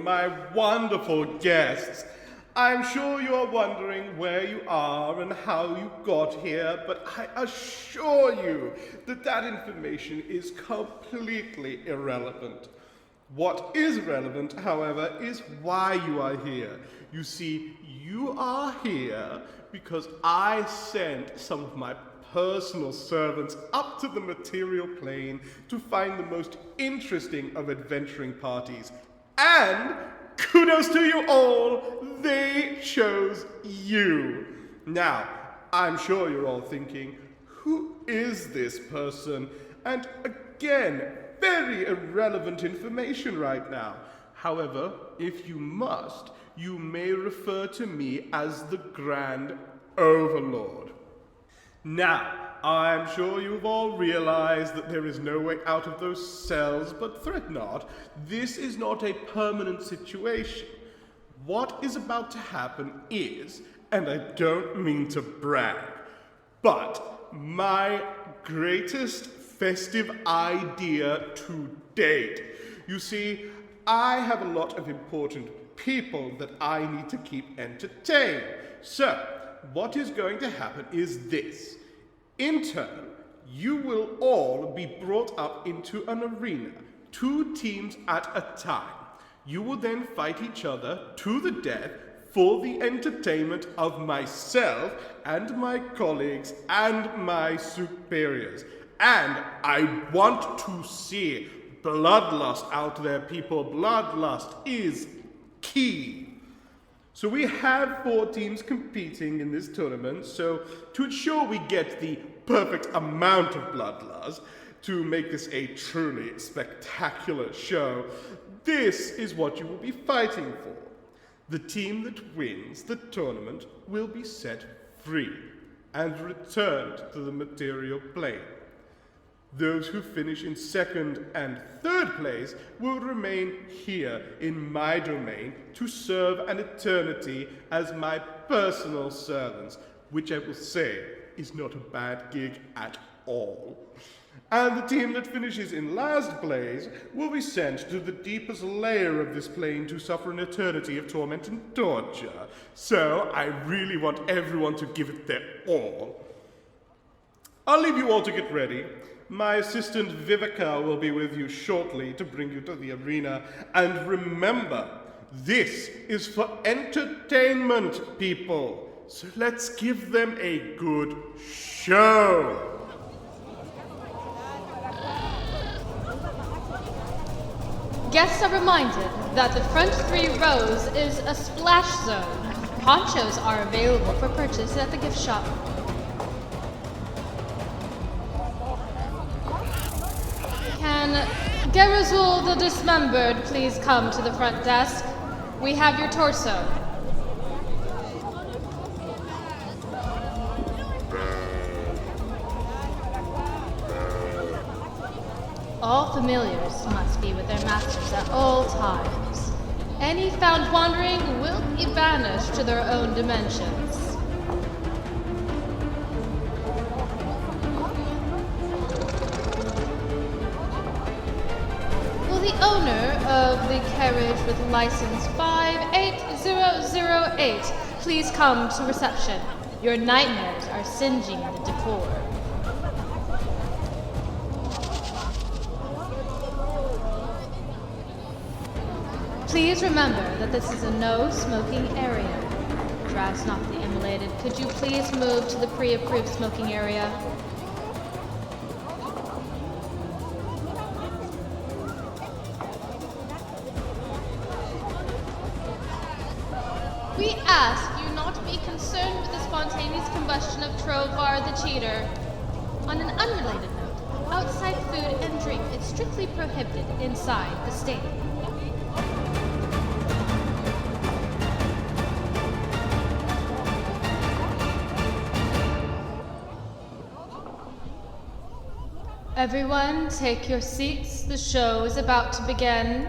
my wonderful guests. I'm sure you're wondering where you are and how you got here, but I assure you that that information is completely irrelevant. What is relevant, however, is why you are here. You see, you are here because I sent some of my personal servants up to the material plane to find the most interesting of adventuring parties. And kudos to you all, they chose you. Now, I'm sure you're all thinking, who is this person? And again, very irrelevant information right now. However, if you must, you may refer to me as the Grand Overlord. Now, I'm sure you've all realized that there is no way out of those cells, but fret not, this is not a permanent situation. What is about to happen is, and I don't mean to brag, but my greatest festive idea to date. You see, I have a lot of important people that I need to keep entertained. So, what is going to happen is this. In turn, you will all be brought up into an arena, 2 teams at a time. You will then fight each other to the death for the entertainment of myself and my colleagues and my superiors. And I want to see bloodlust out there, people. Bloodlust is key. So we have 4 teams competing in this tournament, so to ensure we get the perfect amount of bloodlust to make this a truly spectacular show, this is what you will be fighting for. The team that wins the tournament will be set free and returned to the material plane. Those who finish in 2nd and 3rd place will remain here in my domain to serve an eternity as my personal servants, which I will say is not a bad gig at all. And the team that finishes in last place will be sent to the deepest layer of this plane to suffer an eternity of torment and torture. So I really want everyone to give it their all. I'll leave you all to get ready. My assistant Vivica will be with you shortly to bring you to the arena. And remember, this is for entertainment, people. So let's give them a good show. Guests are reminded that the front 3 rows is a splash zone. Ponchos are available for purchase at the gift shop. Can Gerazul the Dismembered please come to the front desk? We have your torso. All familiars must be with their masters at all times. Any found wandering will be banished to their own dimensions. Will the owner of the carriage with license 58008 please come to reception? Your nightmares are singeing the decor. Please remember that this is a no-smoking area. Drafts not the immolated, could you please move to the pre-approved smoking area? We ask you not to be concerned with the spontaneous combustion of Trovar the Cheater. On an unrelated note, outside food and drink is strictly prohibited inside the stadium. Everyone, take your seats. The show is about to begin.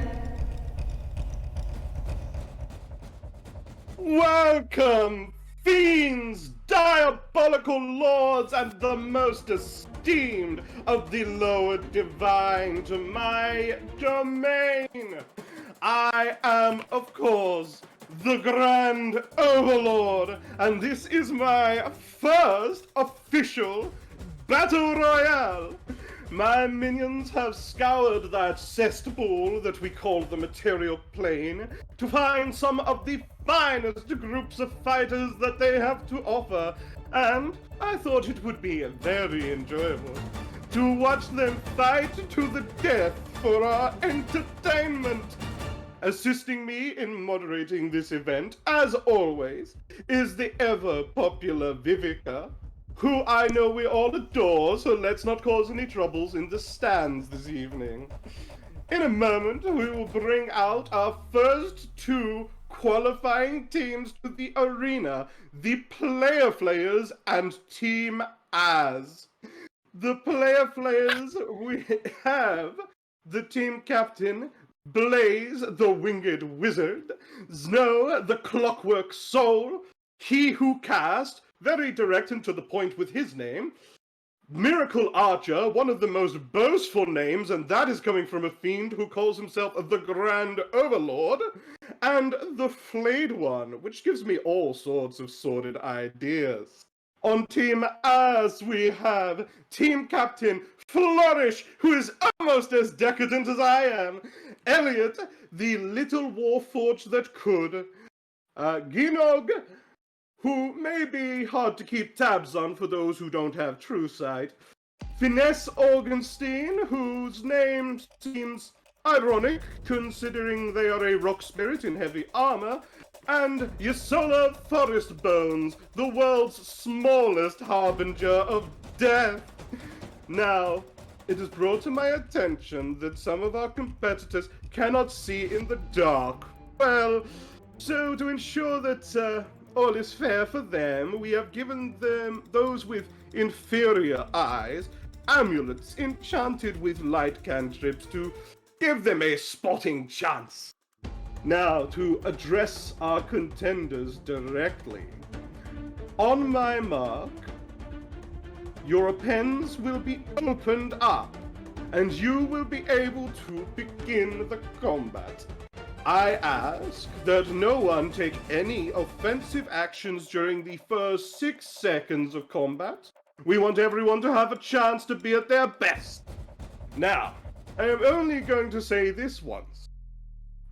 Welcome, fiends, diabolical lords, and the most esteemed of the lower divine to my domain. I am, of course, the Grand Overlord, and this is my first official Battle Royale. My minions have scoured that cesspool that we call the material plane to find some of the finest groups of fighters that they have to offer, and I thought it would be very enjoyable to watch them fight to the death for our entertainment. Assisting me in moderating this event, as always, is the ever-popular Vivica, who I know we all adore, so let's not cause any troubles in the stands this evening. In a moment, we will bring out our first two qualifying teams to the arena, the Player Flayers and Team Az. The Player Flayers, we have the team captain, Blaze, the Winged Wizard, Snow, the Clockwork Soul, He Who Cast, very direct and to the point with his name, Miracle Archer, one of the most boastful names, and that is coming from a fiend who calls himself the Grand Overlord, and the Flayed One, which gives me all sorts of sordid ideas. On Team Az, we have Team Captain Flourish, who is almost as decadent as I am, Elliot, the little warforged that could, Ginog, who may be hard to keep tabs on for those who don't have true sight, Finesse Orgenstein, whose name seems ironic considering they are a rock spirit in heavy armor, and Ysola Forest Bones, the world's smallest harbinger of death. Now, it is brought to my attention that some of our competitors cannot see in the dark. Well, so to ensure that all is fair for them, we have given them, those with inferior eyes, amulets enchanted with light cantrips to give them a spotting chance. Now, to address our contenders directly. On my mark, your pens will be opened up, and you will be able to begin the combat. I ask that no one take any offensive actions during the first 6 seconds of combat. We want everyone to have a chance to be at their best. Now, I am only going to say this once.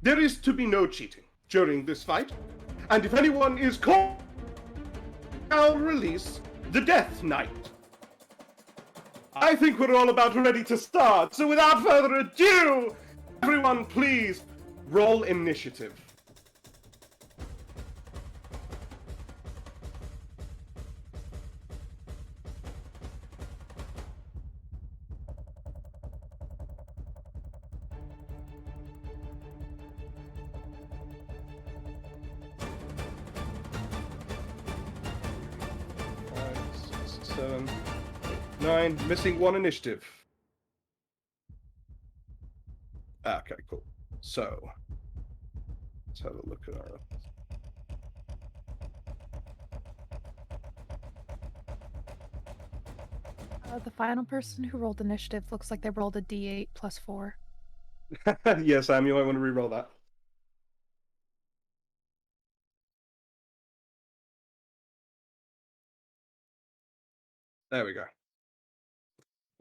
There is to be no cheating during this fight, and if anyone is caught, I'll release the Death Knight. I think we're all about ready to start, so without further ado, everyone please roll initiative. Five, 6, 7, 8, 9, missing 1 initiative. Okay, cool. So, let's have a look at our... The final person who rolled initiative looks like they rolled a d8 plus 4. Yes, Sam, you might want to re-roll that. There we go.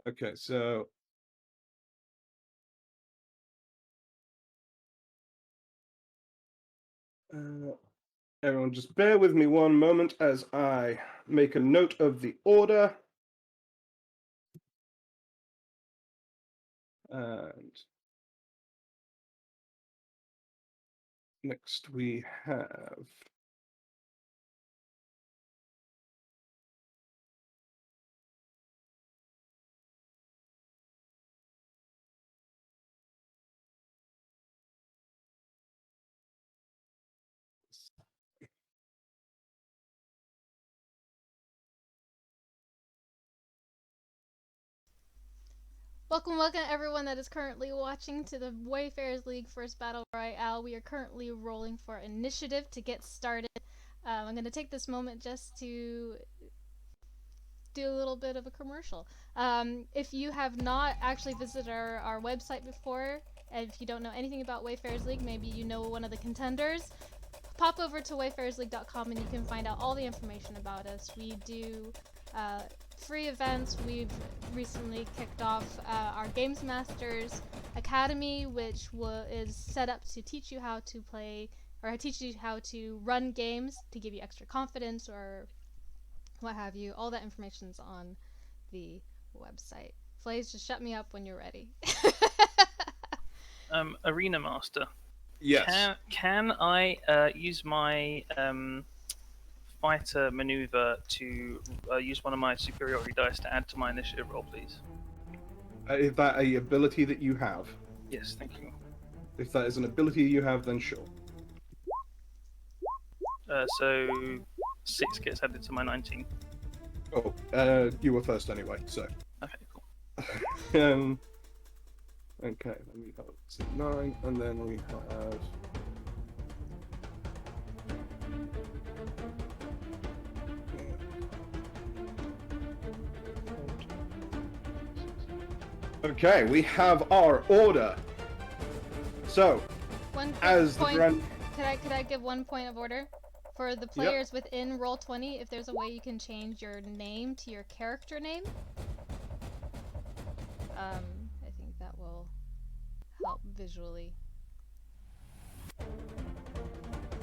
Okay, so... everyone just bear with me one moment as I make a note of the order. And next we have... Welcome everyone that is currently watching to the Wayfarers League First Battle Royale. We are currently rolling for initiative to get started. I'm going to take this moment just to do a little bit of a commercial. If you have not actually visited our website before, if you don't know anything about Wayfarers League, maybe you know one of the contenders, pop over to wayfarersleague.com and you can find out all the information about us. We do free events. We've recently kicked off our Games Masters Academy, which is set up to teach you how to play, or teach you how to run games to give you extra confidence or what have you. All that information's on the website. Flays, just shut me up when you're ready. Arena Master. Yes. Can I use my fighter maneuver to use one of my superiority dice to add to my initiative roll, please? Is that a ability that you have? Yes, thank you. If that is an ability you have, then sure. So 6 gets added to my 19. Oh, you were first anyway, so. Okay, cool. Okay, then we have 9, and then we have. Okay, we have our order. So, One quick as the point. grand. Could I give 1 point of order? For the players within Roll20, if there's a way you can change your name to your character name, I think that will help visually.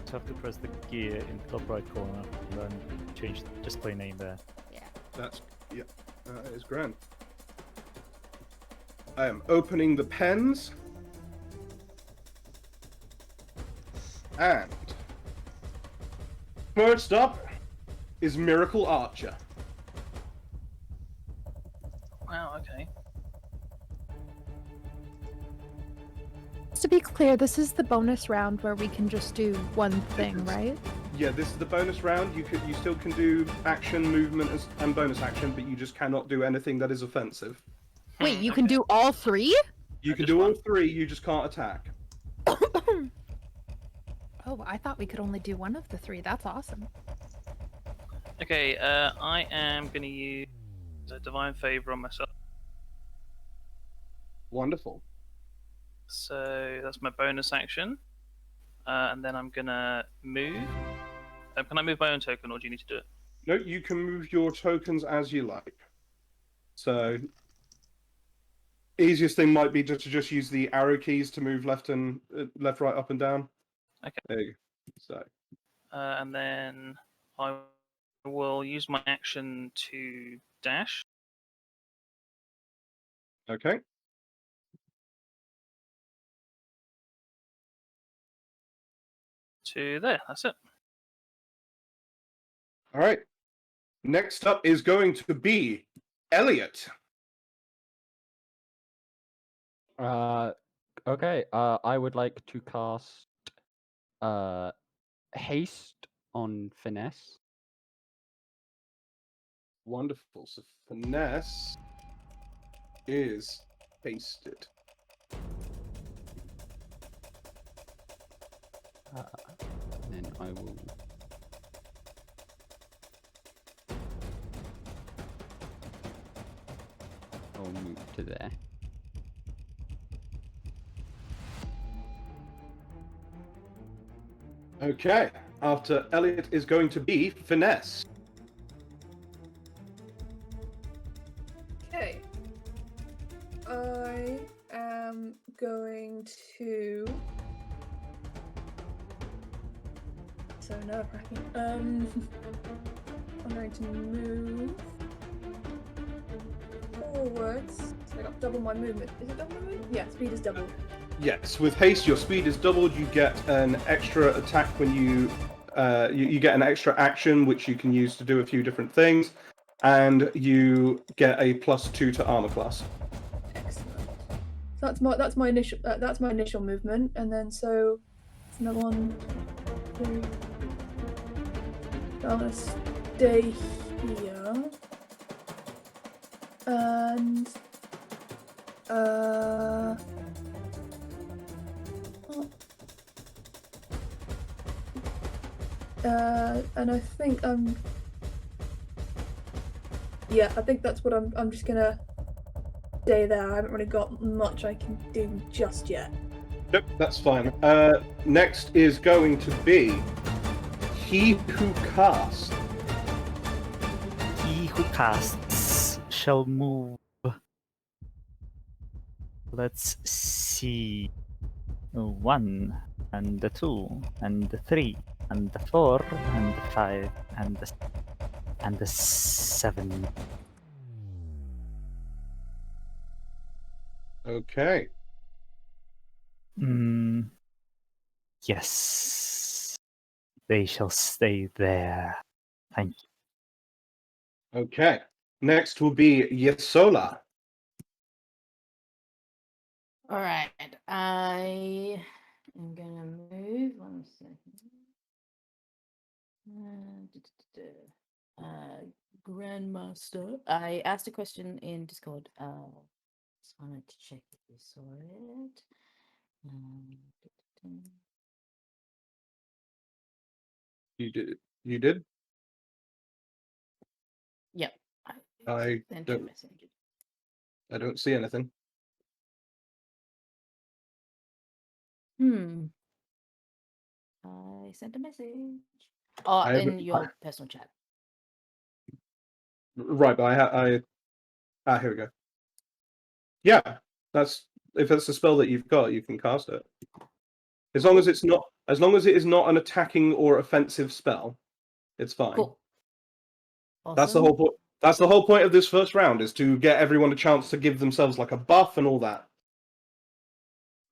Just have to press the gear in the top right corner and then change the display name there. Yeah. That is grand. I am opening the pens. And first up is Miracle Archer. Wow, okay. Just to be clear, this is the bonus round where we can just do one thing, right? Yeah, this is the bonus round. You still can do action, movement, and bonus action, but you just cannot do anything that is offensive. Wait, you can do all 3? You can do all 3. You just can't attack. Oh, I thought we could only do one of the 3. That's awesome. Okay, I am going to use a Divine Favor on myself. Wonderful. So that's my bonus action. And then I'm going to move. Can I move my own token, or do you need to do it? No, you can move your tokens as you like. So, easiest thing might be just to use the arrow keys to move left, right, up, and down. Okay. There you go. So. And then I will use my action to dash. Okay. To there, that's it. All right. Next up is going to be Elliot. Okay. I would like to cast haste on finesse. Wonderful. So finesse is hasted. Then I will. I'll move to there. Okay. After Elliot is going to be finesse. Okay. I am going to. So nerve-wracking. I'm going to move forwards. So I got double my movement. Is it double my movement? Yeah, speed is double. Yes, with haste, your speed is doubled. You get an extra attack when you get an extra action, which you can use to do a few different things, and you get a +2 to armor class. Excellent. So that's my initial movement, and then so it's another 1, 2. I'm gonna stay here, and and I think I think that's what I'm just gonna stay there. I haven't really got much I can do just yet. Nope, that's fine. Next is going to be he who casts. He who casts shall move. Let's see. 1 and the 2 and the 3 and the 4 and the 5 and the 7. Okay. Yes. They shall stay there. Thank you. Okay. Next will be Yesola. All right, I am gonna move. 1 second. Grandmaster. I asked a question in Discord. Just wanted to check if you saw it. You did. You did? Yep. I sent you a don't. message. I don't see anything. I sent a message. Oh, I haven't- in your personal chat. Right, but here we go. Yeah, that's if it's a spell that you've got, you can cast it. As long as it is not an attacking or offensive spell, it's fine. Cool. That's the Awesome. whole point. That's the whole point of this first round, is to get everyone a chance to give themselves like a buff and all that.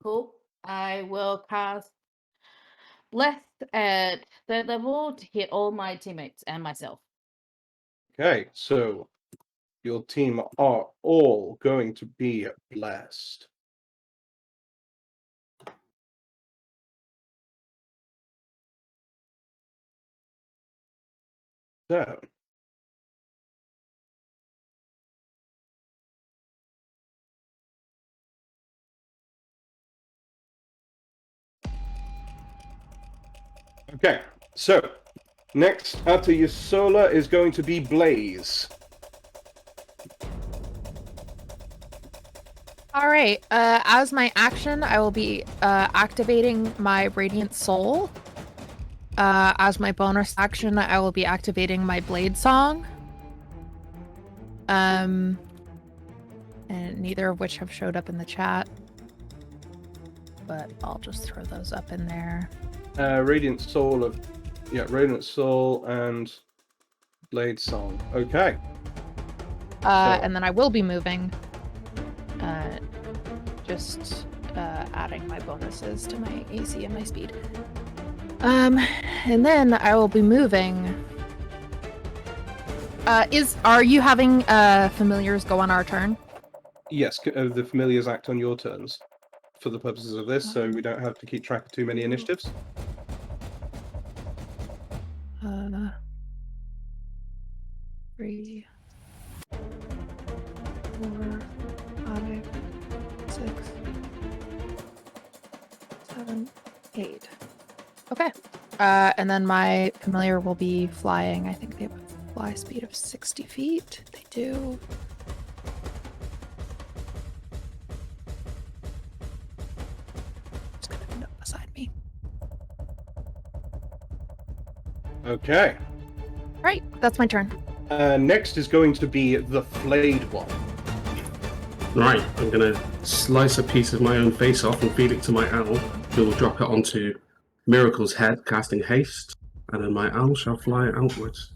Cool. I will cast Bless at 3rd level to hit all my teammates and myself. Okay, so your team are all going to be blessed. So, okay, so next after Yusola is going to be Blaze. All right. As my action, I will be activating my Radiant Soul. As my bonus action, I will be activating my Blade Song. And neither of which have showed up in the chat. But I'll just throw those up in there. Radiant Soul and Blade Song. Okay. And then I will be moving. Just adding my bonuses to my AC and my speed. And then I will be moving. Are you having familiars go on our turn? Yes, the familiars act on your turns for the purposes of this, so we don't have to keep track of too many initiatives. 3, 4, 5, 6, 7, 8. Okay. And then my familiar will be flying. I think they have a fly speed of 60 feet. They do. Just gonna end up beside me. Okay. Right, that's my turn. Next is going to be the Flayed One. Right, I'm going to slice a piece of my own face off and feed it to my owl, who will drop it onto Miracle's head, casting haste, and then my owl shall fly outwards.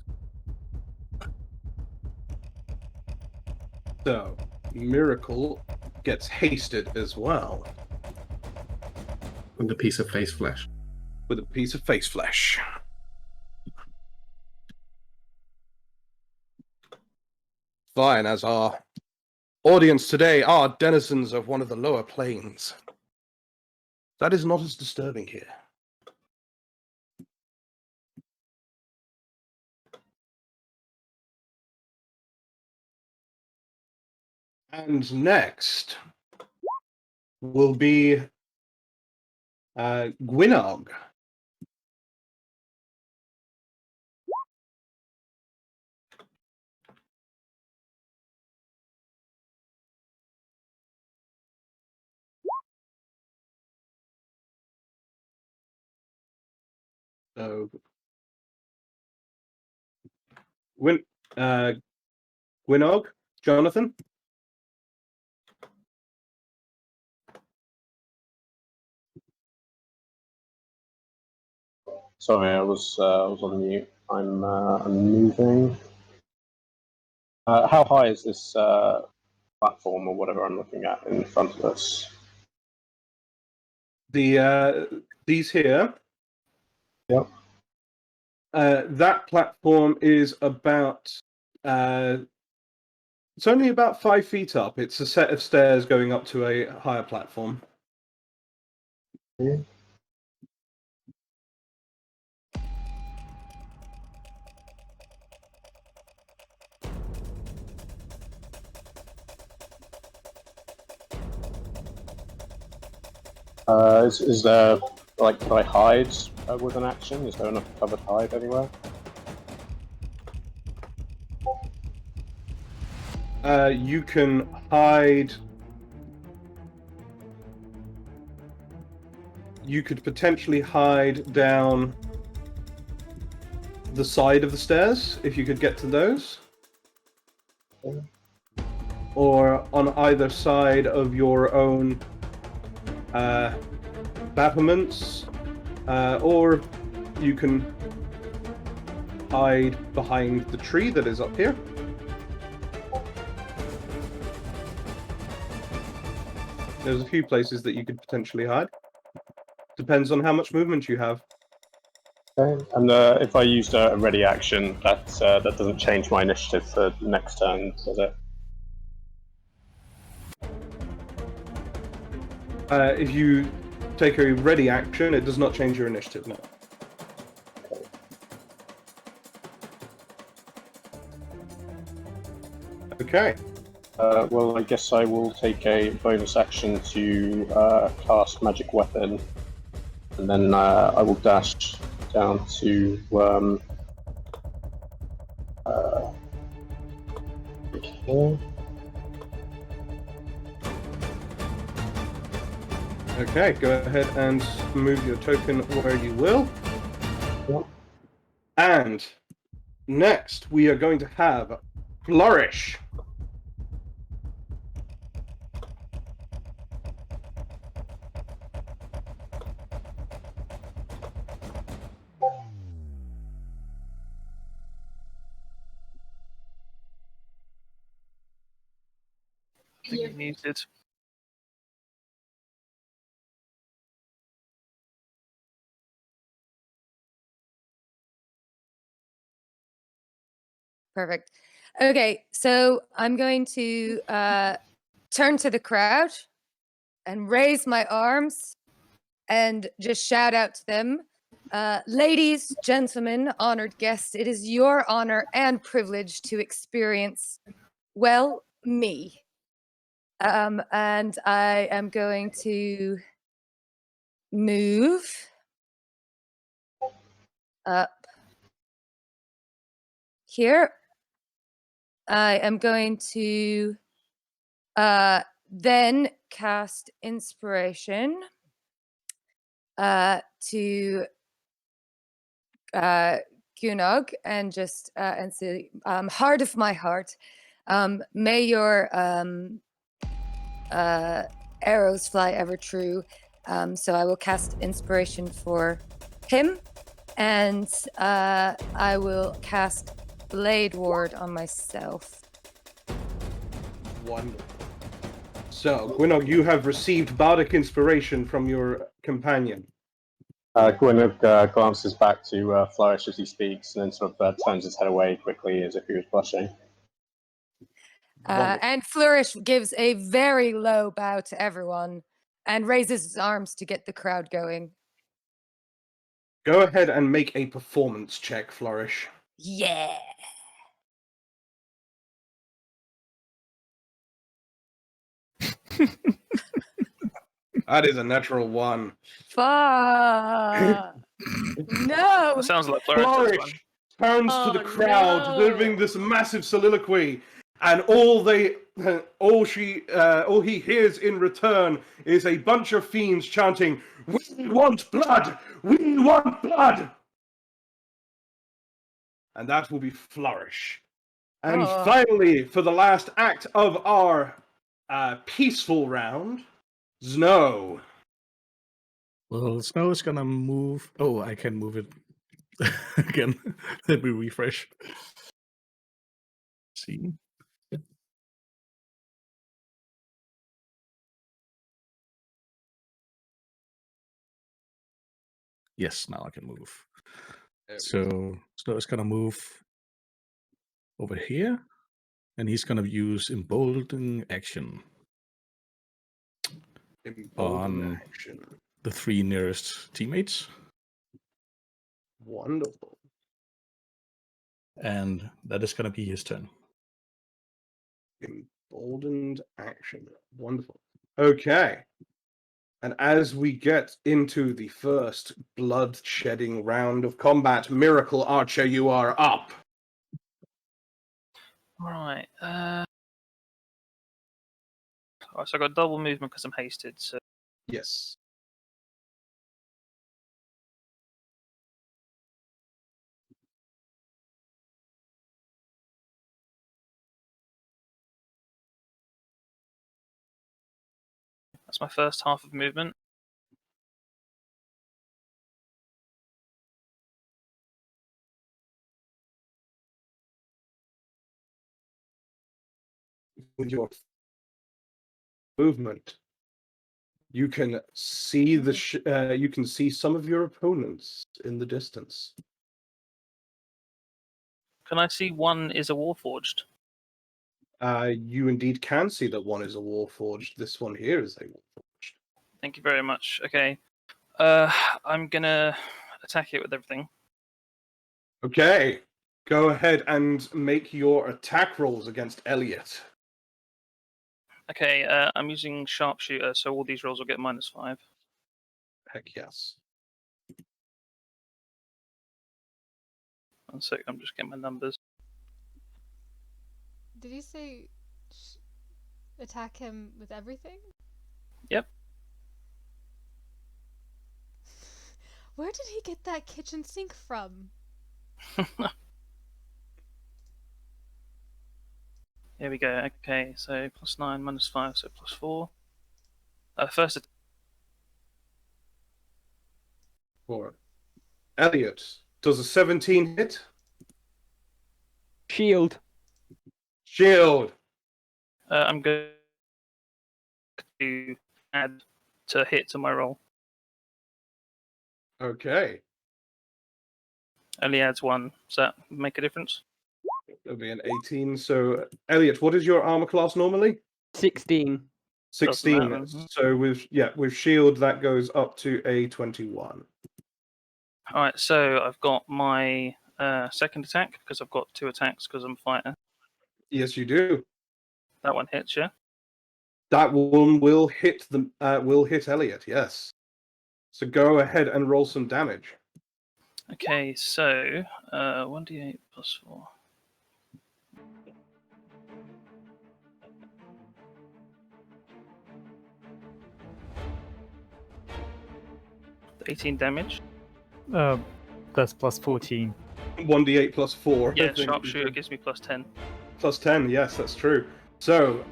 So, Miracle gets hasted as well. With a piece of face flesh. With a piece of face flesh. Fine, as our audience today are denizens of one of the lower planes. That is not as disturbing here. And next will be Gwynog. So, Gwynog, Jonathan. Sorry, I was on mute. I'm moving. How high is this platform or whatever I'm looking at in front of us? These here. Yep. That platform is about. It's only about 5 feet up. It's a set of stairs going up to a higher platform. Yeah. Is there, like, can I hide with an action? Is there enough cover to hide anywhere? You can hide. You could potentially hide down the side of the stairs if you could get to those. Okay. Or on either side of your own battlements, or you can hide behind the tree that is up here. There's a few places that you could potentially hide. Depends on how much movement you have. Okay. And if I used a ready action, that doesn't change my initiative for next turn, does it? If you take a ready action, it does not change your initiative, no. Okay. Well, I guess I will take a bonus action to cast Magic Weapon, and then I will dash down to here. Okay, go ahead and move your token where you will. Yep. And next, we are going to have Flourish. I think you're muted. Perfect. Okay, so I'm going to turn to the crowd and raise my arms and just shout out to them. Ladies, gentlemen, honored guests, it is your honor and privilege to experience, well, me. And I am going to move up here. I am going to then cast inspiration to Gunog and just and say, heart of my heart, may your arrows fly ever true. So I will cast inspiration for him, and I will cast Blade Ward on myself. Wonderful. So, Gwynog, you have received bardic inspiration from your companion. Gwyneth glances back to Flourish as he speaks, and then sort of turns his head away quickly as if he was blushing. And Flourish gives a very low bow to everyone and raises his arms to get the crowd going. Go ahead and make a performance check, Flourish. Yeah. That is a natural 1. Fuck. No. That sounds like Flourish. Turns to the crowd, delivering this massive soliloquy, and all he hears in return is a bunch of fiends chanting, "We want blood! We want blood!" and that will be Flourish. And Oh. finally, for the last act of our peaceful round, Snow. Well, Snow is gonna move. Oh, I can move it again. Let me refresh. See. Yes, now I can move. So Snow is gonna move over here, and he's gonna use Embolden action Embolden on action. the 3 nearest teammates. Wonderful. And that is gonna be his turn. Emboldened action. Wonderful. Okay. And as we get into the first blood-shedding round of combat, Miracle Archer, you are up. Right. Alright, so I got double movement because I'm hasted. So Yes. that's my first half of movement. With your movement, you can see you can see some of your opponents in the distance. Can I see one is a Warforged? You indeed can see that one is a Warforged. This one here is a Warforged. Thank you very much. Okay. I'm gonna attack it with everything. Okay. Go ahead and make your attack rolls against Elliot. Okay, I'm using Sharpshooter, so all these rolls will get -5. Heck yes. 1 sec, I'm just getting my numbers. Did you say attack him with everything? Yep. Where did he get that kitchen sink from? Here we go. Okay, so +9, -5, so +4. First For Elliot, does a 17 hit? Shield. Shield. I'm going to add to hit to my roll. Okay. Only adds 1. Does that make a difference? That'll be an 18. So, Elliot, what is your armor class normally? 16. 16. Doesn't matter. So with shield that goes up to a 21. All right, so I've got my second attack because I've got 2 attacks because I'm a fighter. Yes, you do. That one hits, yeah. That one will hit Elliot. Yes. So go ahead and roll some damage. Okay, so 1d8 +4. 18 damage. That's +14. 1d8 +4. Yeah, Sharpshooter gives me +10. +10. Yes, that's true. So,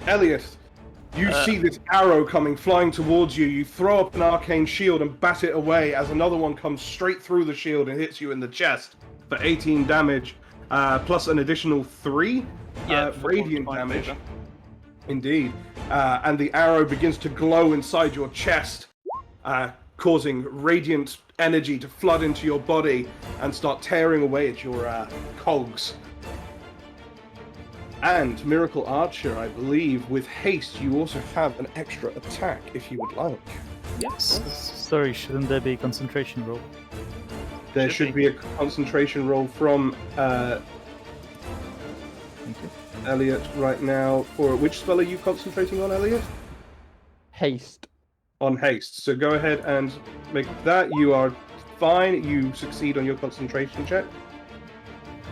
Elliot, you see this arrow coming flying towards you. You throw up an arcane shield and bat it away as another one comes straight through the shield and hits you in the chest for 18 damage, plus an additional 3 radiant damage. Over. Indeed. And the arrow begins to glow inside your chest, causing radiant energy to flood into your body and start tearing away at your cogs. And Miracle Archer, I believe, with haste, you also have an extra attack if you would like. Yes. Sorry, shouldn't there be a concentration roll? There should be a concentration roll from Thank you. Elliot right now. For which spell are you concentrating on, Elliot? Haste. On haste. So go ahead and make that. You are fine. You succeed on your concentration check.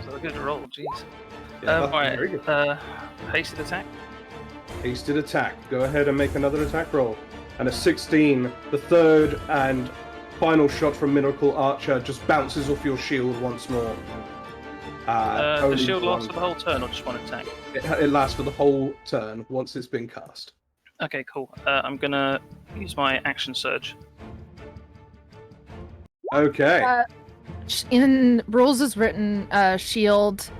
So a good roll, jeez. Yeah, that's Alright, very good. hasted attack. Hasted attack. Go ahead and make another attack roll. And a 16, the third and final shot from Miracle Archer just bounces off your shield once more. The Only shield lasts for one. the whole turn, or just one attack? It lasts for the whole turn once it's been cast. Okay, cool. I'm gonna use my action surge. Okay. In rules is written shield.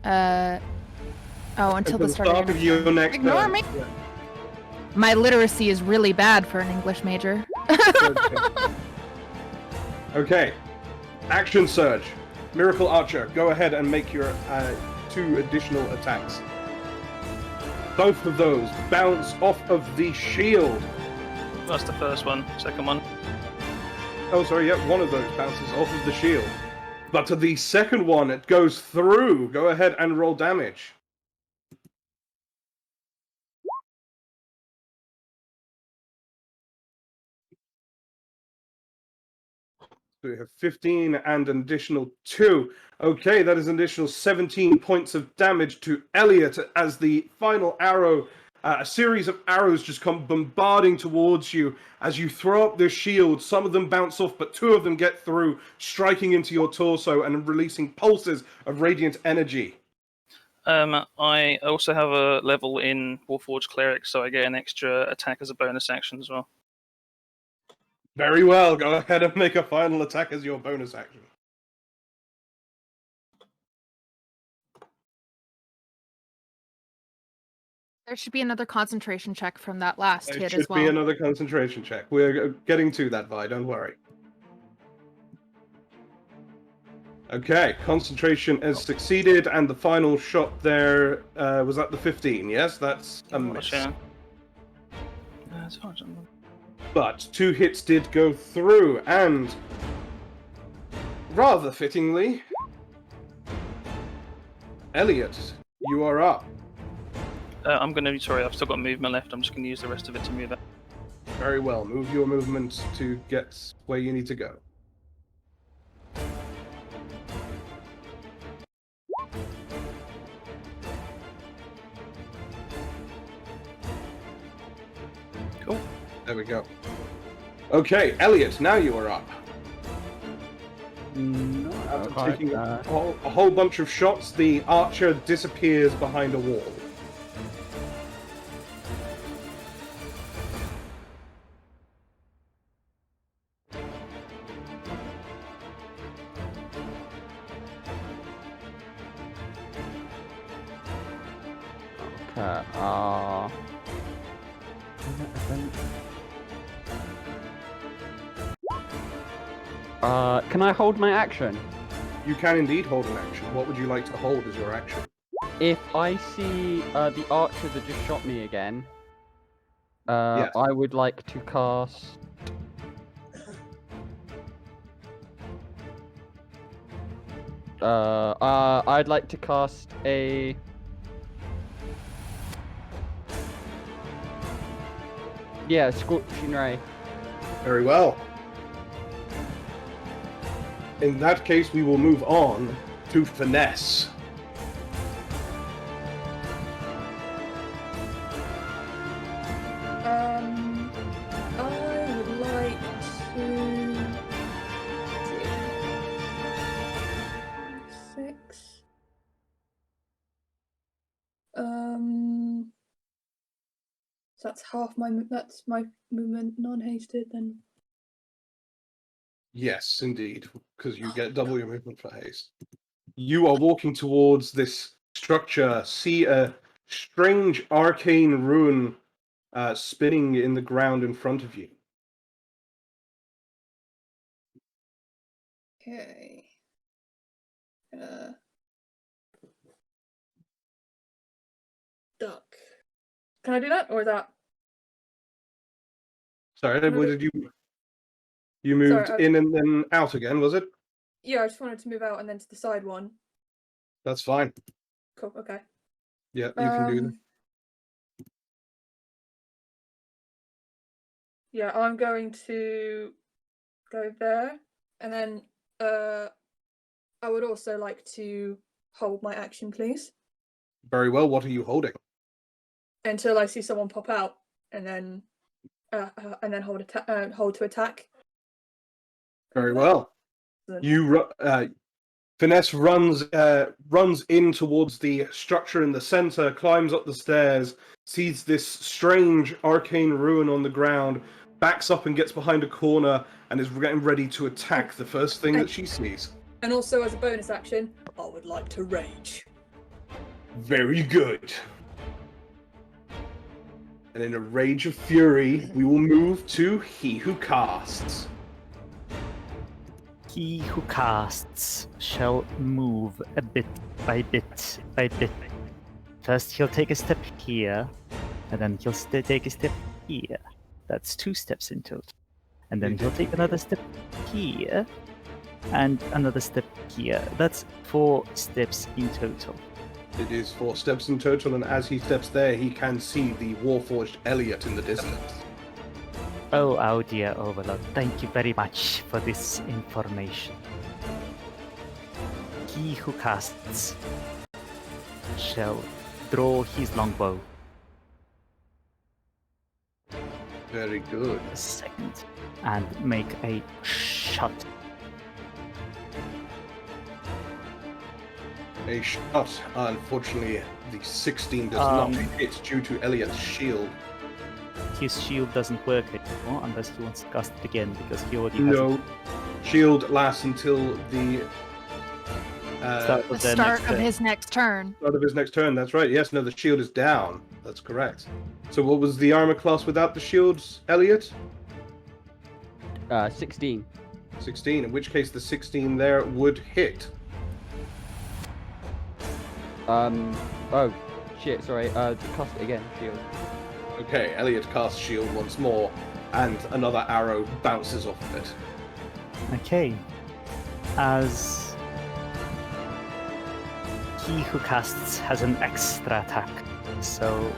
Until the start of your next Ignore turn. me. Yeah. My literacy is really bad for an English major. Okay. Action surge. Miracle Archer, go ahead and make your 2 additional attacks. Both of those bounce off of the shield. That's the first one. Second one. Oh, sorry, yeah, one of those bounces off of the shield. But to the second one, it goes through. Go ahead and roll damage. So we have 15 and an additional 2. Okay, that is an additional 17 points of damage to Elliot as the final arrow, a series of arrows just come bombarding towards you as you throw up this shield. Some of them bounce off, but 2 of them get through, striking into your torso and releasing pulses of radiant energy. I also have a level in Warforged Cleric, so I get an extra attack as a bonus action as well. Very well, go ahead and make a final attack as your bonus action. There should be another concentration check from that last There hit should as well. be another concentration check. We're getting to that, Vi, don't worry. Okay, concentration has succeeded, and the final shot there was at the 15, yes? That's a miss. That's fine. But 2 hits did go through, and rather fittingly, Elliot, you are up. I'm gonna. Sorry, I've still got movement left. I'm just gonna use the rest of it to move it. Very well, move your movement to get where you need to go. Cool. There we go. Okay, Elliot, now you are up. After taking a whole bunch of shots, the archer disappears behind a wall. Can I hold my action? You can indeed hold an action. What would you like to hold as your action? If I see the archer that just shot me again, Yes. I would like to cast. I'd like to cast a. Yeah, Scorching Ray. Very well. In that case, we will move on to Finesse. I would like to. 6. So that's half my. That's my movement non-hasted then. Yes, indeed, because you get double your movement for haste. You are walking towards this structure, see a strange arcane rune spinning in the ground in front of you. Okay. Duck. Can I do that, or is that? Sorry, what did you? You moved Sorry, in and then out again, was it? Yeah, I just wanted to move out and then to the side one. That's fine. Cool. Okay. Yeah, you can do that. Yeah, I'm going to go there, and then I would also like to hold my action, please, Very well. What are you holding? until I see someone pop out, and then hold to attack. Very well. Finesse runs in towards the structure in the center, climbs up the stairs, sees this strange arcane ruin on the ground, backs up and gets behind a corner, and is getting ready to attack the first thing that she sees. And also, as a bonus action, I would like to rage. Very good. And in a rage of fury, we will move to He Who Casts. He who casts shall move a bit by bit by bit. First, he'll take a step here, and then he'll take a step here. That's 2 steps in total. And then he'll take another step here, and another step here. That's 4 steps in total. It is 4 steps in total, and as he steps there, he can see the Warforged Elliot in the distance. Oh, our dear Overlord, thank you very much for this information. He who casts shall draw his longbow. Very good. A second, and make a shot. A shot. Unfortunately, the 16 does not hit due to Elliot's shield. His shield doesn't work anymore unless he wants to cast it again, because he already has No. Shield lasts until the start of his next turn. Start of his next turn, that's right. Yes, no, the shield is down. That's correct. So what was the armor class without the shields, Elliot? 16. 16, in which case the 16 there would hit. Oh, shit, sorry. Cast it again, shield. Okay, Elliot casts shield once more, and another arrow bounces off of it. Okay. As he who casts has an extra attack, so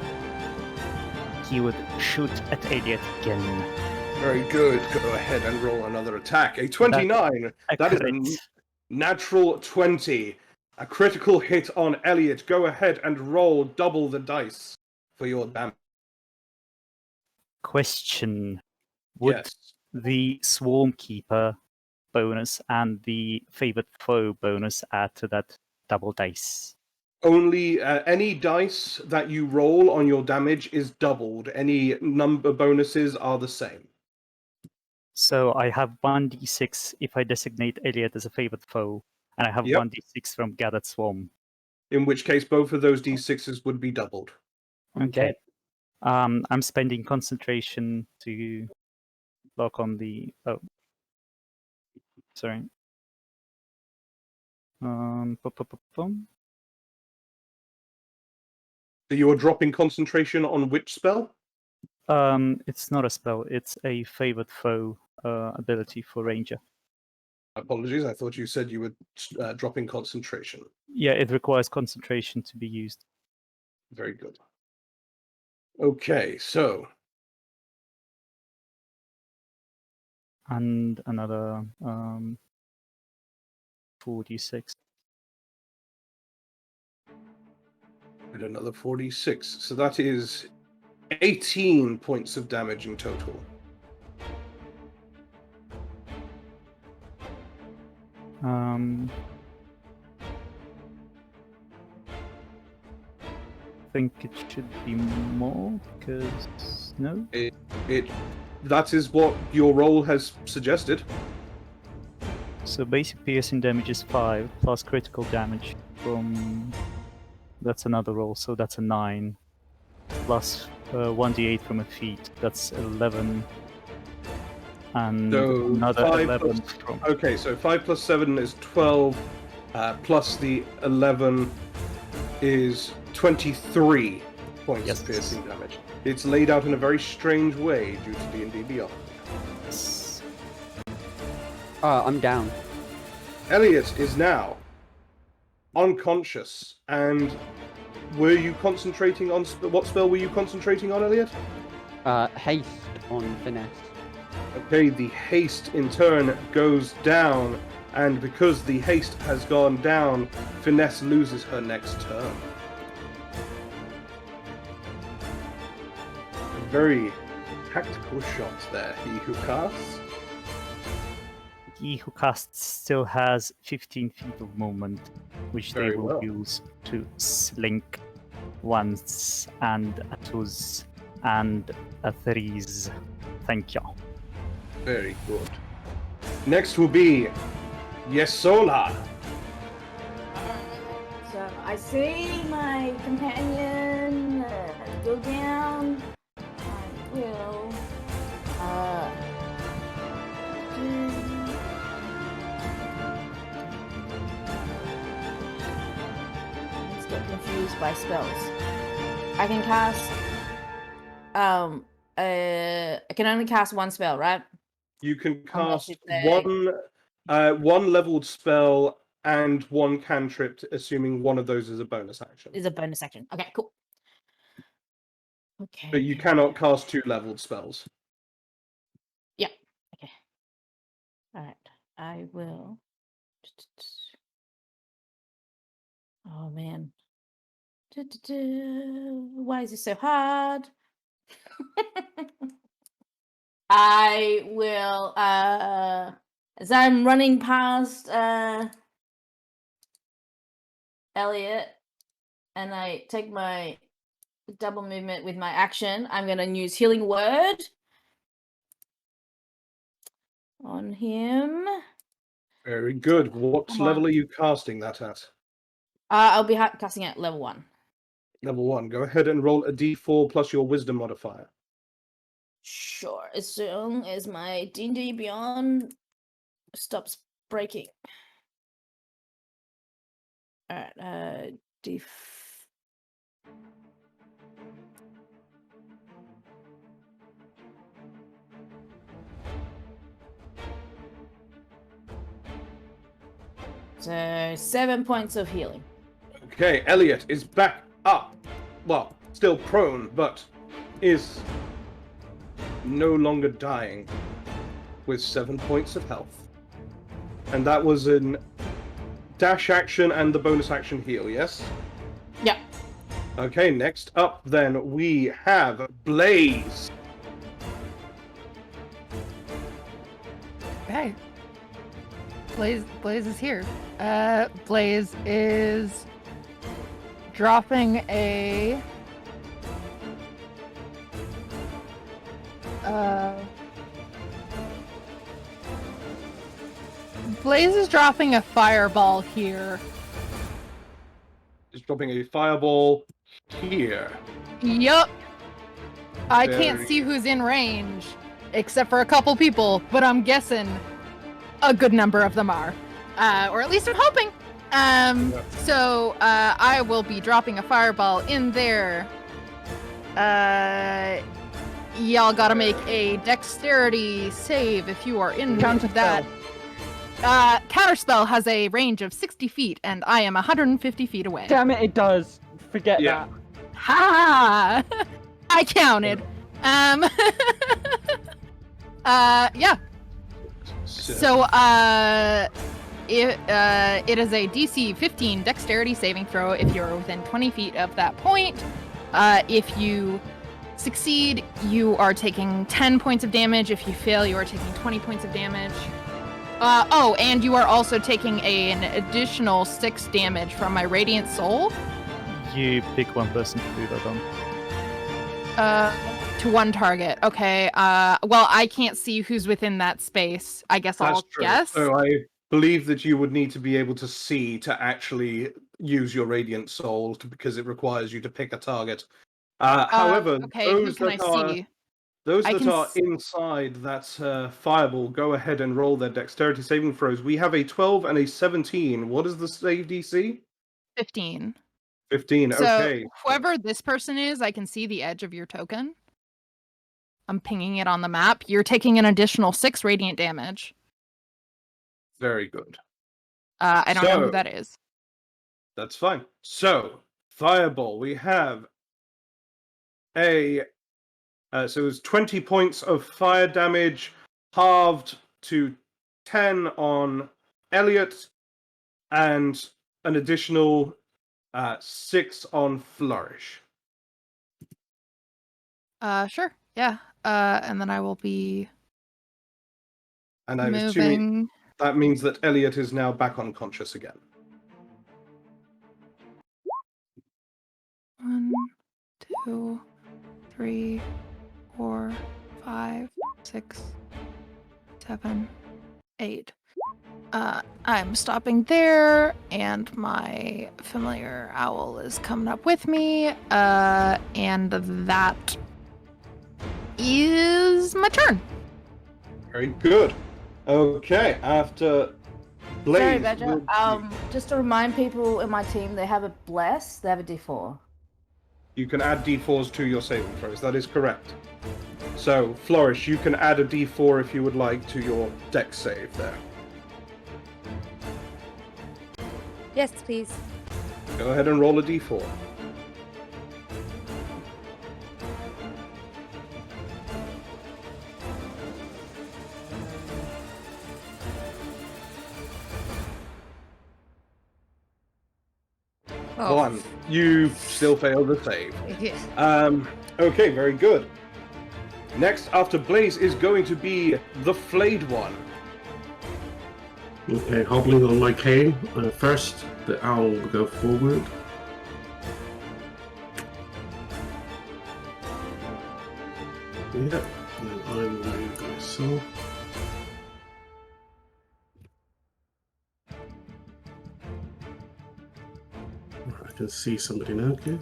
he would shoot at Elliot again. Very good. Go ahead and roll another attack. A 29. That is a natural 20. A critical hit on Elliot. Go ahead and roll double the dice for your damage. Question. Would the Swarm Keeper bonus and the Favored Foe bonus add to that double dice? Only any dice that you roll on your damage is doubled. Any number bonuses are the same. So I have 1d6 if I designate Elliot as a Favored Foe, and I have 1d6 from Gathered Swarm. In which case, both of those d6s would be doubled. Okay. I'm spending concentration to lock on the... Oh. Sorry. So you are dropping concentration on which spell? It's not a spell. It's a Favored Foe ability for Ranger. Apologies, I thought you said you were dropping concentration. Yeah, it requires concentration to be used. Very good. Okay, so... And another 4d6. And another 46. So that is 18 points of damage in total. I think it should be more, because... No? That is what your roll has suggested. So basic piercing damage is 5, plus critical damage from... That's another roll, so that's a 9. Plus 1d8 from a feat, that's 11. And So another 11 plus, from... Okay, so 5 plus 7 is 12, plus the 11 is 23 points of piercing damage. It's laid out in a very strange way due to D&D Beyond. I'm down. Elliot is now unconscious, and were you concentrating on... What spell were you concentrating on, Elliot? Haste on Finesse. Okay, the haste in turn goes down, and because the haste has gone down, Finesse loses her next turn. A very tactical shot there, he who casts. he who casts still has 15 feet of movement, which Very they will well. use to slink ones and a twos and a threes. Thank you. Very good. Next will be Yesola. So I see my companion go down. I will. Let's get confused by spells. I can cast. I can only cast one spell, right? You can Unless cast it's a- one leveled spell and one cantrip, assuming one of those is a bonus action. Is a bonus action. Okay, cool. Okay. But you cannot cast 2 leveled spells. Yeah. Okay. All right. I will. Oh man. Why is this so hard? I will. As I'm running past Elliot, and I take my double movement with my action, I'm gonna use Healing Word on him. Very good. What Come level on. are you casting that at? I'll be casting at level 1. Level 1. Go ahead and roll a d4 plus your wisdom modifier. Sure, as soon as my D&D Beyond stops breaking. Alright, So 7 points of healing. Okay, Elliot is back up. Well, still prone, but is no longer dying with 7 points of health. And that was an dash action and the bonus action heal, yes? Yeah. Okay, next up then we have Blaze. Okay. Blaze is here. Blaze is dropping a Blaze is dropping a fireball here. Is dropping a fireball here. Yup. I can't Very- see who's in range, except for a couple people, but I'm guessing a good number of them are. Or at least I'm hoping. So I will be dropping a fireball in there. Y'all gotta make a dexterity save if you are in range of that. Counterspell has a range of 60 feet, and I am 150 feet away. Damn it, it does. Forget that. Ha! I counted. Yeah. So, it is a DC 15 dexterity saving throw if you're within 20 feet of that point. If you succeed, you are taking 10 points of damage. If you fail, you are taking 20 points of damage. And you are also taking an additional 6 damage from my Radiant Soul. You pick one person to do that on. To one target. Okay. Well, I can't see who's within that space. I guess That's I'll true. guess. So I believe that you would need to be able to see to actually use your Radiant Soul because it requires you to pick a target. However, okay, who those can that I are see? those I that can are inside that fireball, go ahead and roll their dexterity saving throws. We have a 12 and a 17. What is the save DC? 15. 15. So Okay. whoever this person is, I can see the edge of your token. I'm pinging it on the map. You're taking an additional 6 radiant damage. Very good. I don't know who that is. That's fine. So, fireball. We have a so it was 20 points of fire damage, halved to 10 on Elliot, and an additional 6 on Flourish. Sure. Yeah. And then I will be And I'm assuming moving. That means that Elliot is now back unconscious again. 1, 2, 3, 4, 5, 6, 7, 8. I'm stopping there, and my familiar owl is coming up with me, and that is my turn. Very good. Okay, after Blaze. Sorry, Badger. will- Just to remind people in my team, they have a bless. They have a D4. You can add d4s to your saving throws. That is correct. So, Flourish, you can add a d4 if you would like to your dex save there. Yes, please. Go ahead and roll a d4. Oh. 1. You still fail the save. Yeah. Okay, very good. Next, after Blaze, is going to be the Flayed One. Okay, hobbling on my cane. First, the owl will go forward. Yep, and I will move myself. I can see somebody now, good.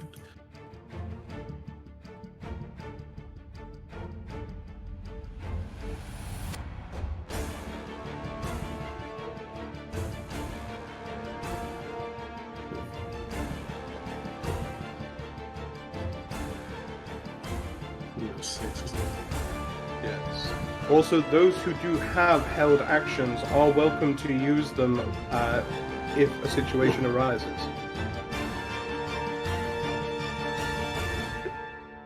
Yes. Also, those who do have held actions are welcome to use them if a situation arises.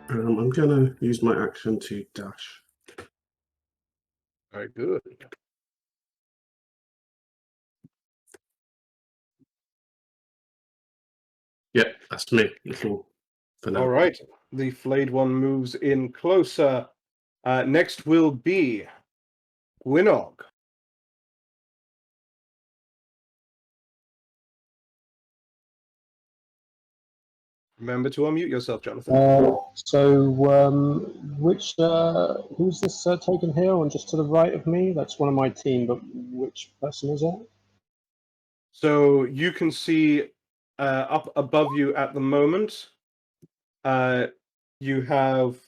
I'm gonna use my action to dash. Very good. Yep, that's me. Little for now. All right. The Flayed One moves in closer. Next will be Gwynog. Remember to unmute yourself, Jonathan. Who's this taken here on just to the right of me? That's one of my team, but which person is it? So you can see up above you at the moment, you have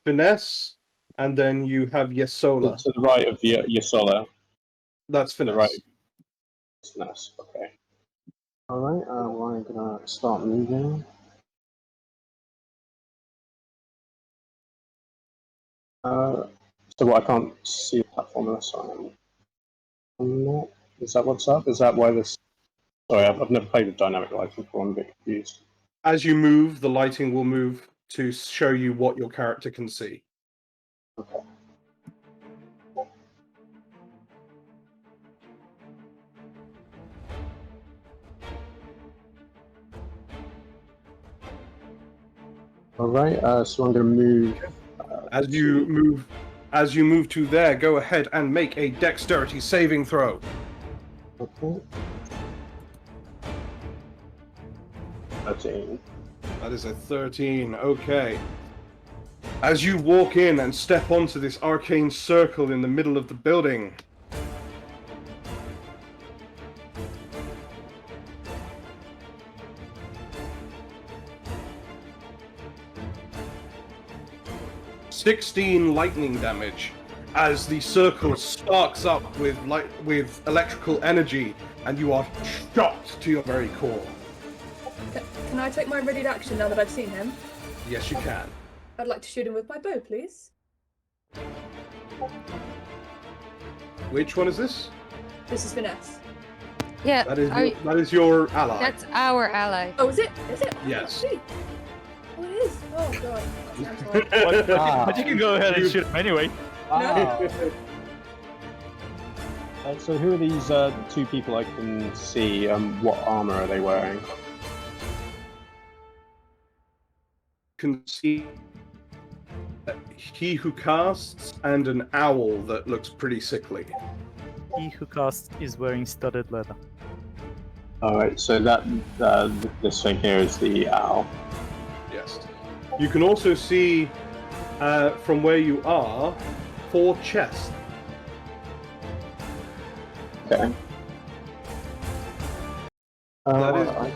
Finesse, and then you have Yesola. To the right of Yesola. That's Finesse. Right. Finesse, okay. Alright, I'm gonna start moving. So what, I can't see the platform unless I'm on that? Is that what's up? Is that why this... Sorry, I've never played with dynamic lighting before, I'm a bit confused. As you move, the lighting will move to show you what your character can see. Okay. Alright, so I'm gonna move... As you move to there, go ahead and make a dexterity saving throw. Okay. 13. That is a 13. Okay. As you walk in and step onto this arcane circle in the middle of the building, (16 lightning damage as the circle sparks up with electrical energy, and you are shocked to your very core. Can I take my readied action now that I've seen him? Yes, you can. I'd like to shoot him with my bow, please. Which one is this? This is Finesse. Yeah. That is your ally. That's our ally. Oh, is it? Is it? Yes. Oh, it is. Oh, God. I'm sorry. But you can go ahead and shoot him anyway. No. So who are these two people I can see? What armor are they wearing? Can see he who casts and an owl that looks pretty sickly. He who casts is wearing studded leather. Alright, so that this thing here is the owl. Yes. You can also see from where you are 4 chests. Okay. That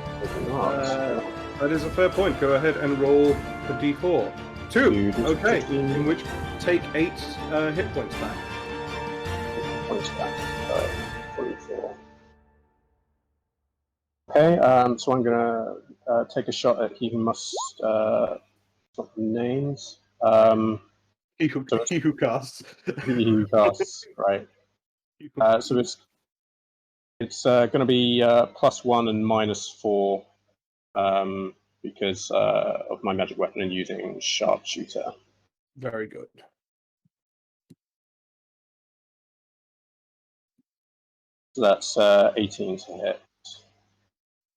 is a fair point. Go ahead and roll the d4. 2. Okay. In which take 8 hit points back. Points back. 44. Okay. So I'm gonna take a shot at he who must names. He who casts. He who casts. Right. So it's going to be +1 and -4 because of my magic weapon and using sharpshooter. Very good. So that's 18 to hit.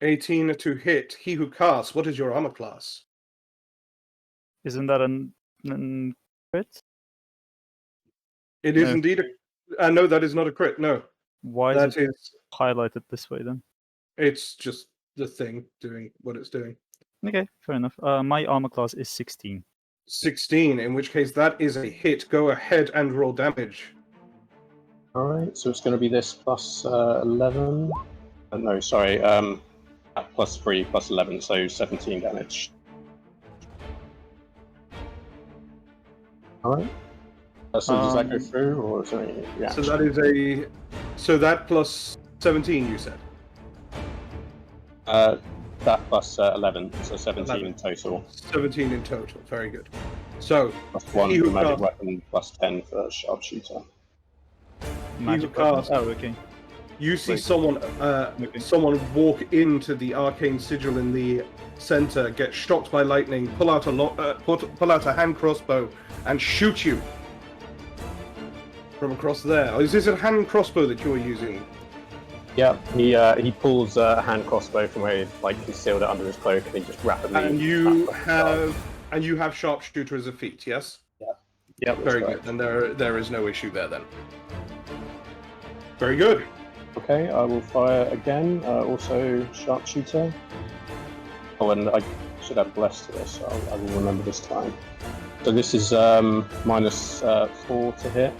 18 to hit. He who casts. What is your armor class? Isn't that an crit? It is indeed a. No, that is not a crit. No. Why That is it highlighted this way then? It's just the thing doing what it's doing. Okay, fair enough. My armor class is 16. 16, in which case that is a hit. Go ahead and roll damage. Alright, so it's going to be this plus 11. No, sorry, plus 3, plus 11, so 17 damage. Alright. So does that go through, or is there any reaction? So that is a. So that plus 17, you said? That plus 11, so 17 11. in total. 17 in total, very good. So, Plus 1 for magic weapon, plus 10 for sharpshooter. Magic weapon? Oh, okay. You see someone walk into the arcane sigil in the center, get shocked by lightning, pull out a hand crossbow, and shoot you from across there. Is this a hand crossbow that you're using? Yeah, he pulls a hand crossbow from where he concealed it under his cloak, and he just rapidly. And you have sharpshooter as a feat, yes? Yeah. Yeah. Very good. And there is no issue there then. Very good. Okay, I will fire again. Also sharpshooter. Oh, and I should have blessed to this. So I will remember this time. So this is -4 to hit.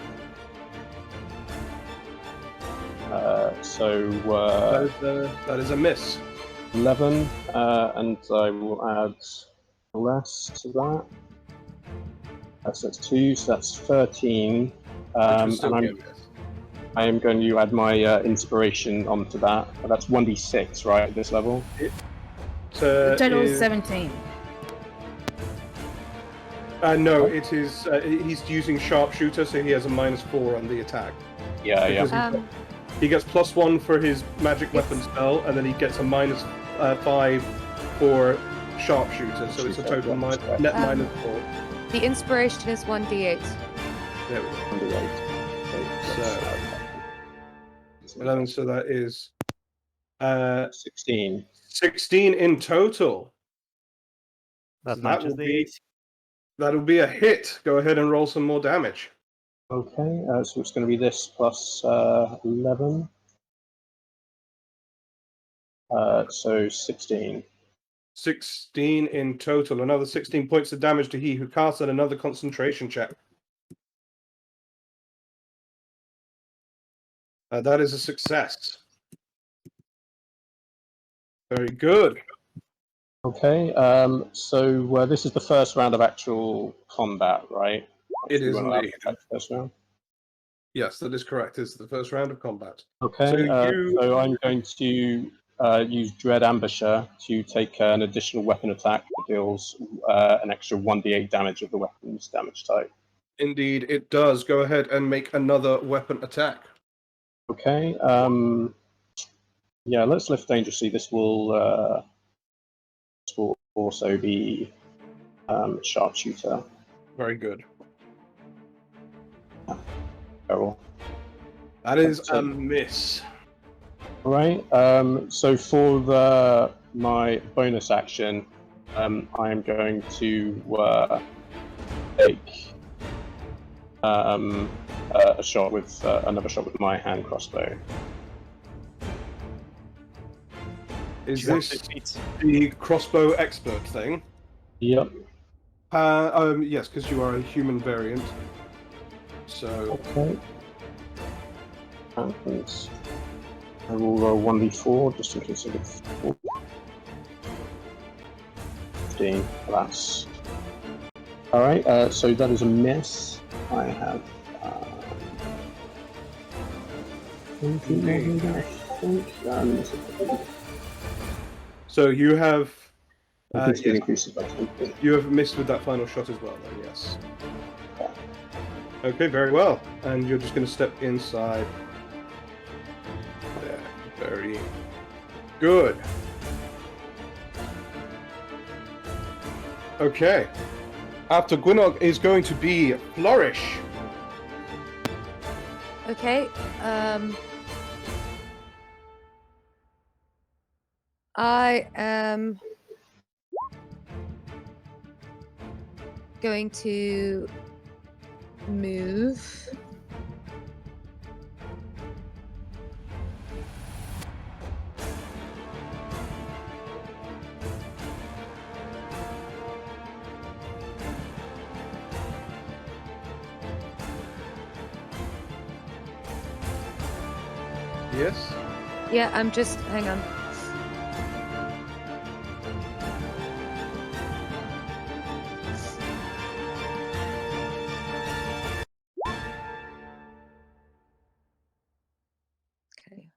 That is a miss. 11, and I will add less to that. So that's 2, so that's 13. And I am going to add my inspiration onto that. That's 1d6, right, at this level? The total is 17. No, it is. He's using sharpshooter, so he has a -4 on the attack. Yeah, He gets +1 for his magic weapon spell, and then he gets a -5 for sharpshooter, so it's a total net -4. The inspiration is 1d8. There we go. 1d8. So 11, so that is 16. 16 in total. That'll be a hit. Go ahead and roll some more damage. Okay, so it's going to be this plus 11. So 16. 16 in total. Another 16 points of damage to he who casts, and another concentration check. That is a success. Very good. Okay, so this is the first round of actual combat, right? It is indeed. First round? Yes, that is correct. It's the first round of combat. Okay, so I'm going to use Dread Ambusher to take an additional weapon attack that deals an extra 1d8 damage of the weapon's damage type. Indeed, it does. Go ahead and make another weapon attack. Okay, yeah, let's lift dangerously. This will also be sharpshooter. Very good. Barrel. That is a miss. Right. So for my bonus action, I am going to take a shot with another shot with my hand crossbow. Is this the crossbow expert thing? Yep. Yes, because you are a human variant. So. Okay. Happens. I will roll 1d4 just in case I get 4. 15. That's. Alright, so that is a miss. I have. So you have. Yes. You have missed with that final shot as well, then, yes. Okay, very well. And you're just going to step inside. There. Very good. Okay. After Gwynog is going to be Flourish. Okay. I am going to move. Yes? Yeah, I'm just. Hang on. Okay.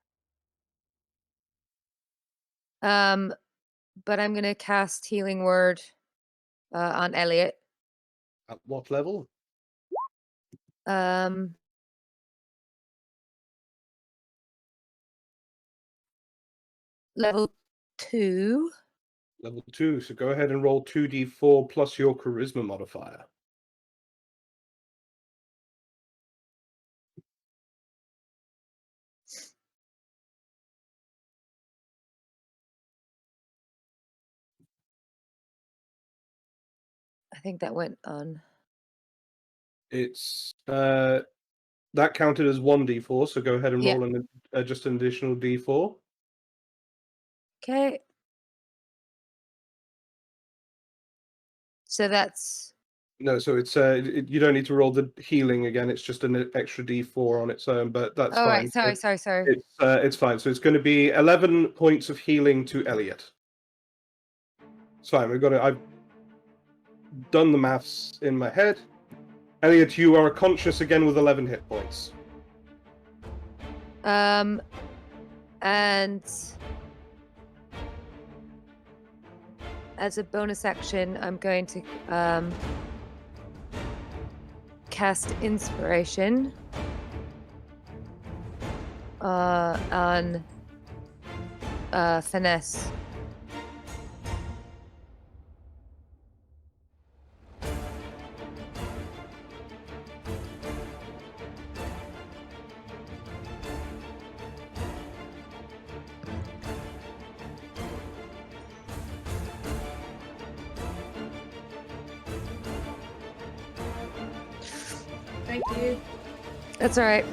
But I'm gonna cast Healing Word on Elliot. At what level? Level 2. Level 2, so go ahead and roll 2d4 plus your charisma modifier. I think that went on. It's that counted as 1d4, so go ahead and roll just an additional d4. Okay. So that's. No, so it's you don't need to roll the healing again. It's just an extra d4 on its own, but that's fine. Right. Sorry. It's fine. So it's going to be 11 points of healing to Elliot. It's fine. I've done the maths in my head. Elliot, you are conscious again with 11 hit points. And as a bonus action, I'm going to cast Inspiration on Finesse. Thank you. That's all right.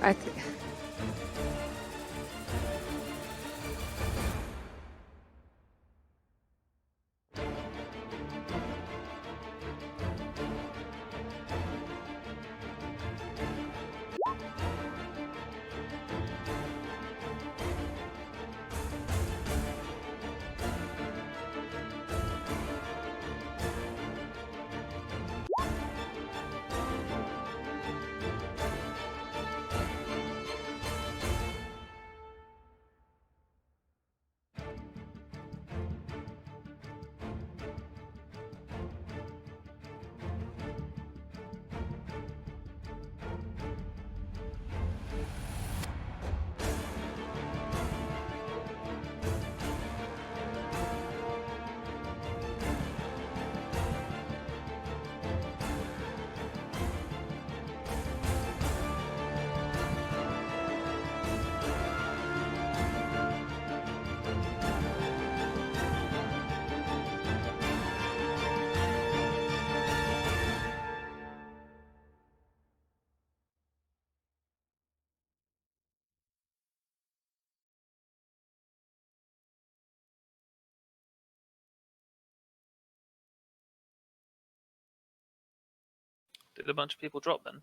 Did a bunch of people drop then?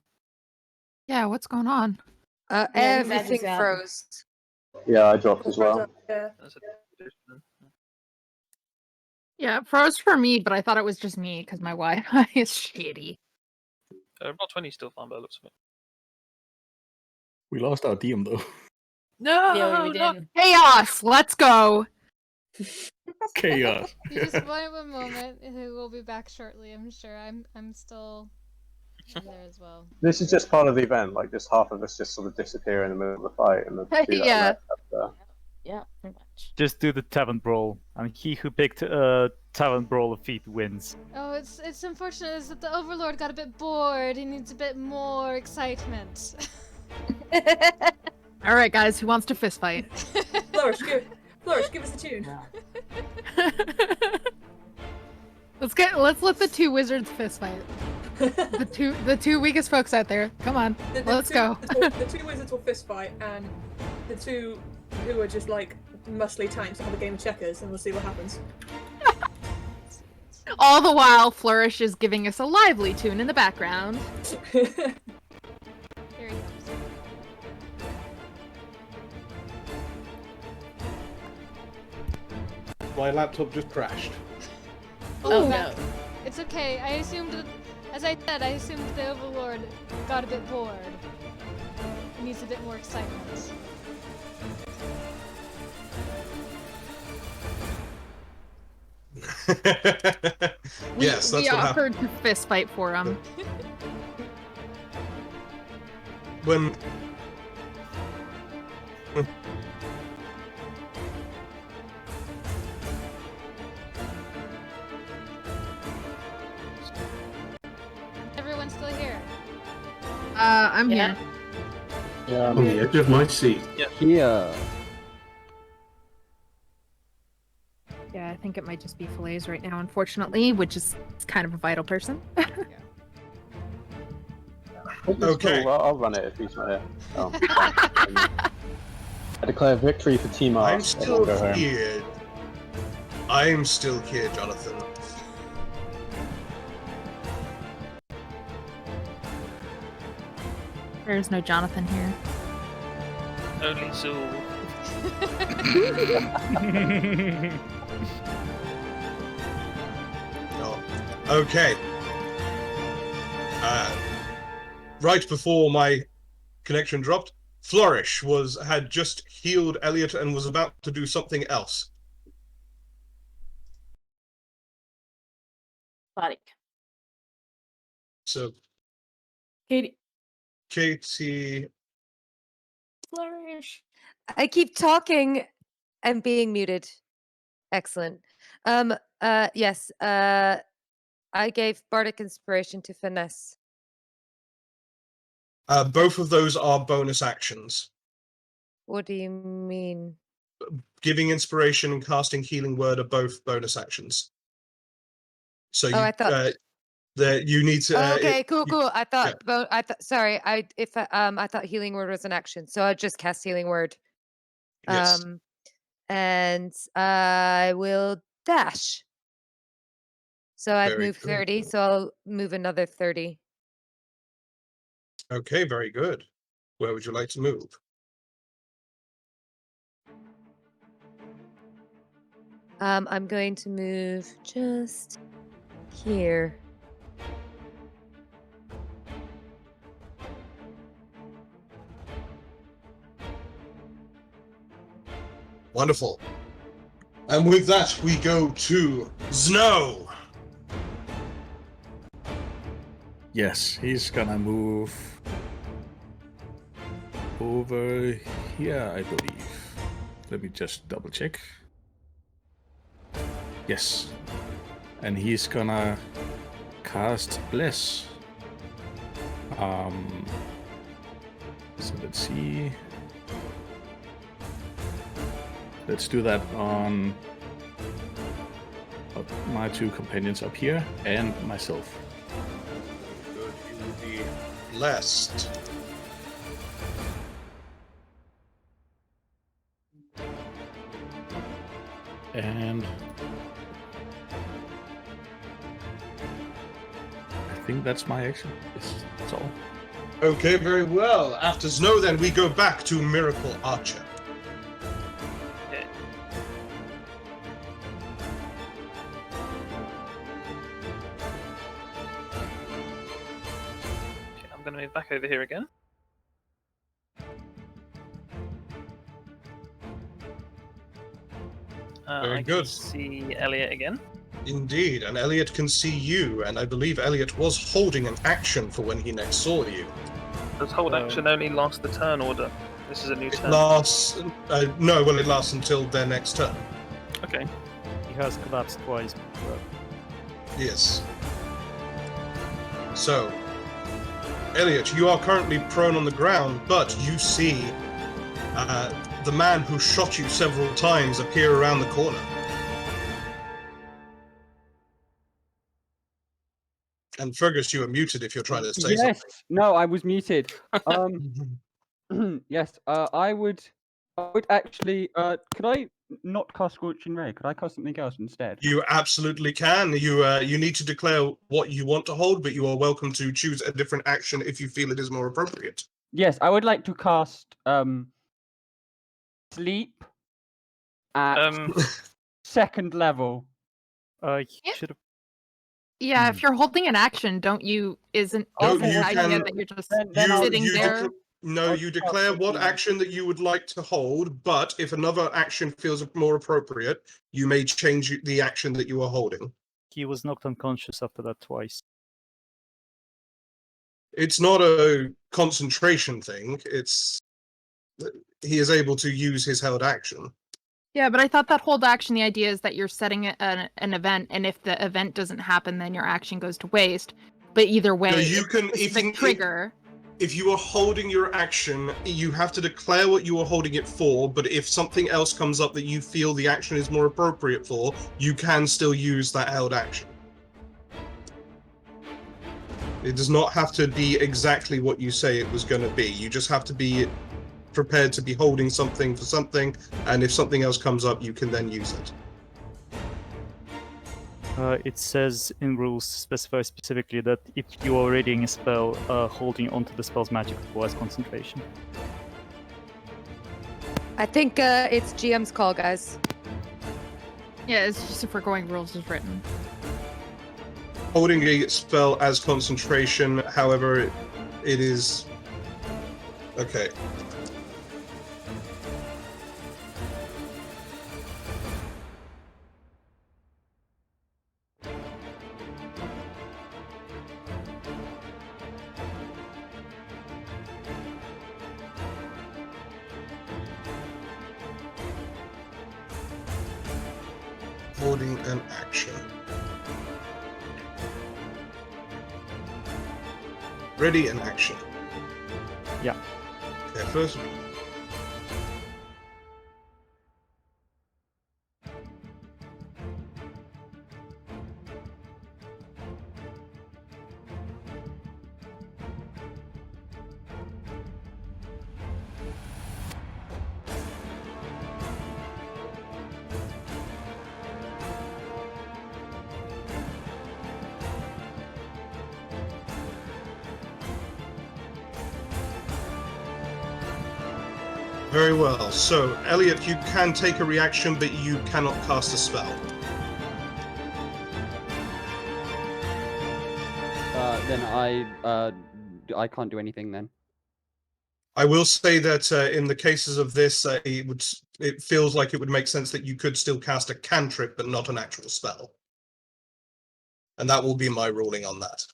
Yeah, what's going on? Everything out. froze. Yeah, I dropped as well. Yeah. That's a- Yeah, it froze for me, but I thought it was just me because my Wi-Fi is shitty. Roll 20 still fine by the looks of it. We lost our DM though. No, Yeah, we not did. Chaos, let's go. Chaos. You just wait a moment. We'll be back shortly. I'm sure. I'm still in there as well. This is just part of the event. Like, just half of us just sort of disappear in the middle of the fight, and the two that are Yeah. left have Yeah, pretty much. Just do the tavern brawl, and he who picked tavern brawl feat wins. Oh, it's unfortunate is that the Overlord got a bit bored. He needs a bit more excitement. All right, guys, who wants to fist fight? Flourish, give us a tune. Let's let the two wizards fist fight. the two weakest folks out there. Come on, let's go. The two wizards will fist fight, and the two who are just like muscly tanks will have a game of checkers, and we'll see what happens. All the while, Flourish is giving us a lively tune in the background. Here he comes. My laptop just crashed. Oh, Ooh. no. It's okay. I assumed that, as I said, I assumed the Overlord got a bit bored. He needs a bit more excitement. Yes, that's we what happened. offered to fist fight for him. When Everyone's still here. I'm Yeah. here. Yeah, On the edge of my seat. Here. Yeah, I think it might just be Fillets right now, unfortunately, which is kind of a vital person. Okay. Cool. I'll run it if he's not here. Oh. I declare victory for Team Arc. I'm still Go home. here. I'm still here, Jonathan. There's no Jonathan here. only Zool. Oh. Okay. Right before my connection dropped, Flourish had just healed Elliot and was about to do something else. Body. So, Katie. Katie, Flourish. I keep talking and being muted. Excellent. Yes. I gave Bardic Inspiration to Finesse. both of those are bonus actions. What do you mean? Giving inspiration and casting healing word are both bonus actions. So you, I thought. that you need to. Oh, okay, cool. I thought. yeah. I thought. Sorry. I thought Healing Word was an action, so I just cast Healing Word. Yes. And I will dash. So I've Very moved good. 30, so I'll move another 30. Okay, very good. Where would you like to move? I'm going to move just here. Wonderful. And with that, we go to Snow. Yes, he's gonna move over here, I believe. Let me just double check. Yes. And he's gonna cast Bless. So let's see. Let's do that on my two companions up here and myself. Good, you will be blessed. And I think that's my action. That's all. Okay, very well. After Snow, then we go back to Miracle Archer. Okay. Okay, I'm going to move back over here again. Very I good. can see Elliot again. Indeed, and Elliot can see you, and I believe Elliot was holding an action for when he next saw you. Does hold action only last the turn order? This is a new It turn. lasts... no, well, it lasts until their next turn. Okay. He has collapsed twice. Yes. So, Elliot, you are currently prone on the ground, but you see the man who shot you several times appear around the corner. And Fergus, you are muted if you're trying to say Yes. No, I was muted. Yes. I would actually. Could I not cast Scorching Ray? Could I cast something else instead? You absolutely can. You need to declare what you want to hold, but you are welcome to choose a different action if you feel it is more appropriate. Yes, I would like to cast Sleep at second level. Should have. Yeah, if you're holding an action, don't you? Isn't No, the you idea can- that you're just Then sitting there? You declare what action that you would like to hold, but if another action feels more appropriate, you may change the action that you are holding. He was knocked unconscious after that twice. It's not a concentration thing. It's he is able to use his held action. Yeah, but I thought that hold action, the idea is that you're setting an event, and if the event doesn't happen, then your action goes to waste. But either way, No, you it's can a specific trigger. If you are holding your action, you have to declare what you are holding it for, but if something else comes up that you feel the action is more appropriate for, you can still use that held action. It does not have to be exactly what you say it was going to be. You just have to be prepared to be holding something for something, and if something else comes up, you can then use it. It says in rules specify specifically that if you are reading a spell, holding onto the spell's magic requires concentration. I think it's GM's call, guys. Yeah, it's just if we're going rules as written. Holding a spell as concentration, however, it is... Okay. Holding an action. Ready in action. Yeah. Okay, first. Very well. So, Elliot, you can take a reaction, but you cannot cast a spell. Then I can't do anything then. I will say that in the cases of this, it feels like it would make sense that you could still cast a cantrip, but not an actual spell. And that will be my ruling on that.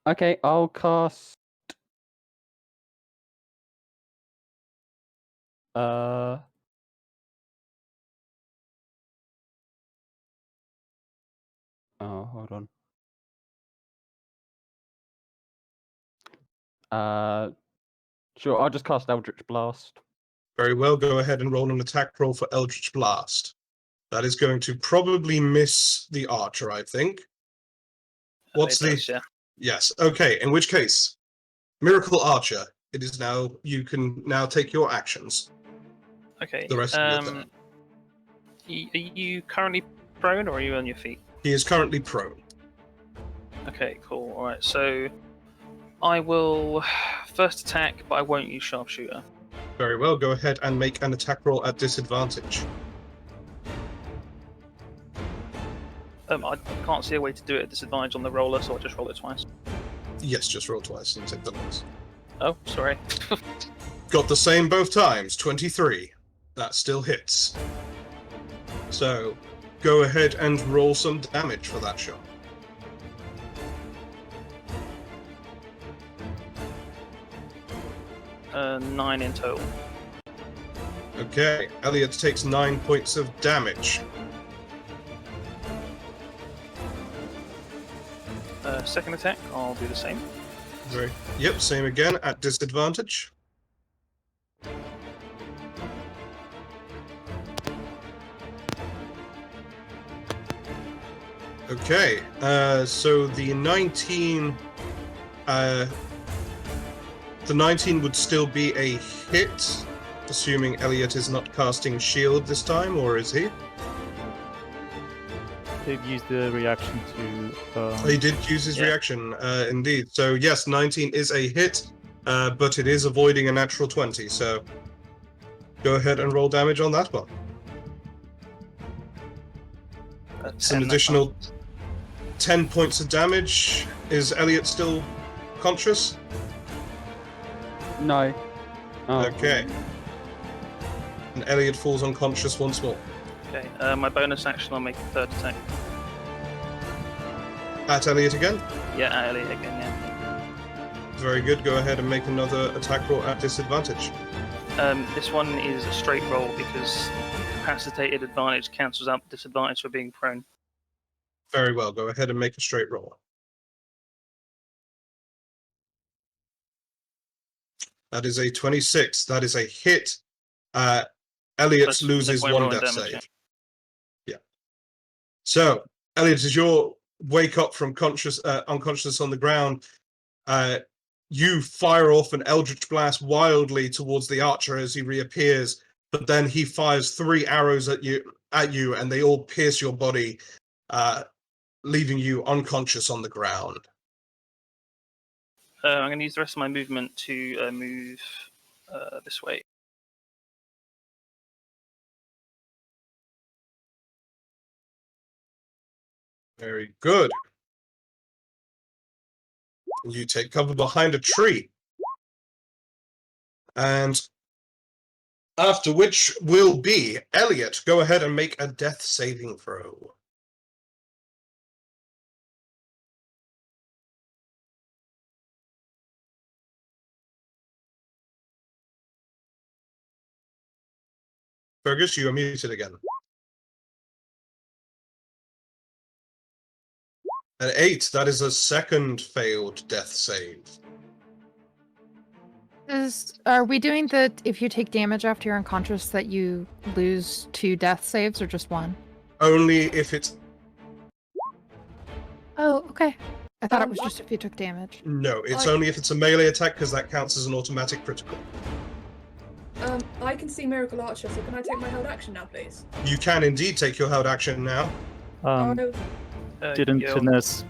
Okay, I'll cast. Oh, hold on. Sure, I'll just cast Eldritch Blast. Very well, go ahead and roll an attack roll for Eldritch Blast. That is going to probably miss the archer, I think. What's It does, yeah. Yes, okay, in which case, Miracle Archer, it is now. You can now take your actions. Okay. The rest of your turn. Are you currently prone or are you on your feet? He is currently prone. Okay, cool. Alright, so I will first attack, but I won't use sharpshooter. Very well. Go ahead and make an attack roll at disadvantage. I can't see a way to do it at disadvantage on the roller, so I'll just roll it twice. Yes, just roll twice and take the loss. Oh, sorry. Got the same both times. 23. That still hits. So, go ahead and roll some damage for that shot. Uh, 9 in total. Okay, Elliot takes 9 points of damage. Second attack, I'll do the same. Yep, same again at disadvantage. Okay, so the 19 would still be a hit, assuming Elliot is not casting shield this time, or is he? They've used the reaction to. He did use his reaction, indeed. So yes, 19 is a hit, but it is avoiding a natural 20. So go ahead and roll damage on that one. Some additional 10 points of damage. Is Elliot still conscious? No. Oh. Okay. And Elliot falls unconscious once more. Okay, my bonus action, I'll make a third attack. At Elliot again? Yeah, at Elliot again, yeah. Very good. Go ahead and make another attack roll at disadvantage. This one is a straight roll because capacitated advantage cancels out disadvantage for being prone. Very well. Go ahead and make a straight roll. That is a 26. That is a hit. Elliot loses one death save. Yeah. So, Elliot, as you wake up from unconsciousness on the ground, you fire off an eldritch blast wildly towards the archer as he reappears, but then he fires 3 arrows at you, and they all pierce your body, leaving you unconscious on the ground. I'm going to use the rest of my movement to move this way. Very good. You take cover behind a tree. And after which will be Elliot. Go ahead and make a death saving throw. Fergus, you are muted again. An 8, that is a second failed death save. Are we doing the if you take damage after you're unconscious that you lose 2 death saves or just 1? Only if it's... Oh, okay. I thought it was just if you took damage. No, it's only if it's a melee attack because that counts as an automatic critical. I can see Miracle Archer, so can I take my held action now, please? You can indeed take your held action now. Didn't Finesse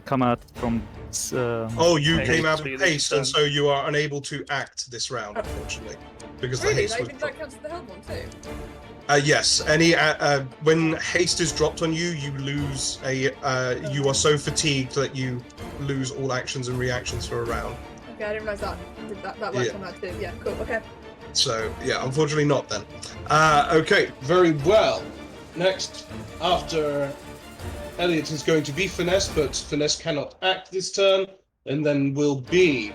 come out from... you came out of haste, and so you are unable to act this round, unfortunately. Because the haste was... that counts as the held one too? Yes, when haste is dropped on you, you lose you are so fatigued that you lose all actions and reactions for a round. Okay, I didn't realise that. That worked on that too. Yeah, cool, okay. So, yeah, unfortunately not then. Okay, very well. Next, after Elliot is going to be Finesse, but Finesse cannot act this turn, and then will be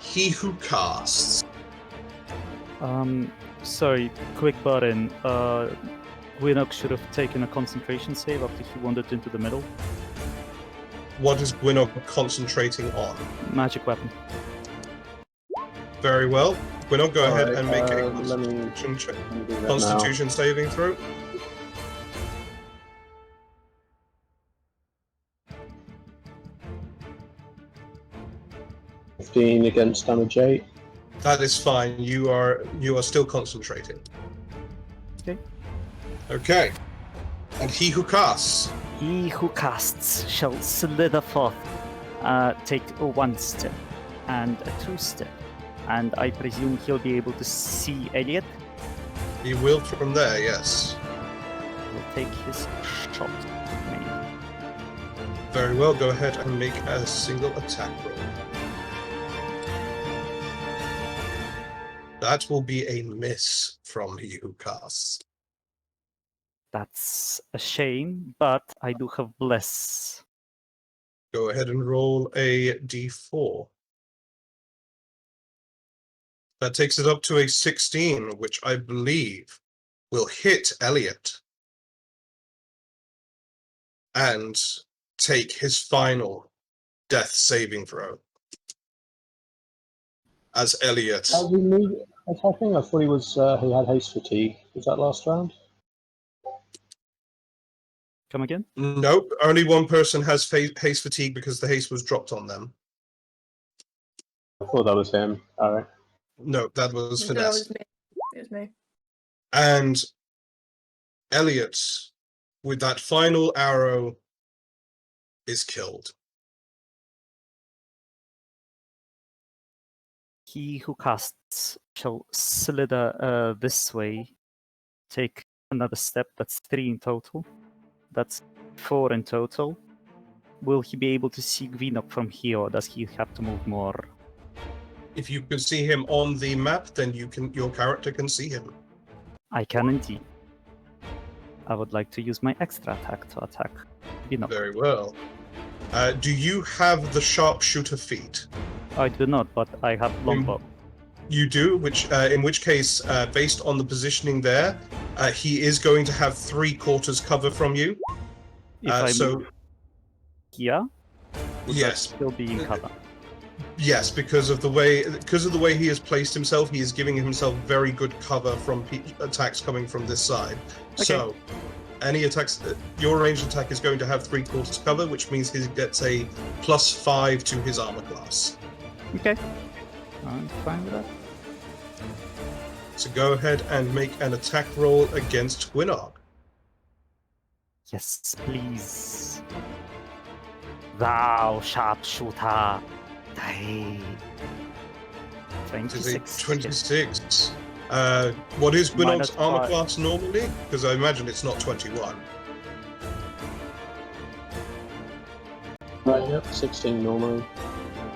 He Who Casts. Sorry, quick butt-in. Gwynok should have taken a concentration save after he wandered into the middle. What is Gwynok concentrating on? Magic weapon. Very well. Gwynok, go ahead and make a Constitution saving throw. 15 against damage 8. That is fine. You are still concentrating. Okay. Okay. And he who casts. He who casts shall slither forth, take a 1 step and a 2 step, and I presume he'll be able to see Elliot. He will from there, yes. He'll take his shot. Very well, go ahead and make a single attack roll. That will be a miss from he who casts. That's a shame, but I do have Bless. Go ahead and roll a d4. That takes it up to a 16, which I believe will hit Elliot and take his final death saving throw. As Elliot. How's he move attacking? I thought he had haste fatigue. Was that last round? Come again? Nope, only one person has haste fatigue because the haste was dropped on them. I thought that was him. Alright. No, that was No, Finesse. it was me. It was me. And Elliot, with that final arrow, is killed. He who casts shall slither this way, take another step. That's 3 in total. That's 4 in total. Will he be able to see Gvinok from here, or does he have to move more? If you can see him on the map, then your character can see him. I can indeed. I would like to use my extra attack to attack Gvinok. Very well. Do you have the sharpshooter feat? I do not, but I have longbow. You do, in which case, based on the positioning there, he is going to have 3/4 cover from you. If I so move here, would yes, that still be in cover? Yes, because of the way he has placed himself, he is giving himself very good cover from attacks coming from this side. Okay. So, any attacks, your ranged attack is going to have 3/4 cover, which means he gets a +5 to his armor class. Okay, I'm fine with that. So go ahead and make an attack roll against Gwynog. Yes, please. Thou sharpshooter. Die. It is a 26. 26. What is Gwynog's armor -5. class normally? Because I imagine it's not 21. Right, yep. 16 normally.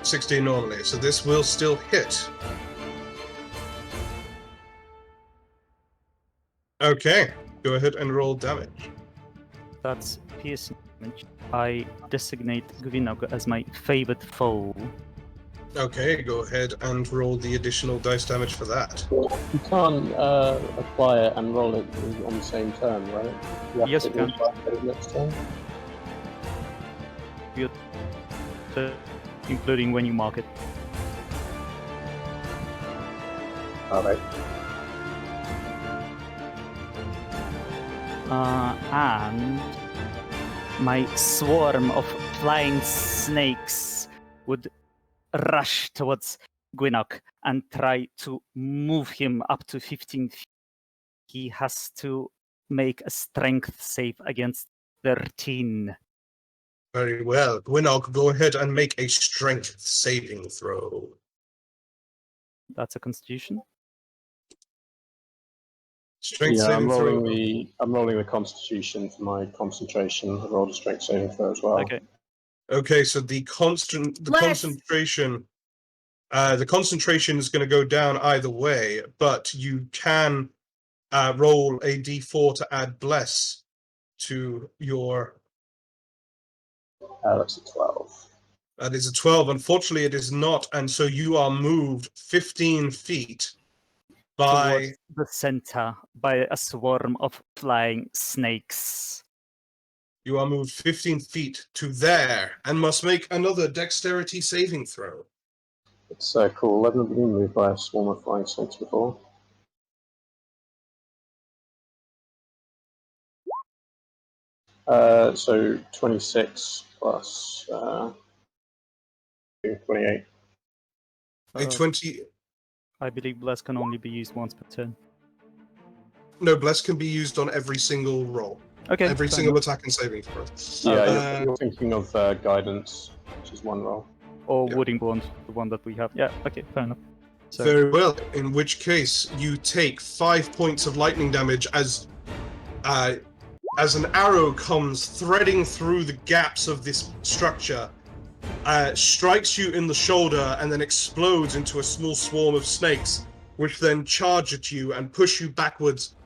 16 normally, so this will still hit. Okay, go ahead and roll damage. That's piercing damage. I designate Gwynog as my favorite foe. Okay, go ahead and roll the additional dice damage for that. You can't apply it and roll it on the same turn, right? Yes, you can. Next turn. Including when you mark it. Alright. And my swarm of flying snakes would rush towards Gwynog and try to move him up to 15 feet. He has to make a strength save against 13. Very well. Gwynog, go ahead and make a strength saving throw. That's a constitution. Strength Yeah, saving throw. I'm rolling the constitution for my concentration. I rolled a strength saving throw as well. Okay. Okay, so the concentration is going to go down either way, but you can roll a d4 to add bless to your. That's a 12. That is a 12. Unfortunately, it is not, and so you are moved 15 feet by Towards the center by a swarm of flying snakes. You are moved 15 feet to there and must make another dexterity saving throw. It's cool. I've never been moved by a swarm of flying snakes before. So 26 plus 28. A 20. I believe Bless can only be used once per turn. No, Bless can be used on every single roll. Okay. Every fair single enough. attack and saving throw. Yeah, you're thinking of guidance, which is one roll. Or Yeah. Wooding Bond, the one that we have. Yeah, okay, fair enough. So, Very well. In which case, you take 5 points of lightning damage as an arrow comes threading through the gaps of this structure, strikes you in the shoulder, and then explodes into a small swarm of snakes, which then charge at you and push you backwards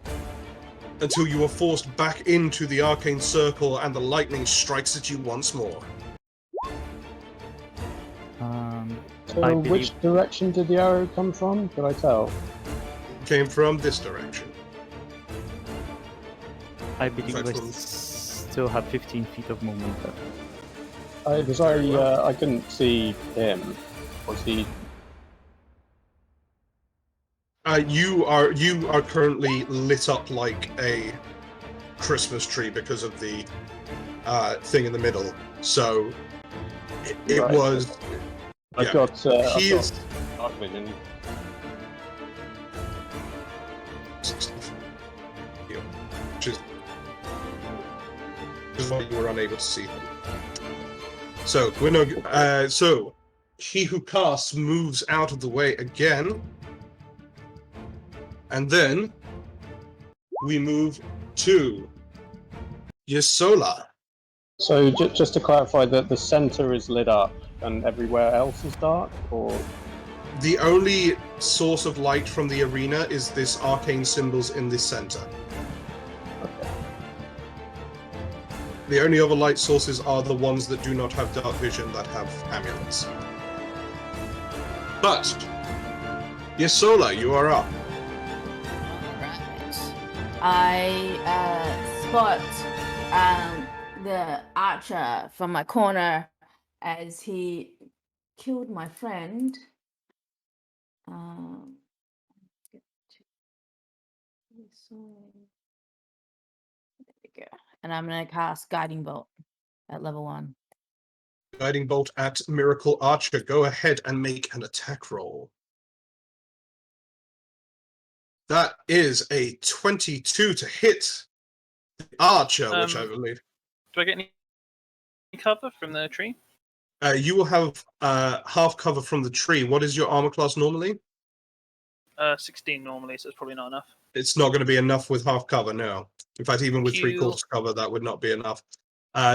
until you are forced back into the arcane circle, and the lightning strikes at you once more. So I believe- which direction did the arrow come from? Could I tell? Came from this direction. I believe Fact I rolls. still have 15 feet of movement there. Because I couldn't see him. Was he? You are currently lit up like a Christmas tree because of the thing in the middle. So it Right. was. I've yeah. got. He I've is. got dark vision. Which is why you were unable to see him. So we're no. So he who casts moves out of the way again, and then we move to Yesola. So just to clarify, that the center is lit up and everywhere else is dark, or The only source of light from the arena is this arcane symbols in this center. okay. The only other light sources are the ones that do not have dark vision, that have amulets. But Yesola, you are up. Alright. I spot the archer from my corner as he killed my friend. There we go. And I'm gonna cast Guiding Bolt at level 1. Guiding bolt at Miracle Archer. Go ahead and make an attack roll. That is a 22 to hit the Archer, which I believe. Do I get any cover from the tree? You will have half cover from the tree. What is your armor class normally? 16 normally, so it's probably not enough. It's not going to be enough with half cover, no. In fact, even with Thank you. 3/4 cover, that would not be enough.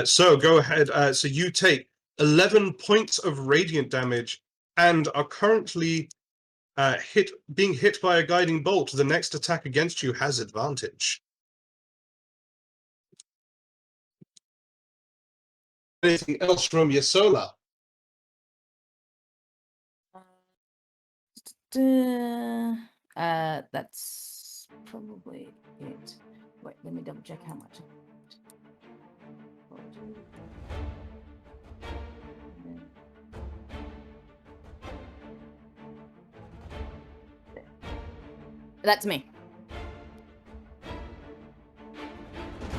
So go ahead. So you take 11 points of radiant damage and are currently being hit by a guiding bolt. The next attack against you has advantage. Anything else from Yesola? That's probably it. Wait, let me double check how much. That's me.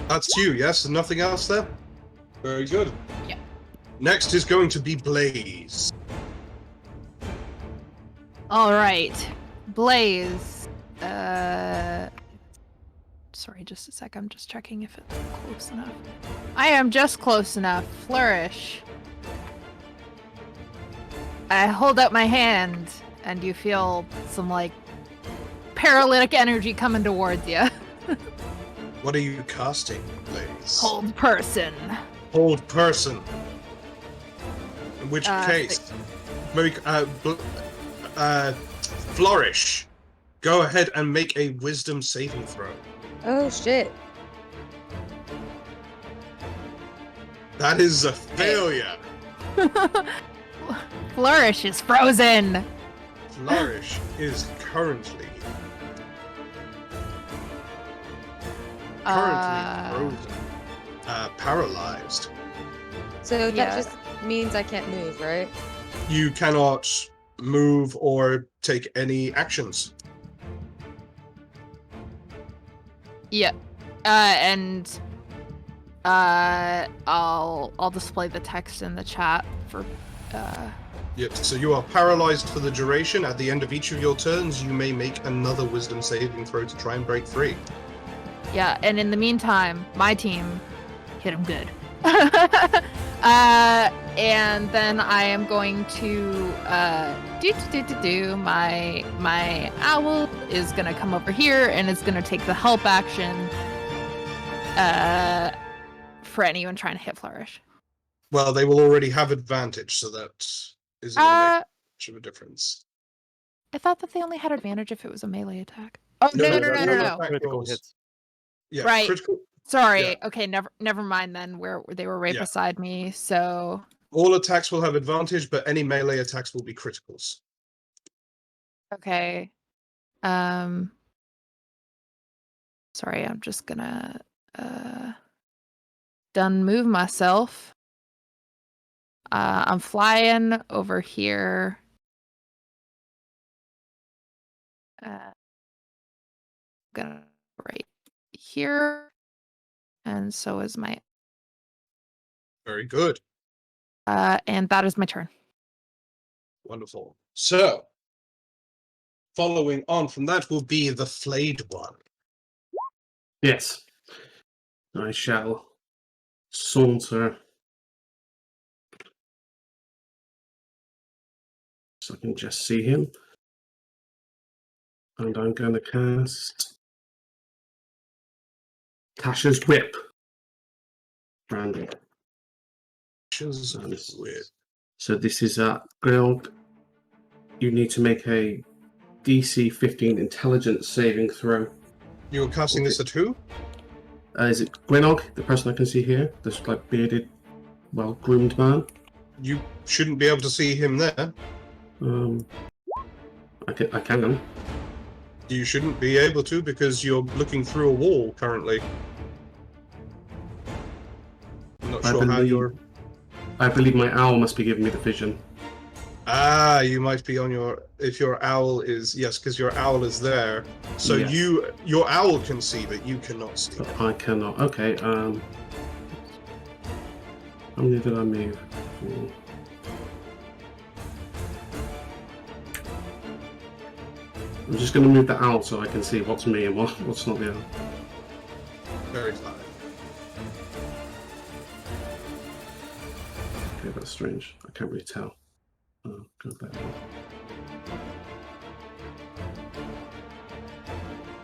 That's you, yes? And nothing else there? Very good. Yeah. Next is going to be Blaze. All right, Blaze. Sorry, just a sec. I'm just checking if it's close enough. I am just close enough. Flourish. I hold out my hand, and you feel some like paralytic energy coming towards you. What are you casting, Blaze? Hold person. Hold person. In which case, Flourish. Go ahead and make a wisdom saving throw. Oh shit. That is a failure. Flourish is frozen. Flourish is currently frozen, paralyzed. So that Yeah. just means I can't move, right? You cannot move or take any actions. Yeah. And I'll display the text in the chat for Yep, so you are paralyzed for the duration. At the end of each of your turns, you may make another wisdom saving throw to try and break free. Yeah, and in the meantime, my team hit him good. And then I am going to my owl is gonna come over here and is gonna take the help action for anyone trying to hit Flourish. Well, they will already have advantage, so that isn't going to make much of a difference. I thought that they only had advantage if it was a melee attack. Oh No, no. Critical hits. Yeah, right. critical. Sorry. Yeah. Okay, never mind then. Where they were right Yeah. beside me. So All attacks will have advantage, but any melee attacks will be criticals. okay. Sorry, I'm just gonna done move myself. I'm flying over here. Gonna right here, and so is my. Very good. And that is my turn. Wonderful. So, following on from that will be the flayed one. Yes. I shall saunter. So I can just see him. And I'm going to cast Tasha's Whip. Randy. Tasha's Whip. So this is Grilled. You need to make a DC 15 intelligence saving throw. You're casting this at who? Is it Gwynog, the person I can see here? This like bearded, well-groomed man? You shouldn't be able to see him there. I can. You shouldn't be able to because you're looking through a wall currently. I'm not sure how you're... I believe my owl must be giving me the vision. Ah, you might be on your... If your owl is... Yes, because your owl is there. So Yes. Your owl can see, but you cannot see. But I cannot. Okay, how many did I move? 4. I'm just going to move the owl so I can see what's me and what's not the owl. Very fine. Okay, that's strange. I can't really tell. Oh, go back.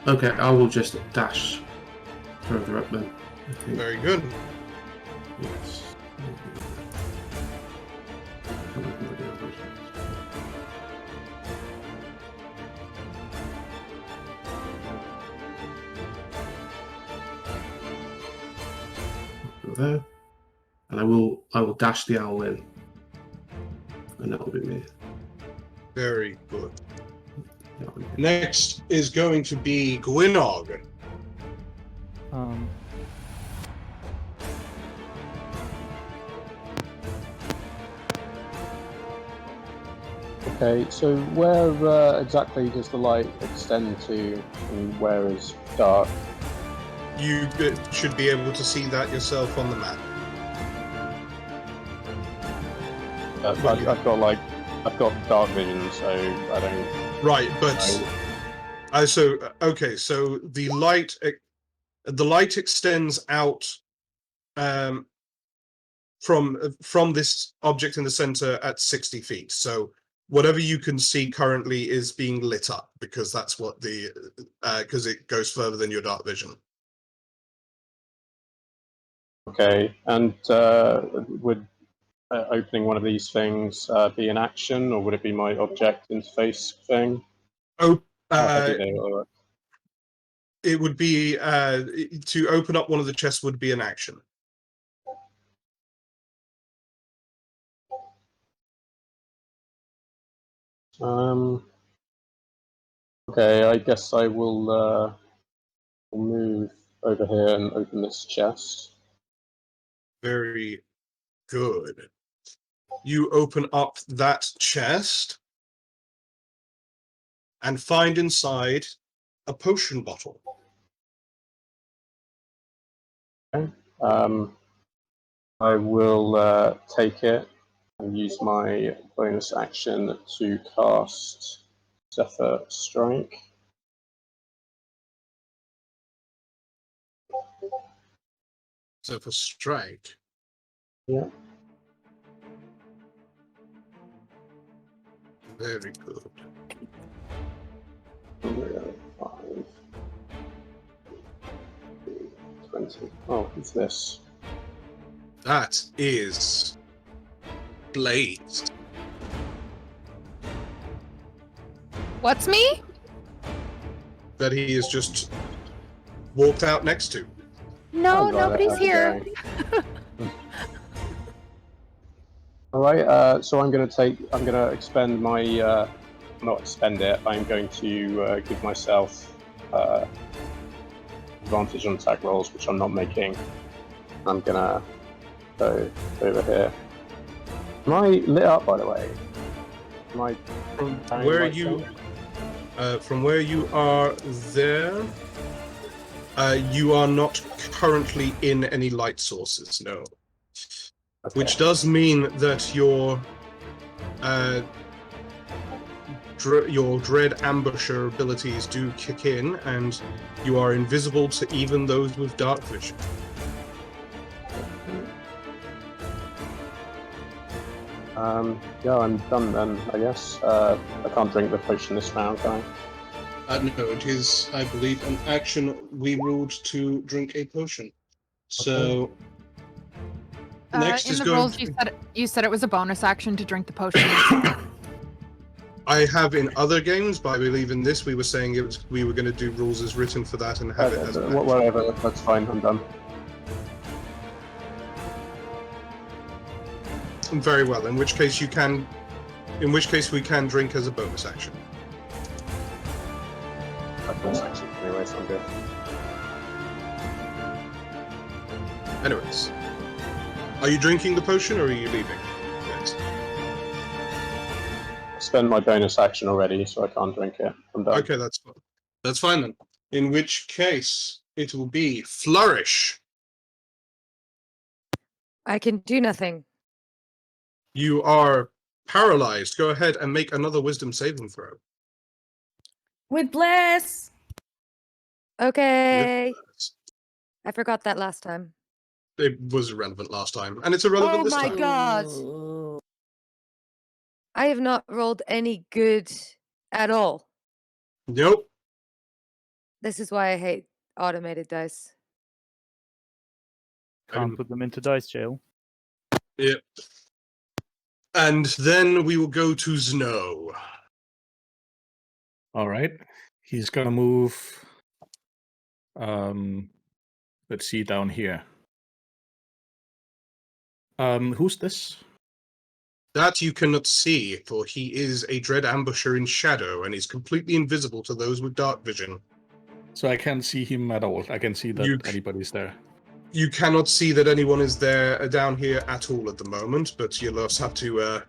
Okay, I will just dash further up then. I think. Very good. Yes. Go there, and I will dash the owl in, and that will be me. Very good. Next is going to be Gwynog. Okay, so where exactly does the light extend to, and where is dark? You should be able to see that yourself on the map. I've got dark vision, so I don't. Right, but so the light extends out from this object in the center at 60 feet. So whatever you can see currently is being lit up because that's what because it goes further than your dark vision. Okay, and would opening one of these things be an action, or would it be my object interface thing? Oh, Or... it would be to open up one of the chests would be an action. Okay, I guess I will move over here and open this chest. Very good. You open up that chest and find inside a potion bottle. Okay. I will take it and use my bonus action to cast Zephyr Strike. Zephyr Strike. Yeah. Very good. 5, 20. Oh, what's this? That is Blaze. What's me? That he has just walked out next to. No, Oh, God, nobody's how's it here. going? All right. So I'm going to expend my, not expend it. I'm going to give myself advantage on attack rolls, which I'm not making. I'm gonna go over here. Am I lit up, by the way? Am I From where you, from where you are there, you are not currently in any light sources. No. Okay. Which does mean that your dread ambusher abilities do kick in, and you are invisible to even those with dark vision. Yeah, I'm done then, I guess. I can't drink the potion this round, can I? No, it is, I believe, an action we ruled to drink a potion. So next in is the going rules, to... you said it was a bonus action to drink the potion. I have in other games, but I believe in this we were saying we were going to do rules as written for that and have it as an action. Whatever, that's fine, I'm done. Very well. In which case we can drink as a bonus action. Bonus action anyway, so I'm good. Anyways, are you drinking the potion or are you leaving? Yes. I spent my bonus action already, so I can't drink it. I'm done. Okay, that's fine. That's fine then. In which case, it will be Flourish. I can do nothing. You are paralyzed. Go ahead and make another Wisdom saving throw. With bless. Okay. With- I forgot that last time. It was irrelevant last time, and it's irrelevant this time. Oh my god. I have not rolled any good at all. Nope. This is why I hate automated dice. Can't put them into dice jail. Yep. And then we will go to Snow. All right. He's gonna move. Let's see down here. Who's this? That you cannot see, for he is a dread ambusher in shadow, and is completely invisible to those with dark vision. So I can't see him at all. I can see that anybody's there. You cannot see that anyone is there down here at all at the moment, but you'll also have to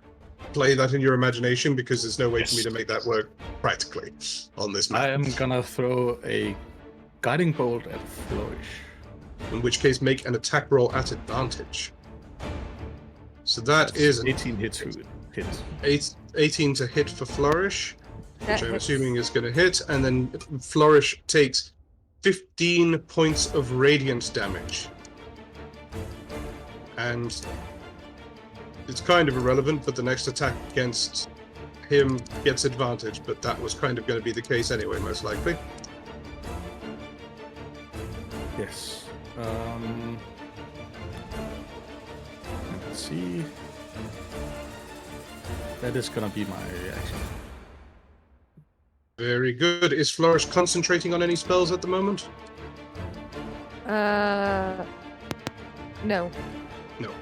play that in your imagination, because there's no way for me to make that work practically on this map. I am gonna throw a guiding bolt at Flourish. In which case, make an attack roll at advantage. So that's 18 hits. 18 to hit for Flourish, That which I'm hits. assuming is going to hit, and then Flourish takes 15 points of radiant damage. And it's kind of irrelevant, but the next attack against him gets advantage, but that was kind of going to be the case anyway, most likely. Yes. Let's see. That is gonna be my reaction. Very good. Is Flourish concentrating on any spells at the moment? No. No.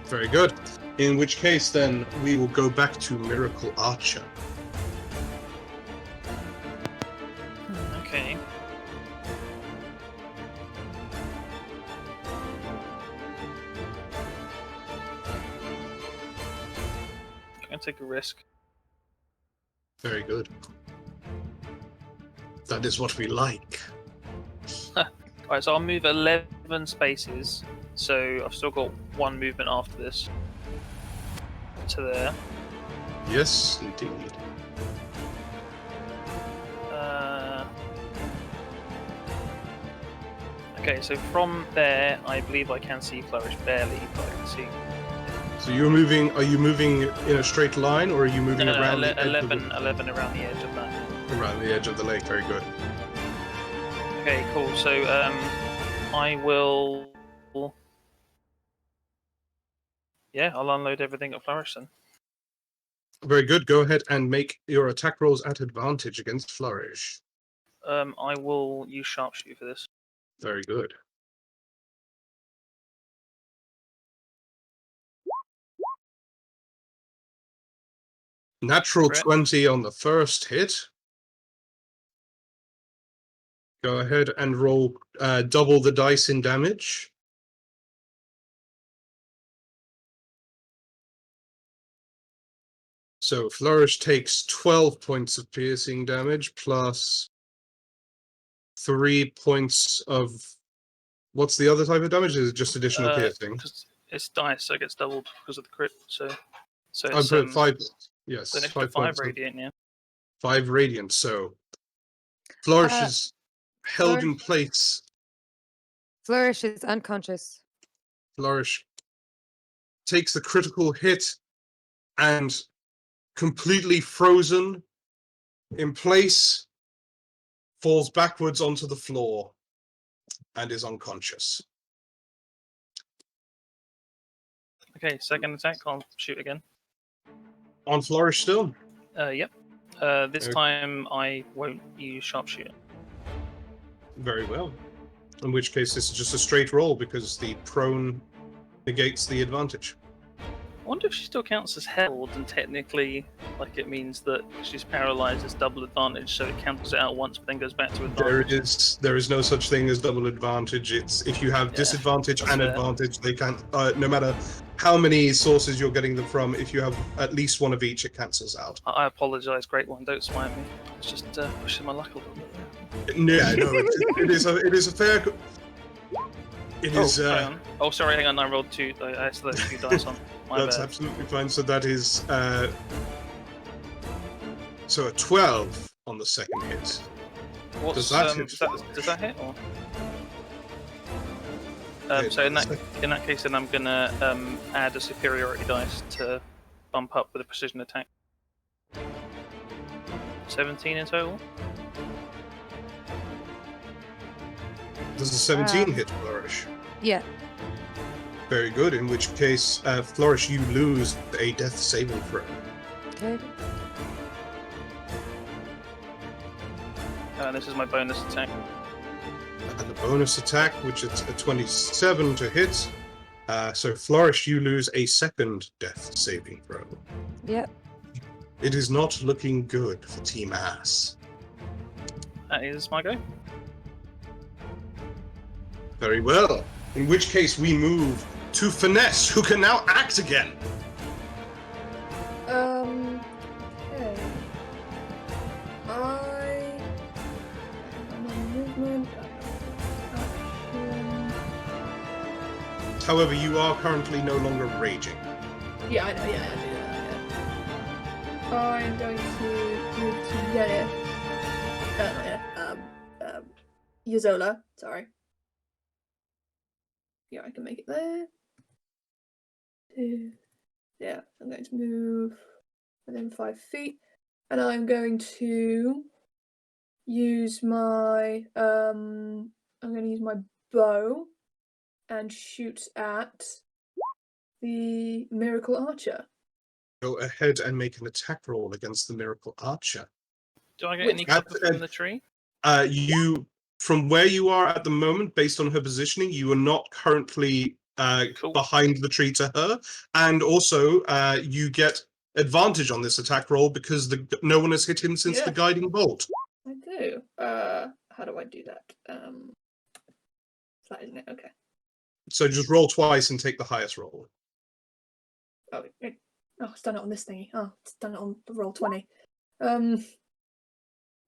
Very good. In which case, then, we will go back to Miracle Archer. Okay. I'm gonna take a risk. Very good. That is what we like. Alright, so I'll move 11 spaces, so I've still got one movement after this. to there. Yes, indeed. Okay, so from there, I believe I can see Flourish barely, but I can see. So you're moving. Are you moving in a straight line, or are you moving around the edge 11 around the edge of that. around the edge of the lake? Very good. Okay, cool. So I will. Yeah, I'll unload everything at Flourish then. Very good. Go ahead and make your attack rolls at advantage against Flourish. I will use Sharpshooter for this. Very good. Natural Correct. 20 on the first hit. Go ahead and roll double the dice in damage. So Flourish takes 12 points of piercing damage plus 3 points of... What's the other type of damage? Is it just additional piercing? It's dice, so it gets doubled because of the crit. So I it's put 5. Yes, so an extra 5 5 points. radiant, yeah. 5 radiant. So Flourish is held in place. Flourish is unconscious. Flourish takes the critical hit and completely frozen in place, falls backwards onto the floor and is unconscious. Okay, second attack. I'll shoot again. On Flourish still? Yep. This Okay. time I won't use Sharpshooter. Very well. In which case, this is just a straight roll because the prone negates the advantage. I wonder if she still counts as held, and technically, like, it means that she's paralyzed as double advantage, so it cancels it out once, but then goes back to advantage. There is no such thing as double advantage. It's if you have disadvantage and fair. advantage, they can't. No matter how many sources you're getting them from, if you have at least one of each, it cancels out. I apologise, Great One. Don't smite me. It's just pushing my luck a little bit there. Yeah, no, it is a fair. It is. Oh, sorry, hang on. I rolled 2. I still have 2 dice on. My That's bad. absolutely fine. So that is so a 12 on the second hit. What's, does that hit? Does that hit? Or? So in that case, then I'm gonna add a superiority dice to bump up with a precision attack. 17 in total. Does a 17 hit Flourish? Yeah. Very good. In which case, Flourish, you lose a death saving throw. Okay. This is my bonus attack. And the bonus attack, which is a 27 to hit. So Flourish, you lose a second death saving throw. Yep. It is not looking good for Team Ass. That is my go. Very well. In which case, we move to Finesse, who can now act again. Okay. Movement. However, you are currently no longer raging. Yeah, I know. Yeah. I'm going to move to Yazola. Sorry. Yeah, I can make it there. 2. Yeah, I'm going to move within 5 feet, and I'm going to use my I'm going to use my bow and shoot at the Miracle Archer. Go ahead and make an attack roll against the Miracle Archer. Do I get any cover from the tree? You, from where you are at the moment, based on her positioning, you are not currently behind the tree to her, and also you get advantage on this attack roll because no one has hit him since the guiding bolt. I do. How do I do that? That isn't it? Okay. So just roll twice and take the highest roll. Oh, it's done it on this thingy. Oh, it's done it on the roll 20.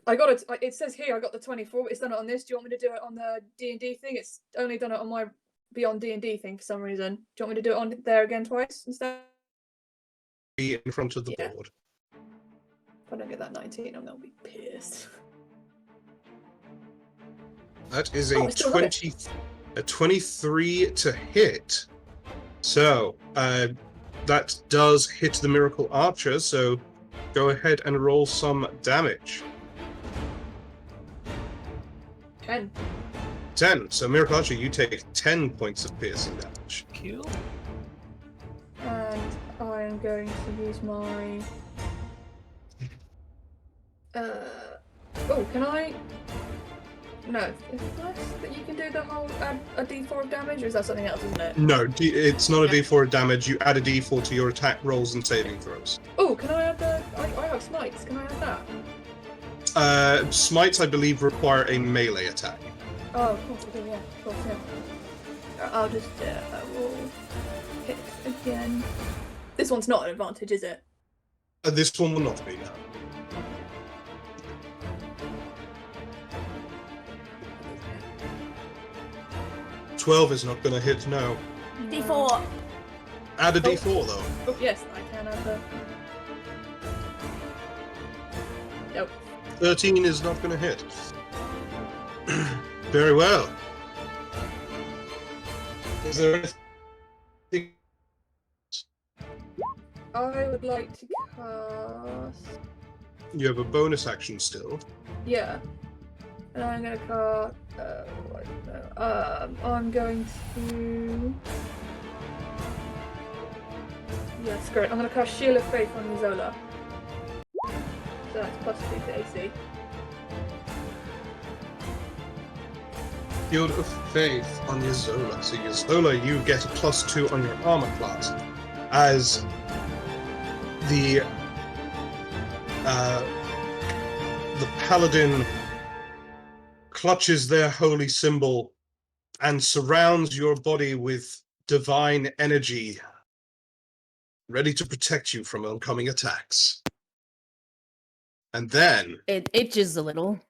I got it. It says here I got the 24, but it's done it on this. Do you want me to do it on the D&D thing? It's only done it on my Beyond D&D thing for some reason. Do you want me to do it on there again twice instead? be in front of the Yeah. board. If I don't get that 19, I'm gonna be pissed. That is Oh, a I still got it. 20, a 23 to hit. So, that does hit the Miracle Archer, so go ahead and roll some damage. 10. 10. So, Miracle Archer, you take 10 points of piercing damage. Cool. And I am going to use my... Oh, can I... No, is it less that you can do the whole add a d4 of damage, or is that something else, isn't it? No, it's not a d4 of damage. You add a d4 to your attack rolls and saving throws. Oh, can I add the... I have smites, can I add that? Smites, I believe, require a melee attack. Oh, of course I do, yeah. Of course, yeah. I'll just... I will hit again. This one's not an advantage, is it? This one will not be, no. .12 is not going to hit, no. D4. Add a d4, though. Oh, yes, I can add the... Nope. 13 is not going to hit. Very well. Is there anything... I would like to cast... You have a bonus action still. Yeah. And I'm going to cast... I'm going to... Yeah, screw it. I'm going to cast Shield of Faith on Zola. So that's +2 to AC. Shield of Faith on your Zola. So your Zola, you get a +2 on your armor class. As the paladin clutches their holy symbol and surrounds your body with divine energy, ready to protect you from oncoming attacks. And then... It itches a little.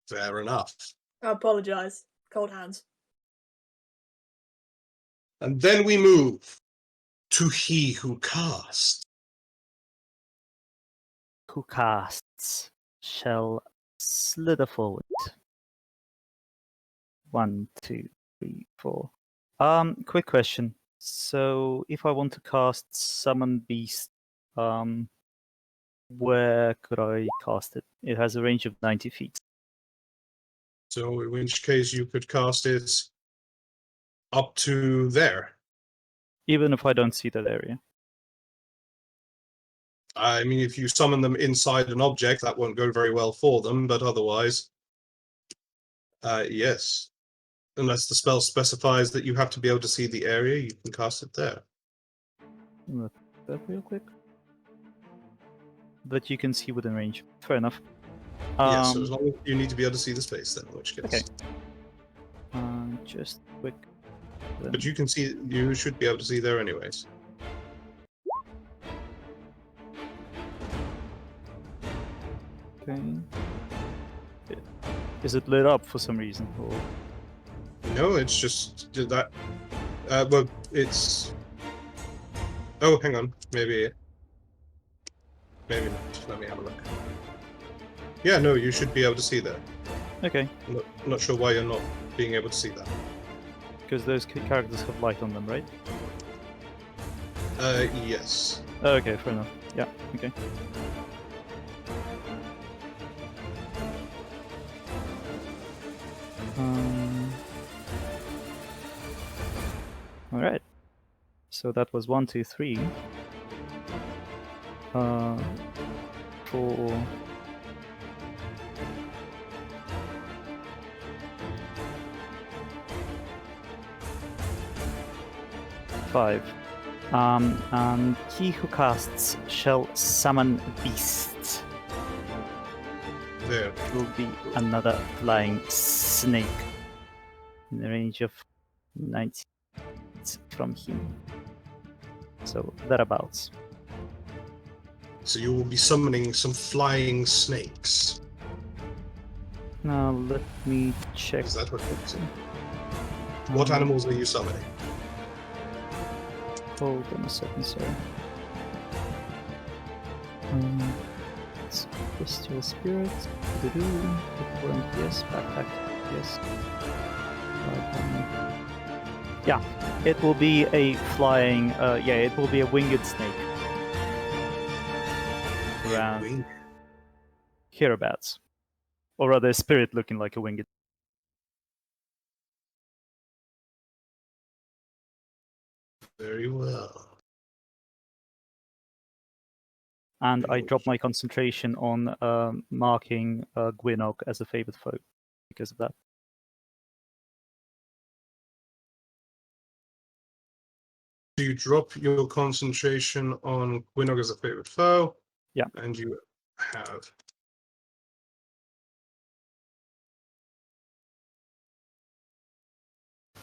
Fair enough. I apologise. Cold hands. And then we move to he who casts. Who casts shall slither forward. 1, 2, 3, 4. Quick question. So if I want to cast Summon Beast, where could I cast it? It has a range of 90 feet. So in which case you could cast it up to there. Even if I don't see that area. I mean, if you summon them inside an object, that won't go very well for them, but otherwise, yes. Unless the spell specifies that you have to be able to see the area, you can cast it there. Look that real quick. But you can see within range. Fair enough. Yes, so as long as you need to be able to see the space, then, in which case. Okay. Just quick. But you can see, you should be able to see there anyways. Okay. Is it lit up for some reason? Or... No, it's just that. Well, it's. Oh, hang on. Maybe not. Let me have a look. Yeah, no, you should be able to see that. Okay. I'm not sure why you're not being able to see that. Because those characters have light on them, right? Yes. Oh, okay, fair enough. Yeah, okay. Alright. So that was 1, 2, 3. 4. 5. And he who casts shall summon beasts. There. It will be another flying snake in the range of 90 feet from him. So thereabouts. So you will be summoning some flying snakes. Now let me check. Is that what you're saying? What animals are you summoning? Hold on a second, sorry. Celestial Spirit. Yes, backpack. Yes. Yeah, it will be a flying. It will be a winged snake. Around hereabouts, or rather, a spirit looking like a winged. Very well. And I drop my concentration on marking Gwynok as a favored foe because of that. So you drop your concentration on Gwynnog as a favorite foe. Yeah. And you have.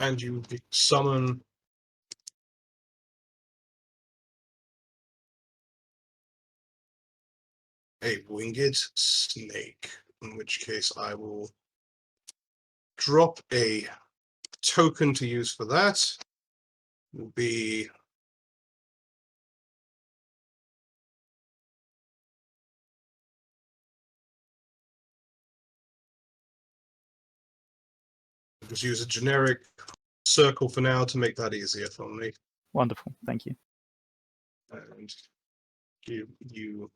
And you summon a winged snake, in which case I will drop a token to use for that. Will be just use a generic circle for now to make that easier for me. Wonderful, thank you. And give you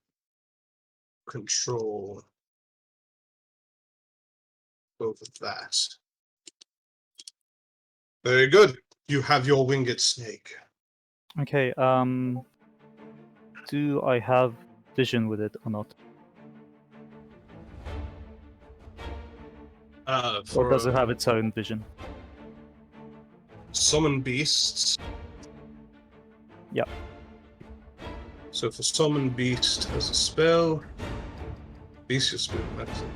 control over that. Very good. You have your winged snake. Okay, do I have vision with it or not? Or does it have its own vision? Summon beasts. Yeah. So for summon beast as a spell, bestial spirit medicine.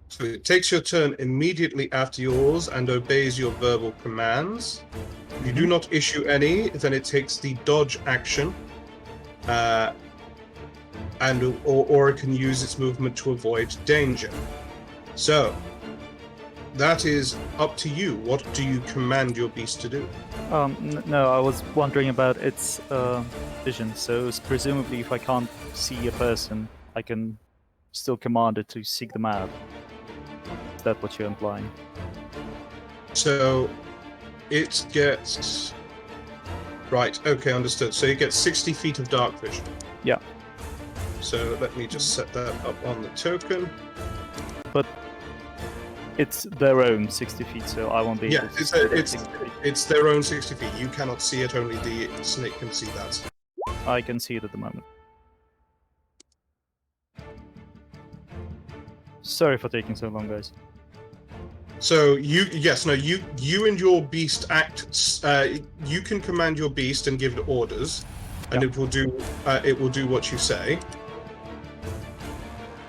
So it takes your turn immediately after yours and obeys your verbal commands. If you do not issue any, then it takes the dodge action, or it can use its movement to avoid danger. So that is up to you. What do you command your beast to do? No, I was wondering about its vision. So presumably, if I can't see a person, I can still command it to seek them out. Is that what you're implying? So it gets... Right, okay, understood. So you get 60 feet of dark vision. Yeah. So let me just set that up on the token. But it's their own 60 feet, so I won't be able to it's their own 60 feet. You cannot see it, only the snake can see that. I can see it at the moment. Sorry for taking so long, guys. So you and your beast act. You can command your beast and give it orders, and it will do what you say.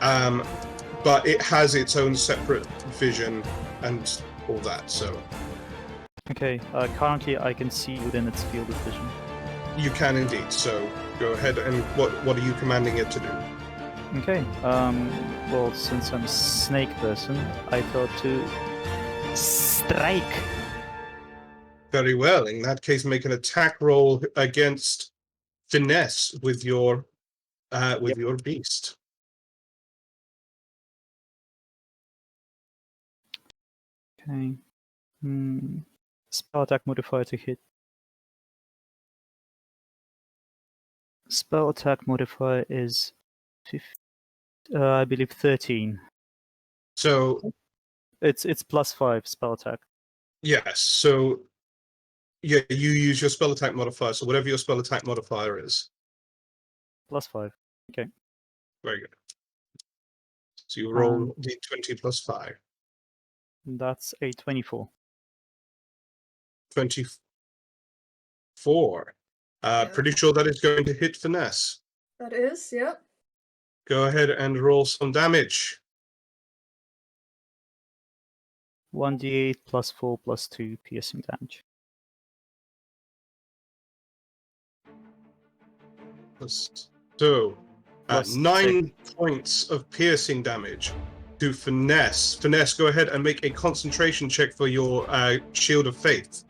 But it has its own separate vision and all that. So Okay. Currently, I can see within its field of vision. you can indeed. So go ahead and what are you commanding it to do? Okay. Well, since I'm a snake person, I thought to strike. Very well. In that case, make an attack roll against finesse with your your beast. Okay. Spell attack modifier to hit. Spell attack modifier is, I believe, 13. So it's +5 spell attack. yes. So yeah, you use your spell attack modifier. So whatever your spell attack modifier is. +5. Okay. Very good. So you roll d20 plus 5. That's a 24. 24. Pretty sure that is going to hit finesse. That is, yep. Go ahead and roll some damage. 1d8 +4 +2 piercing damage. So, Plus 9 points of piercing damage. to Finesse. Finesse, go ahead and make a concentration check for your Shield of Faith.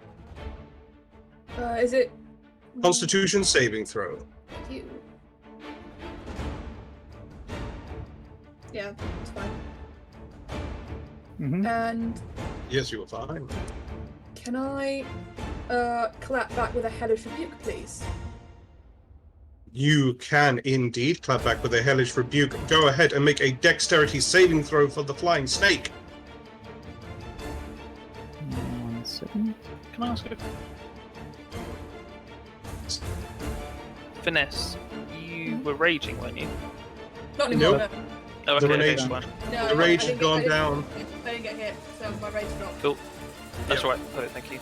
Is it Constitution saving throw. you? Yeah, it's fine. And Yes, you are fine. can I clap back with a hellish rebuke, please? You can indeed clap back with a hellish rebuke. Go ahead and make a dexterity saving throw for the flying snake. 1 second. Can I ask you? Finesse, you were raging, weren't you? Not anymore. Nope. Oh, The okay, rage- okay, fine. No, The rage had gone down. I didn't get hit, so my rage dropped. Cool. That's all right. Oh, thank you.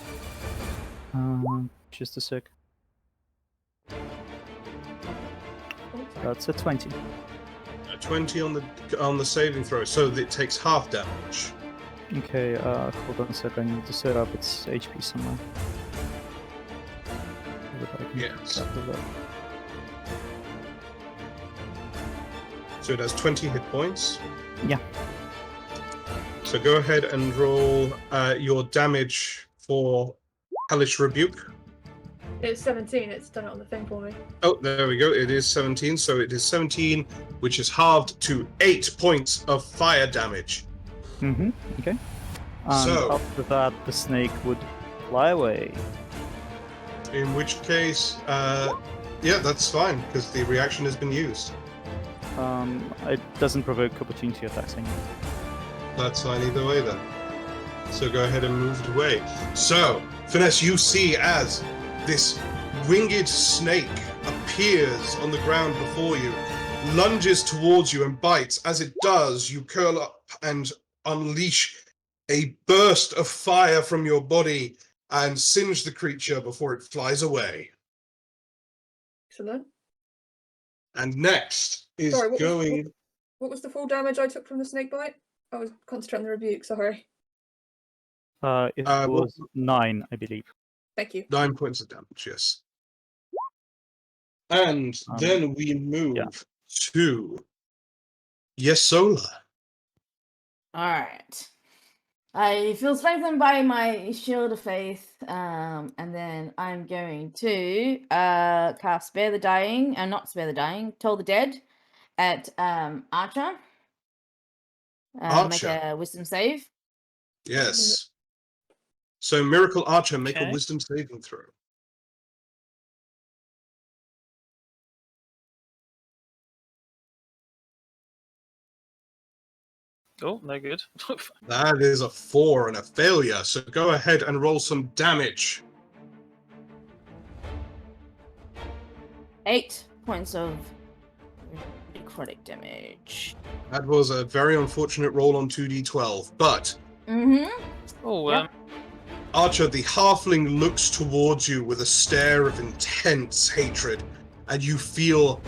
Just a sec. That's a 20. A 20 on the saving throw, so that it takes half damage. Okay, hold on a sec. I need to set up its HP somewhere. Yes. After that. So it has 20 hit points. Yeah. So go ahead and roll your damage for hellish rebuke. It's 17. It's done it on the thing for me. Oh, there we go. It is 17. So it is 17, which is halved to 8 points of fire damage. Okay. And So- after that, the snake would fly away. In which case, yeah, that's fine, because the reaction has been used. It doesn't provoke opportunity attacks anymore. That's fine either way then. So go ahead and move it away. So, Finesse, you see as this winged snake appears on the ground before you, lunges towards you and bites. As it does, you curl up and unleash a burst of fire from your body and singe the creature before it flies away. Excellent. And next is Sorry, going... What was the full damage I took from the snake bite? I was concentrating on the rebuke, sorry. It was 9, I believe. Thank you. 9 points of damage, yes. And then we move to Yesola. Alright. I feel strengthened by my Shield of Faith, and then I'm going to cast Spare the Dying, not Spare the Dying, Toll the Dead at Archer. Make Archer. a Wisdom save. Yes. So Miracle Archer, make a Okay. Wisdom saving throw. Oh, no good. That is a 4 and a failure, so go ahead and roll some damage. 8 points of necrotic damage. That was a very unfortunate roll on 2d12, but Oh, Yep. Archer, the halfling looks towards you with a stare of intense hatred, and you feel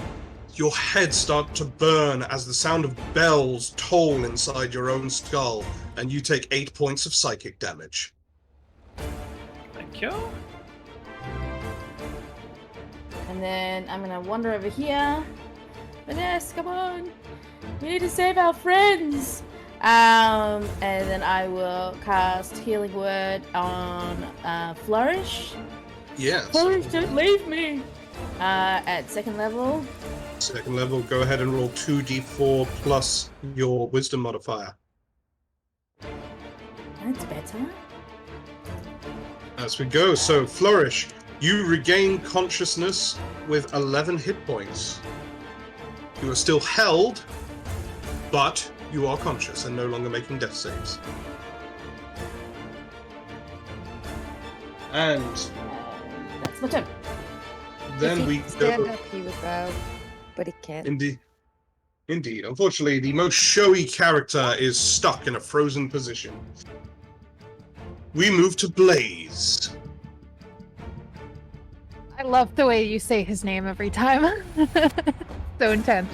your head start to burn as the sound of bells toll inside your own skull, and you take 8 points of psychic damage. thank you. And then I'm gonna wander over here. Vanessa, come on! We need to save our friends! And then I will cast Healing Word on Flourish. Yes. Flourish, don't leave me! At 2nd level. Second level, go ahead and roll 2d4 plus your wisdom modifier. That's better. As we go, so Flourish, you regain consciousness with 11 hit points. You are still held, but you are conscious and no longer making death saves. And That's my turn. then if we he could stand go... up, he would bow, but he can't. Indeed. Unfortunately, the most showy character is stuck in a frozen position. We move to Blaze. I love the way you say his name every time. So intense.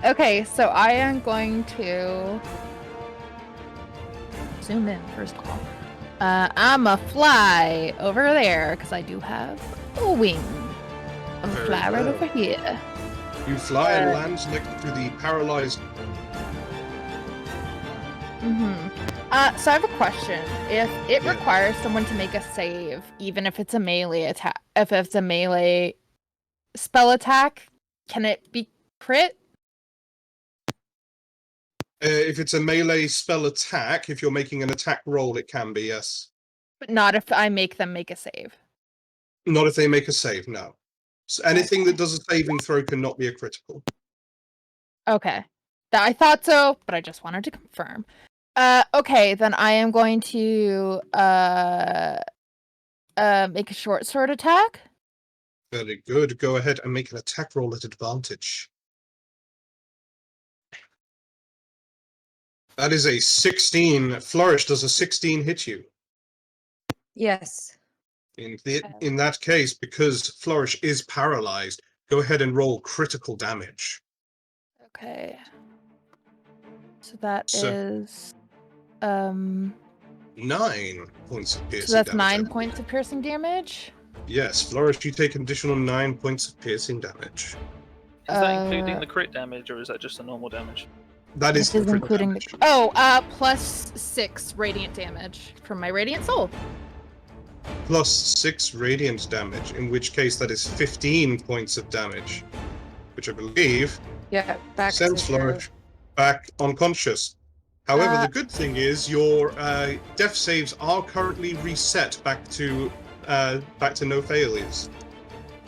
Okay, so I am going to zoom in first of all. I'm a fly over there because I do have a wing. I'm Very fly right well. over here. You fly and land next to the paralyzed So I have a question. If it requires someone to make a save, even if it's a melee attack, if it's a melee spell attack, can it be crit? If it's a melee spell attack, if you're making an attack roll, it can be, yes. But not if I make them make a save. Not if they make a save, no. So anything that does a saving throw cannot be a critical. Okay. I thought so, but I just wanted to confirm. Okay, then I am going to make a short sword attack. Very good. Go ahead and make an attack roll at advantage. That is a 16. Flourish, does a 16 hit you? Yes. In that case, because Flourish is paralyzed, go ahead and roll critical damage. Okay. So that is 9 points of piercing so that's damage. 9 points of piercing damage. Yes, Flourish, you take an additional 9 points of piercing damage. Is that including the crit damage, or is that just the normal damage? That is including damage. Plus 6 radiant damage from my radiant soul. Plus 6 radiant damage, in which case that is 15 points of damage, which I believe sends Flourish back unconscious. However, the good thing is your death saves are currently reset back to no failures.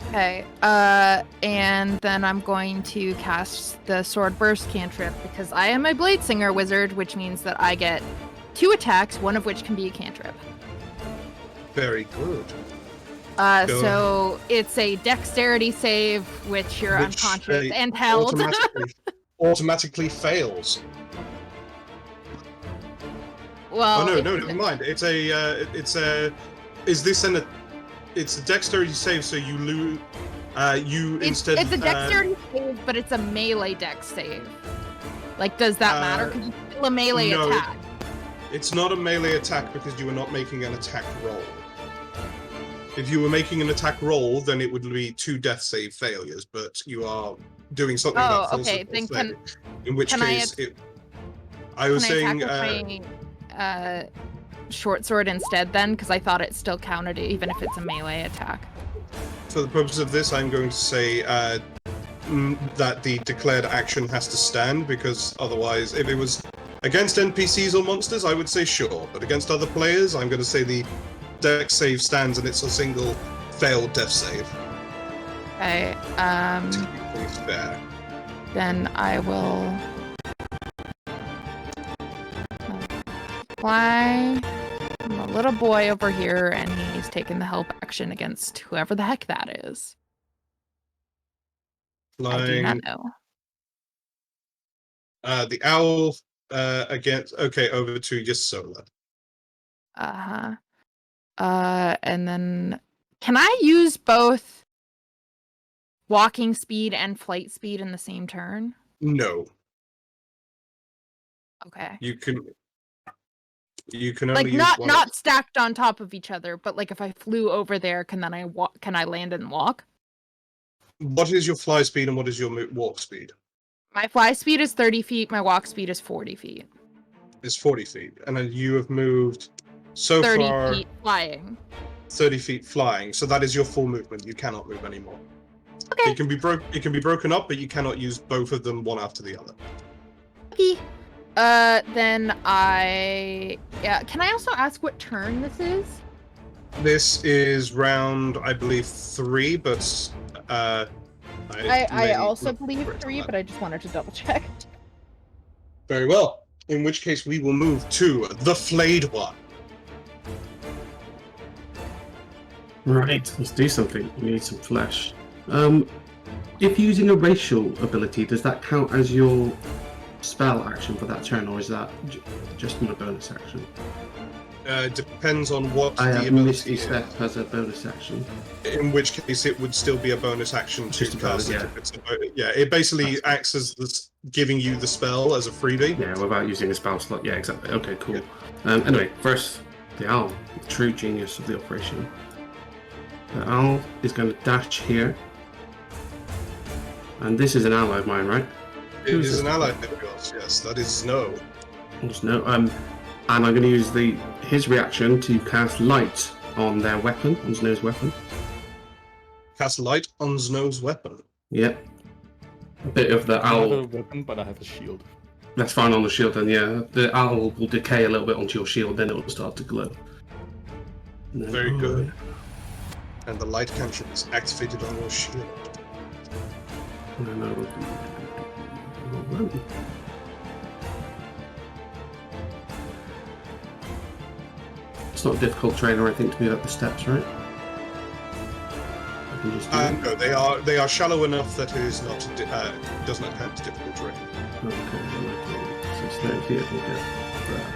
Okay, and then I'm going to cast the Sword Burst cantrip because I am a Blade Singer wizard, which means that I get 2 attacks, one of which can be a cantrip. Very good. So it's a dexterity save, which you're unconscious and held. Automatically fails. Well, no, never mind. It's a dexterity save, so you lose. It's a dexterity save, but it's a melee dex save. Like, does that matter? Because it's still a melee attack. It's not a melee attack because you are not making an attack roll. If you were making an attack roll, then it would be 2 death save failures, but you are doing something that falls okay. Then in which case, I was saying... my short sword instead then, because I thought it still counted even if it's a melee attack. For the purpose of this, I'm going to say that the declared action has to stand, because otherwise, if it was against NPCs or monsters, I would say sure, but against other players, I'm going to say the dex save stands and it's a single failed death save. Okay, to keep things fair. Then I will fly. I'm a little boy over here, and he's taking the help action against whoever the heck that is. Flying. I do not know. The owl against. Okay, over to Yisola. And then can I use both walking speed and flight speed in the same turn? No. Okay. You can only like use not stacked on top of each other, but like if I flew over there, can I land and walk? What is your fly speed and what is your walk speed? My fly speed is 30 feet. My walk speed is 40 feet. It's 40 feet, and then you have moved so 30 far. feet flying. 30 feet flying. So that is your full movement. You cannot move anymore. Okay. It can be broken up, but you cannot use both of them one after the other. Okay. Then can I also ask what turn this is? This is round, I believe, 3, but I also believe 3, but I just wanted to double check. Very well. In which case, we will move to the flayed one. Right, let's do something. We need some flesh. If using a racial ability, does that count as your spell action for that turn, or is that just my bonus action? Depends on what I the have ability Misty is. Step as a bonus action. In which case, it would still be a bonus action to Just a bonus, cast it. yeah. If it's it basically acts as giving you the spell as a freebie. Yeah, without using a spell slot. Yeah, exactly. Okay, cool. Anyway, first, the owl, the true genius of the operation. The owl is going to dash here. And this is an ally of mine, right? It is an ally of yours, yes. That is Snow. No, and I'm going to use his reaction to cast light on their weapon, on Snow's weapon. Cast light on Snow's weapon. Yep. A bit of the I owl. have a weapon, but I have a shield. That's fine on the shield, then. Yeah, the owl will decay a little bit onto your shield, then it will start to glow. Very good. And the light cantrip is activated on your shield. It's not a difficult terrain or anything to move up the steps, right? I can just do it. No, they are shallow enough that it is not does not have difficult terrain. Okay. So 30 feet will get there.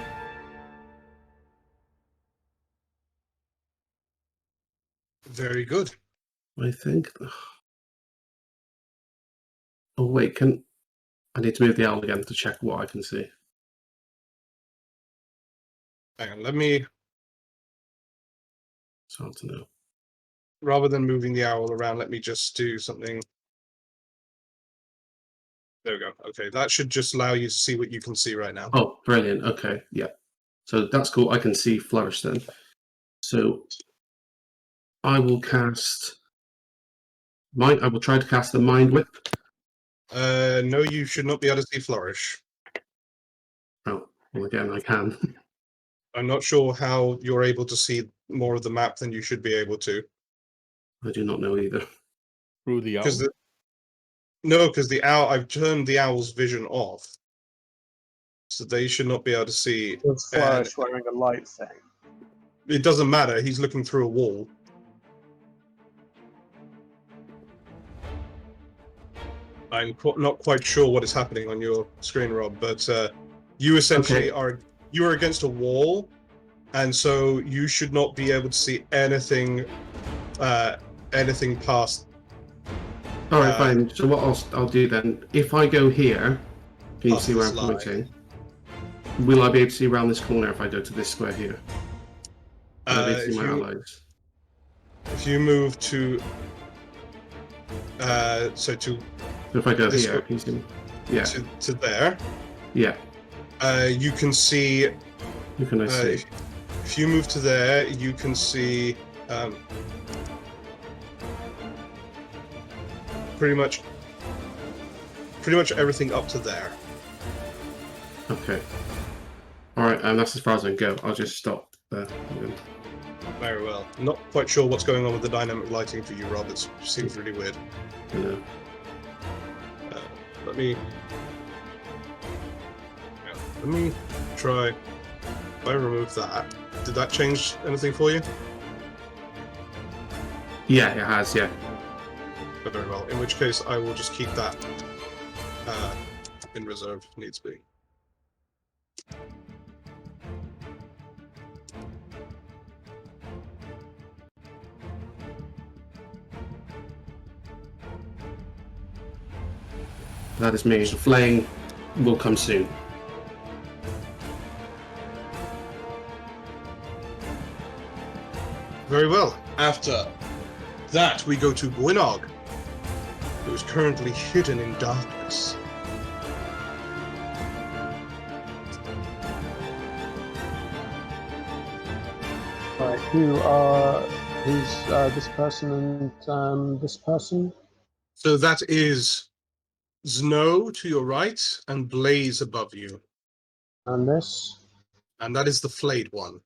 Very good. I think. Oh wait, I need to move the owl again to check what I can see. Hang on, let me. It's hard to know. Rather than moving the owl around, let me just do something. There we go. Okay, that should just allow you to see what you can see right now. Oh, brilliant. Okay, yeah. So that's cool. I can see Flourish then. So I will cast. I will try to cast the Mind Whip. No, you should not be able to see Flourish. Oh, well, again, I can. I'm not sure how you're able to see more of the map than you should be able to. I do not know either. Through the owl? Because the owl, I've turned the owl's vision off. So they should not be able to see. Was Flourish wearing a light thing? It doesn't matter, he's looking through a wall. I'm not quite sure what is happening on your screen, Rob, but you essentially are against a wall, and so you should not be able to see anything past. All right, fine. So what I'll do then, if I go here, can you see where I'm pointing? Will I be able to see around this corner if I go to this square here? Will I be able to see my allies? If you move to, so if I go here, can you see me? Yeah. To there. Yeah. You can see. Who can I see? If you move to there, you can see pretty much everything up to there. Okay. All right, and that's as far as I can go. I'll just stop there. Very well. Not quite sure what's going on with the dynamic lighting for you, Rob. It seems really weird. Yeah. Let me try. If I remove that, did that change anything for you? Yeah, it has. Yeah. Very well. In which case, I will just keep that in reserve if needs be. That is me. The flaying will come soon. Very well. After that, we go to Gwynog, who is currently hidden in darkness. Right, who's this person and this person? So that is Snow to your right and Blaze above you. And this? And that is the flayed one.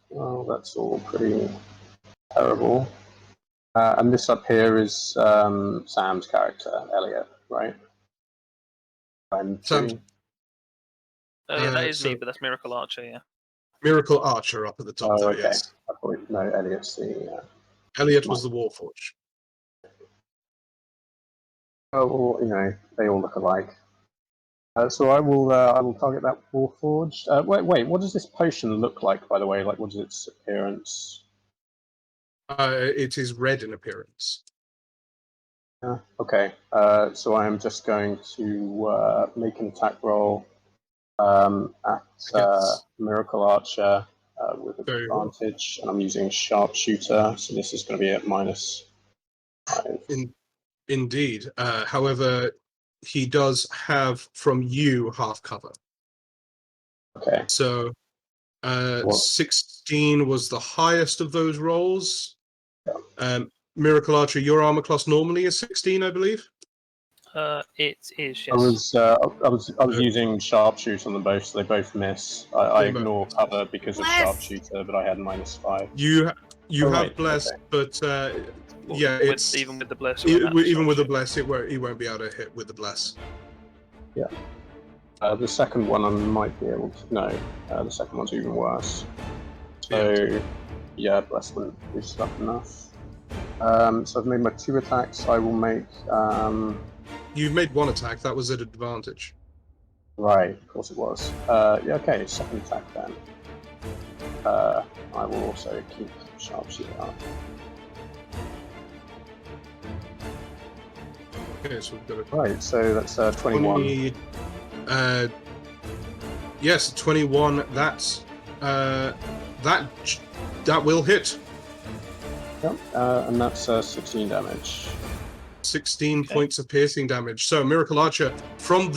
Well, that's all pretty terrible. And this up here is Sam's character, Elliot, right? Sam. Yeah, that is me, but that's Miracle Archer, yeah. Miracle Archer up at the top there, yes. I thought, no, Elliot's the... Elliot was the Warforged. Oh, well, you know, they all look alike. So I will target that Warforged. Wait, what does this potion look like, by the way? Like, what is its appearance? It is red in appearance. Okay, so I am just going to make an attack roll at Miracle Archer with advantage, and I'm using Sharpshooter, so this is going to be at -5. Indeed. However, he does have from you half cover. Okay. So 16 was the highest of those rolls. Miracle Archer, your armor class normally is 16, I believe. It is, yes. I was using sharpshooter on them both, so they both miss. I ignore cover because of sharpshooter, but I had -5. You have right, blessed, but yeah, it's even with the bless. Even with the bless, he won't be able to hit with the bless. Yeah. The second one I might be able to. No, the second one's even worse. So yeah, bless wouldn't do stuff enough. So I've made my 2 attacks. I will make. You've made 1 attack. That was at advantage. Right, of course it was. Yeah, okay, second attack then. I will also keep sharpshooter up. Okay, so we've got a... Right, so that's 21. Yes, 21. That's that will hit. Yep, and that's 16 damage. 16 points of piercing damage. So, Miracle Archer, from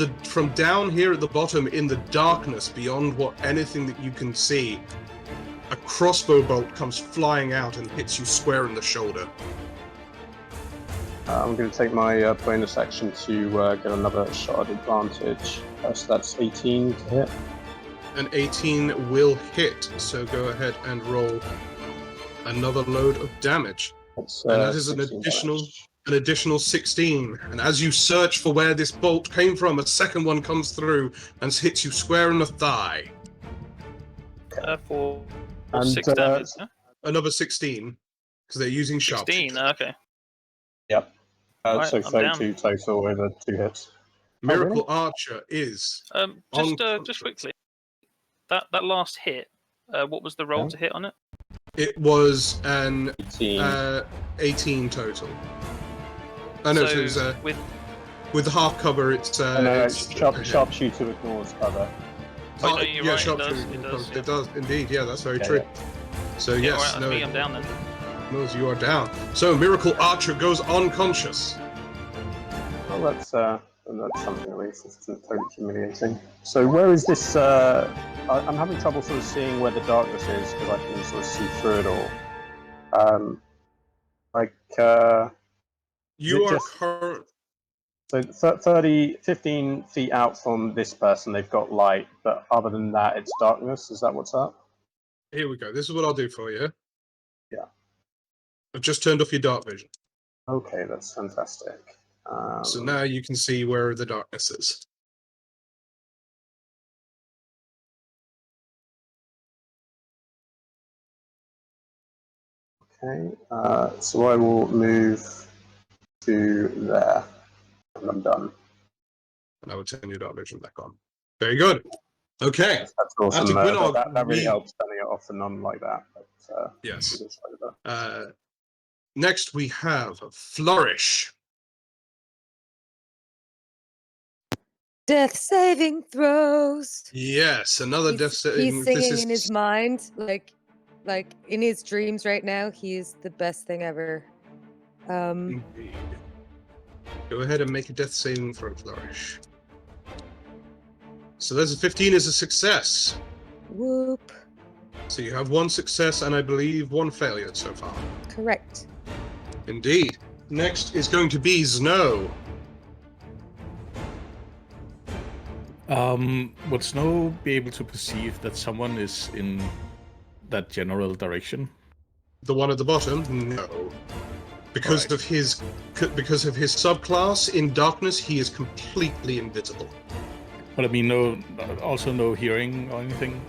down here at the bottom in the darkness, beyond anything that you can see, a crossbow bolt comes flying out and hits you square in the shoulder. I'm going to take my bonus action to get another shot at advantage. So that's 18 to hit. An 18 will hit. So go ahead and roll another load of damage. That's, and that is an additional 16. And as you search for where this bolt came from, a second one comes through and hits you square in the thigh. For 6 damage. Huh? Another 16, because they're using sharp. 16, okay. Yep. Right, so 32 total over 2 hits. Miracle Archer is. Just quickly, that last hit. What was the roll to hit on it? It was an 18 total. Oh no, so it was with the half cover. It's sharpshooter ignores cover. Oh, no, you're right, it does indeed. Yeah, that's very true. So yes, right, I'm down then. Knows you are down. So Miracle Archer goes unconscious. Well, that's something at least. It's totally humiliating. So where is this? I'm having trouble sort of seeing where the darkness is because I can sort of see through it all. You are current. So 15 feet out from this person, they've got light, but other than that, it's darkness. Is that what's up? Here we go. This is what I'll do for you. Yeah. I've just turned off your dark vision. Okay, that's fantastic. So now you can see where the darkness is. Okay, so I will move to there, and I'm done. And I will turn your dark vision back on. Very good. Okay. That's awesome. Gwynog, that really helps turning it off and on like that. But, yes. Next we have Flourish. Death saving throws. Yes, another death saving. He's singing in his mind, like in his dreams right now. He's the best thing ever. Indeed. Go ahead and make a death saving throw, Flourish. So there's a 15 is a success. Whoop. So you have 1 success and I believe 1 failure so far. Correct. Indeed. Next is going to be Snow. Would Snow be able to perceive that someone is in that general direction? The one at the bottom? No. Because of his subclass in darkness, he is completely invisible. But I mean, also no hearing or anything.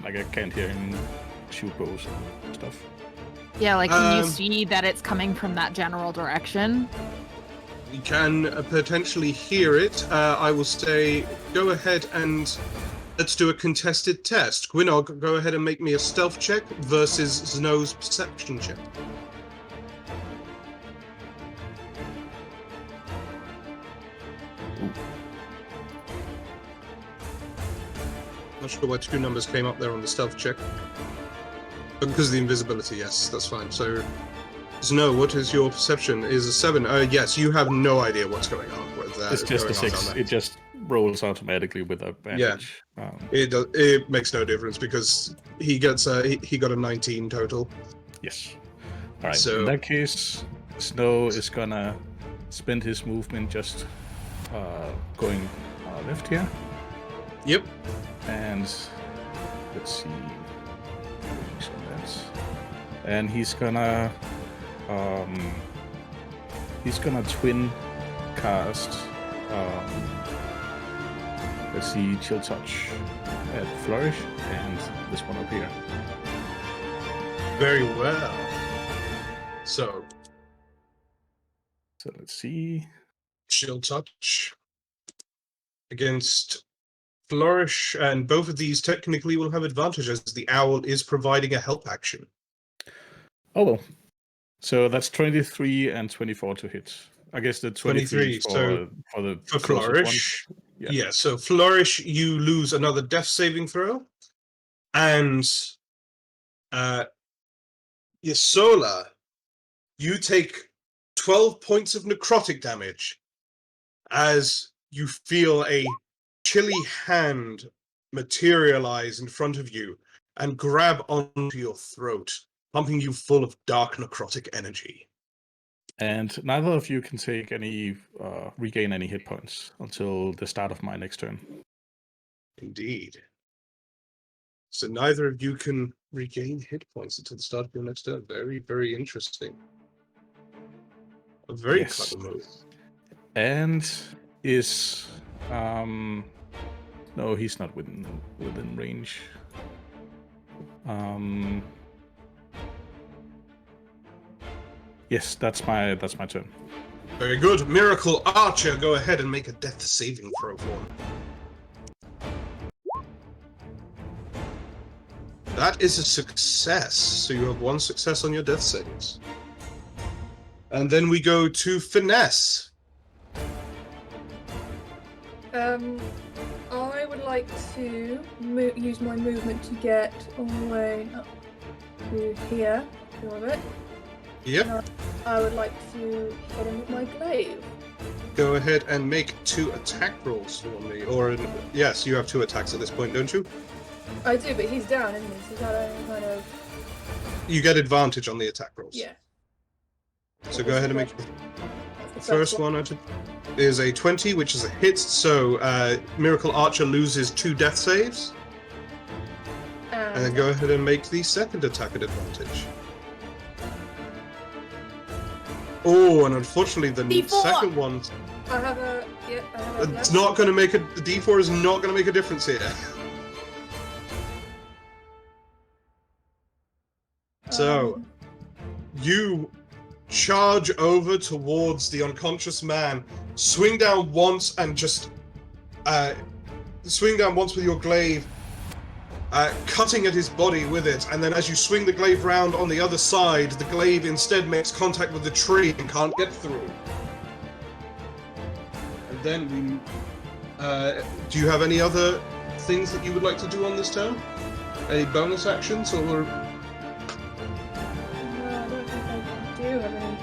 Like I can't hear him shoot bows and stuff. Yeah, like can you see that it's coming from that general direction? You can potentially hear it. I will say, go ahead and let's do a contested test. Gwynog, go ahead and make me a stealth check versus Snow's perception check. Not sure why 2 numbers came up there on the stealth check. But because of the invisibility, yes, that's fine. So, Snow, what is your perception? Is a 7? Yes, you have no idea what's going on with that. It's just a 6. It just rolls automatically with advantage. It makes no difference because he gets he got a 19 total. Yes. All right. So in that case, Snow is gonna spend his movement just going left here. Yep. And let's see. And he's gonna twin cast. Let's see, Chill Touch at Flourish and this one up here. Very well. So let's see. Chill Touch against Flourish, and both of these technically will have advantage as the owl is providing a help action. Oh well. So that's 23 and 24 to hit. I guess the 23 for Flourish. One. Yeah, so Flourish, you lose another death saving throw. And Yasola, you take 12 points of necrotic damage as you feel a chilly hand materialize in front of you and grab onto your throat, pumping you full of dark necrotic energy. And neither of you can take any regain any hit points until the start of my next turn. Indeed. So neither of you can regain hit points until the start of your next turn. Very, very interesting. A very clever move. And is no, he's not within range. Yes, that's my turn. Very good. Miracle Archer, go ahead and make a death saving throw for him. That is a success. So you have one success on your death saves. And then we go to Finesse. I would like to use my movement to get all the way up to here, a little bit. Yep. I would like to hit him with my glaive. Go ahead and make 2 attack rolls for me. Or, yes, you have 2 attacks at this point, don't you? I do, but he's down, isn't he? So is that a kind of... You get advantage on the attack rolls. Yeah. So go ahead and make the first one is a 20, which is a hit. So Miracle Archer loses 2 death saves. And then go ahead and make the second attack at advantage. Oh, and unfortunately the D4! second one... I have a... Yeah, I have a... It's not going to make a... The D4 is not going to make a difference here. So, you charge over towards the unconscious man, swing down once and just... swing down once with your glaive, cutting at his body with it, and then as you swing the glaive round on the other side, the glaive instead makes contact with the tree and can't get through. And then we... do you have any other things that you would like to do on this turn? Any bonus actions, or... No, I don't think I do have any...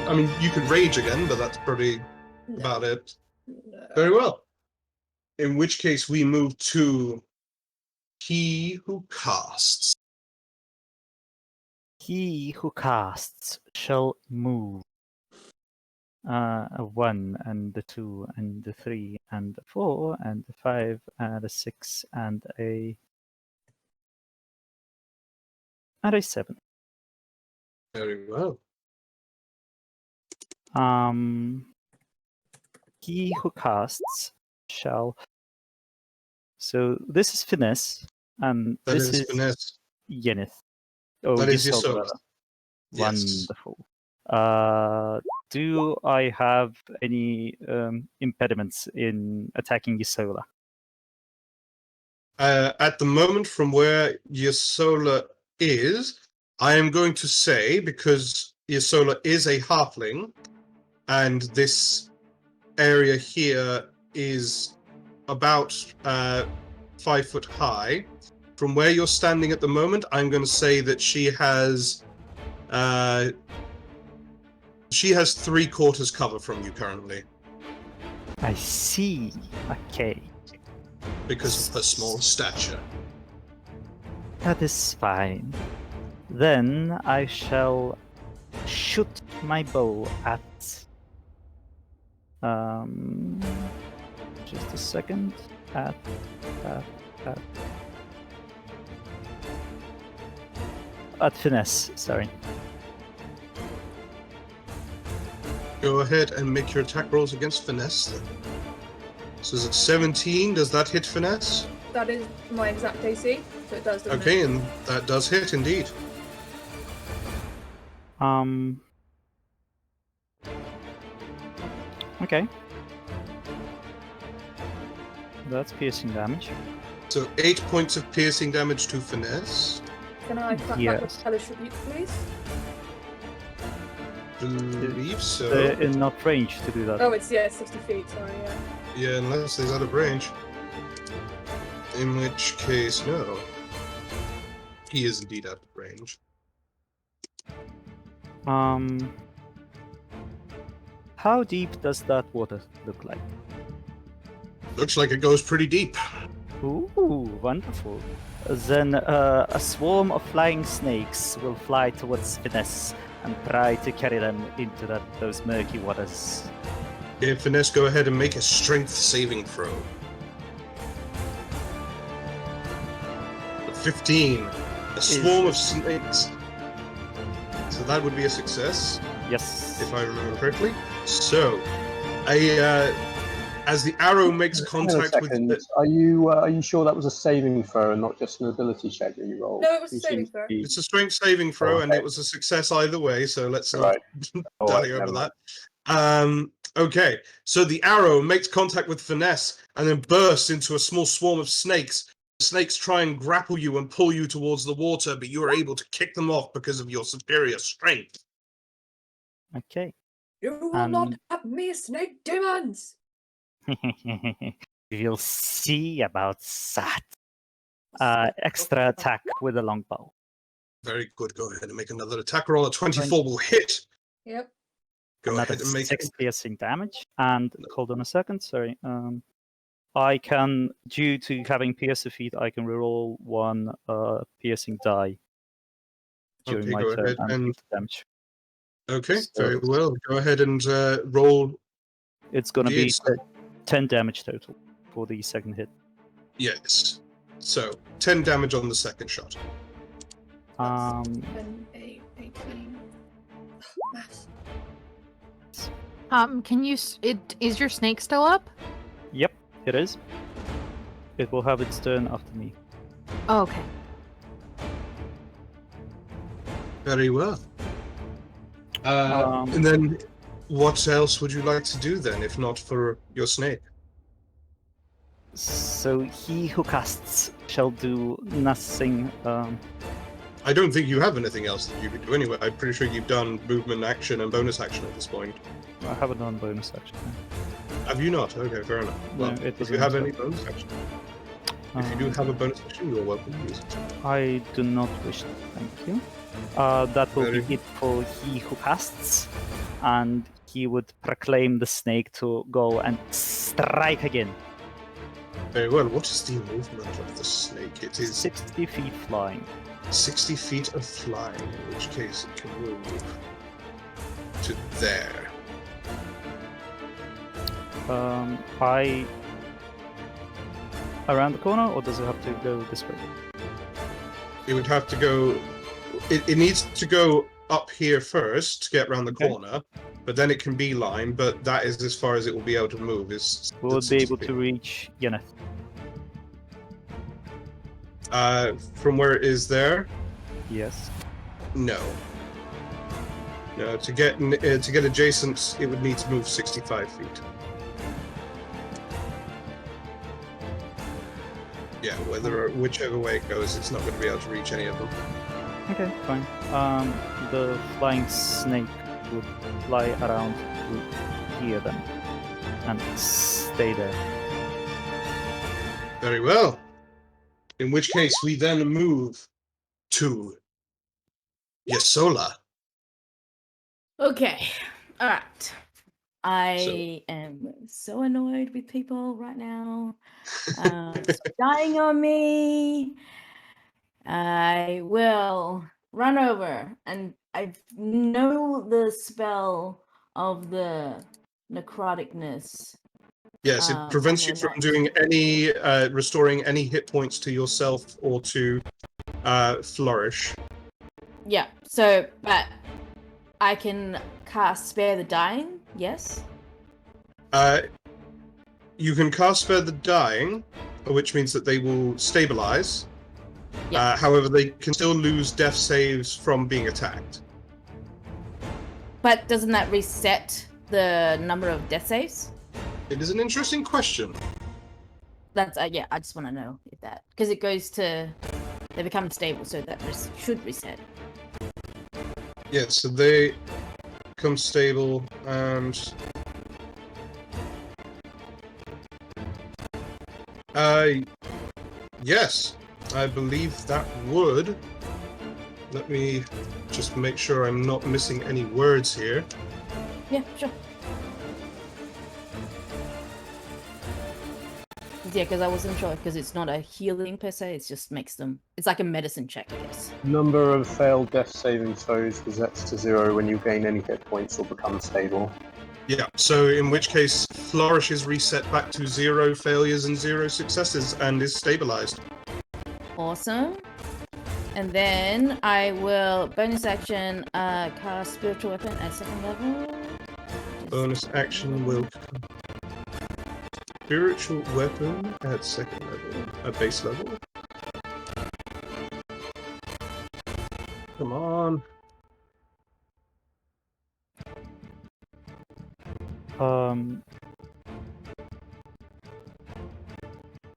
I mean, you could rage again, but that's probably about it. No. Very well. In which case, we move to He Who Casts. He who casts shall move. A 1 and a 2 and a 3 and a 4 and a 5 and a 6 and a 7. Very well. He who casts shall. So this is Finesse, and That this is Finesse. Yenith. Oh, That is Ysolda, Ysolda. rather. Yes. Wonderful. Do I have any impediments in attacking Ysolda? At the moment, from where Ysolda is, I am going to say, because Ysolda is a halfling, and this area here is about 5 foot high. From where you're standing at the moment, I'm going to say that she has 3/4 cover from you currently. I see. Okay. Because of her small stature. That is fine. Then I shall shoot my bow at. Just a second. At. At finesse, sorry. Go ahead and make your attack rolls against finesse then. So is it 17? Does that hit finesse? That is my exact AC, so it does. doesn't Okay, it? and that does hit indeed. Okay. That's piercing damage. So 8 points of piercing damage to finesse. Can I clap back with Hellish Rebuke, please? Believe so. They're enough range to do that. Oh, it's 60 feet. Sorry, yeah. Yeah, unless he's out of range. In which case, no. He is indeed out of range. How deep does that water look like? Looks like it goes pretty deep. Ooh, wonderful. Then a swarm of flying snakes will fly towards Finesse and try to carry them into those murky waters. Okay, Finesse, go ahead and make a strength saving throw. 15. A swarm of snakes. So that would be a success. Yes. If I remember correctly. So, as the arrow makes contact with the... Are you sure that was a saving throw and not just an ability check that you rolled? No, it was a saving throw. It's a strength saving throw, and it was a success either way, so let's not dally over that. Okay, so the arrow makes contact with Finesse and then bursts into a small swarm of snakes. The snakes try and grapple you and pull you towards the water, but you are able to kick them off because of your superior strength. Okay. You will not have me, snake demons! You'll see about that. Extra attack with a longbow. Very good. Go ahead and make another attack roll. A 24 will hit. Yep. Go Another ahead and make 6 piercing damage. And hold on a second, sorry. I can, due to having piercer feat, I can reroll one piercing die during my go turn ahead and and hit damage. Okay, very well. Go ahead and roll. It's going to be D8. 10 damage total for the second hit. Yes. So 10 damage on the second shot. 10, 8, 18. Maths. Can you? Is your snake still up? Yep, it is. It will have its turn after me. Oh, okay. Very well. And then, what else would you like to do then, if not for your snake? So he who casts shall do nothing. I don't think you have anything else that you could do anyway. I'm pretty sure you've done movement action and bonus action at this point. I haven't done bonus action. Have you not? Okay, fair enough. No, Well, it if you doesn't have matter. any bonus action. If you do have a bonus action, you're welcome to use it. I do not wish to, thank you. That will Very- be it for he who casts, and he would proclaim the snake to go and strike again. Very well. What is the movement of the snake? It is 60 feet flying. 60 feet of flying, in which case it can move to there. Around the corner, or does it have to go this way? It would have to go. It needs to go up here first to get around the corner, but then it can beeline. But that is as far as it will be able to move. Is Will it be able to reach Yeneth? from where it is there? Yes. No. No. To get adjacent, it would need to move 65 feet. Yeah, whichever way it goes, it's not going to be able to reach any of them. Okay, fine. The flying snake would fly around to here then, and stay there. Very well. In which case, we then move to Yesola. Okay. Alright. I am so annoyed with people right now. Stop dying on me. I will run over, and I know the spell of the necroticness. Yes, it prevents you from doing any restoring any hit points to yourself or to flourish. Yeah, so, but I can cast Spare the Dying, yes? You can cast Spare the Dying, which means that they will stabilize. Yeah. However, they can still lose death saves from being attacked. But doesn't that reset the number of death saves? It is an interesting question. That's, yeah, I just want to know if that... Because it goes to... They become stable, so that should reset. Yeah, so they become stable and... yes, I believe that would. Let me just make sure I'm not missing any words here. Yeah, sure. Yeah, because I wasn't sure, because it's not a healing per se, it just makes them... It's like a medicine check, I guess. Number of failed death saving throws resets to 0 when you gain any hit points or become stable. Yeah, so in which case, Flourish is reset back to 0 failures and 0 successes and is stabilized. Awesome. And then I will bonus action cast Spiritual Weapon at 2nd level. Bonus action will... Spiritual Weapon at 2nd level, at base level. Come on.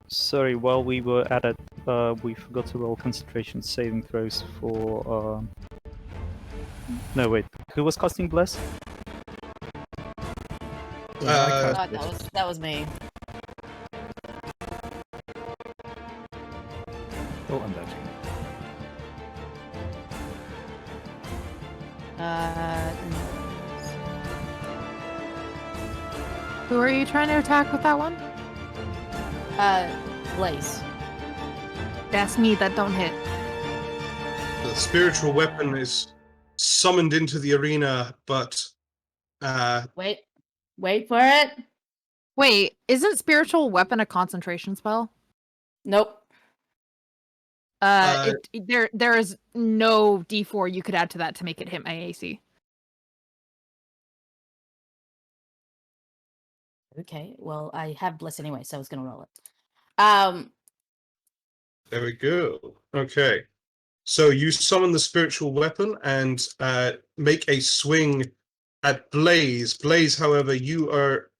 Sorry, while we were at it, we forgot to roll concentration saving throws for... No, wait. Who was casting Bless? That was me. Oh, I'm dodging. Who are you trying to attack with that one? Blaze. That's me, that don't hit. The spiritual weapon is summoned into the arena, but... Wait for it. Wait, isn't spiritual weapon a concentration spell? Nope. There is no D4 you could add to that to make it hit my AC. Okay, well, I have Bless anyway, so I was gonna roll it. There we go. Okay. So you summon the spiritual weapon and make a swing at Blaze. Blaze, however, you are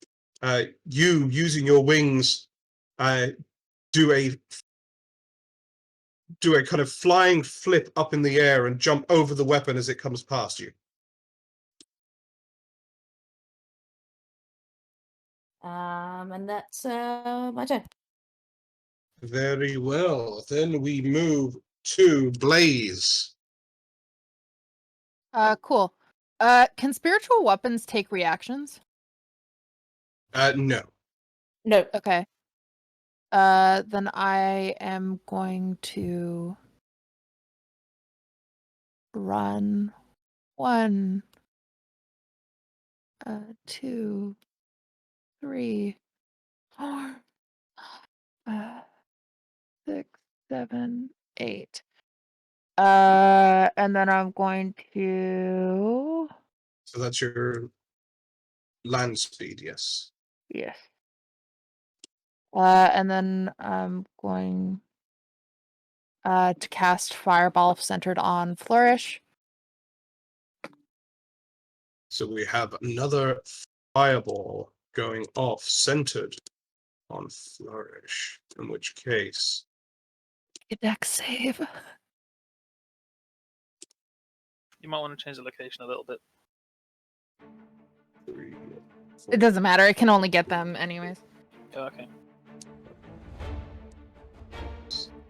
using your wings do a kind of flying flip up in the air and jump over the weapon as it comes past you. And that's my turn. Very well. Then we move to Blaze. Cool. Can spiritual weapons take reactions? No. No. Okay. Then I am going to run 1, 2, 3, 4, 6, 7, 8. And then I'm going to... So that's your land speed, yes. Yes. And then I'm going to cast Fireball centered on Flourish. So we have another fireball going off centered on Flourish, in which case... A dex save. You might want to change the location a little bit. 3, 4, It doesn't matter, it can only get them anyways. Oh, okay.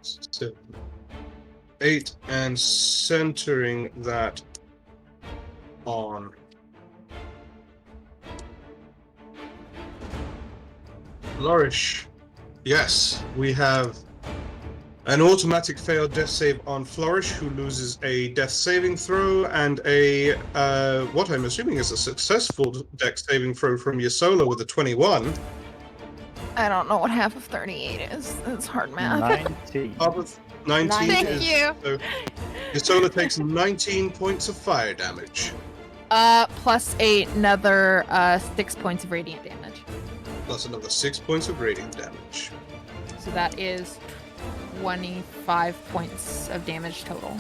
7, 8, and centering that on Flourish. Yes, we have an automatic failed death save on Flourish, who loses a death saving throw, and a what I'm assuming is a successful dex saving throw from Ysola with a 21. I don't know what half of 38 is. It's hard math. 19. Half of 19 Thank is, you. So Ysola takes 19 points of fire damage. Plus another 6 points of radiant damage. Plus another 6 points of radiant damage. So that is 25 points of damage total.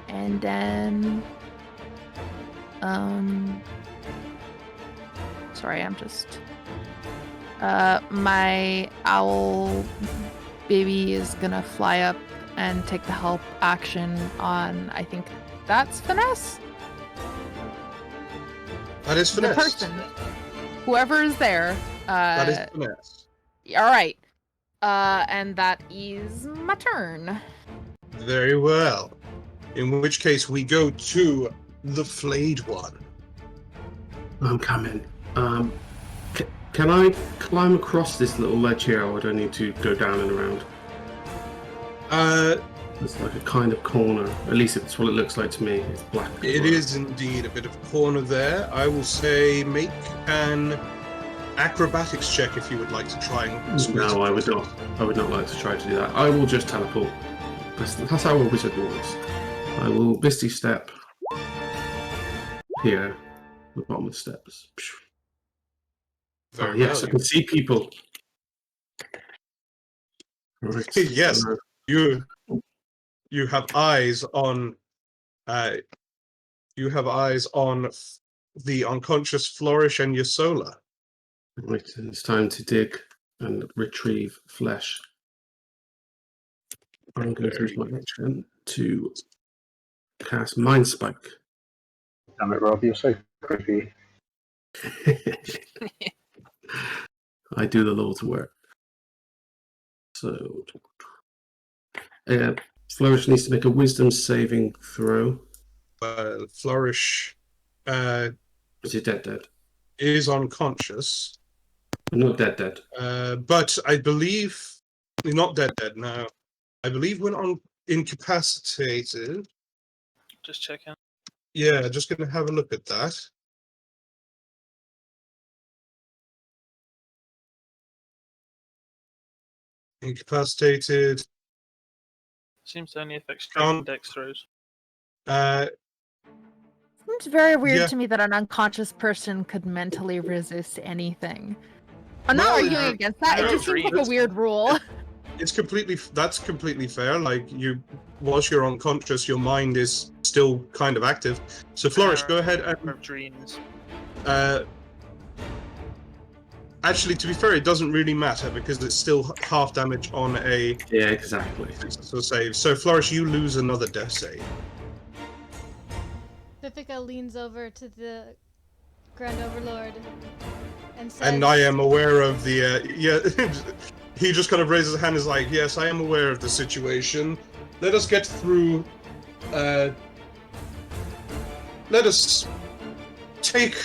And then sorry, I'm just my owl baby is gonna fly up and take the help action on, I think that's Finesse? That is Finesse. The person. Whoever is there. That is Finesse. Alright. And that is my turn. Very well. In which case we go to the flayed one. I'm coming. Can I climb across this little ledge here, or do I need to go down and around? It's like a kind of corner. At least it's what it looks like to me. It's black. It is indeed a bit of a corner there. I will say make an acrobatics check if you would like to try and squeeze No, I would not. I would not like to try to do that. I will just teleport. That's how a wizard works. I will Misty Step here, the bottom of the steps. Very yes, well. I can see people. Right. Yes, you have eyes on the unconscious Flourish and Ysola. Right, and it's time to dig and retrieve flesh. I'm going to use my action to cast Mind Spike. Damn it, Rob, you're so creepy. I do the Lord's work. So, Flourish needs to make a Wisdom saving throw. Flourish is he dead? Is unconscious. Not dead. But I believe not dead. No, I believe when incapacitated. Just checking. Yeah, just gonna have a look at that. Incapacitated. Seems to only affect strength and dex throws. Seems very weird Yeah. to me that an unconscious person could mentally resist anything. I'm not Well, arguing against that. It just seems like a weird rule. That's completely fair. Like whilst you're unconscious, your mind is still kind of active. So Flourish, go ahead and dreams. Actually, to be fair, it doesn't really matter because it's still half damage on a exactly save. So Flourish, you lose another death save. Vivica leans over to the Grand Overlord and says, And I am aware of the he just kind of raises his hand, is like, yes, I am aware of the situation. Let us get through. Let us take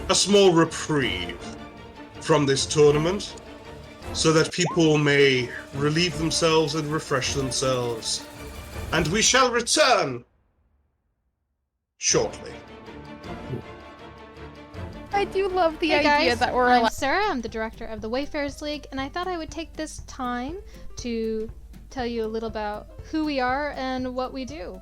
a small reprieve from this tournament, so that people may relieve themselves and refresh themselves, and we shall return shortly. I do love the Hey idea guys, that we're I'm allowed. Sarah, I'm the director of the Wayfarers League, and I thought I would take this time to tell you a little about who we are and what we do.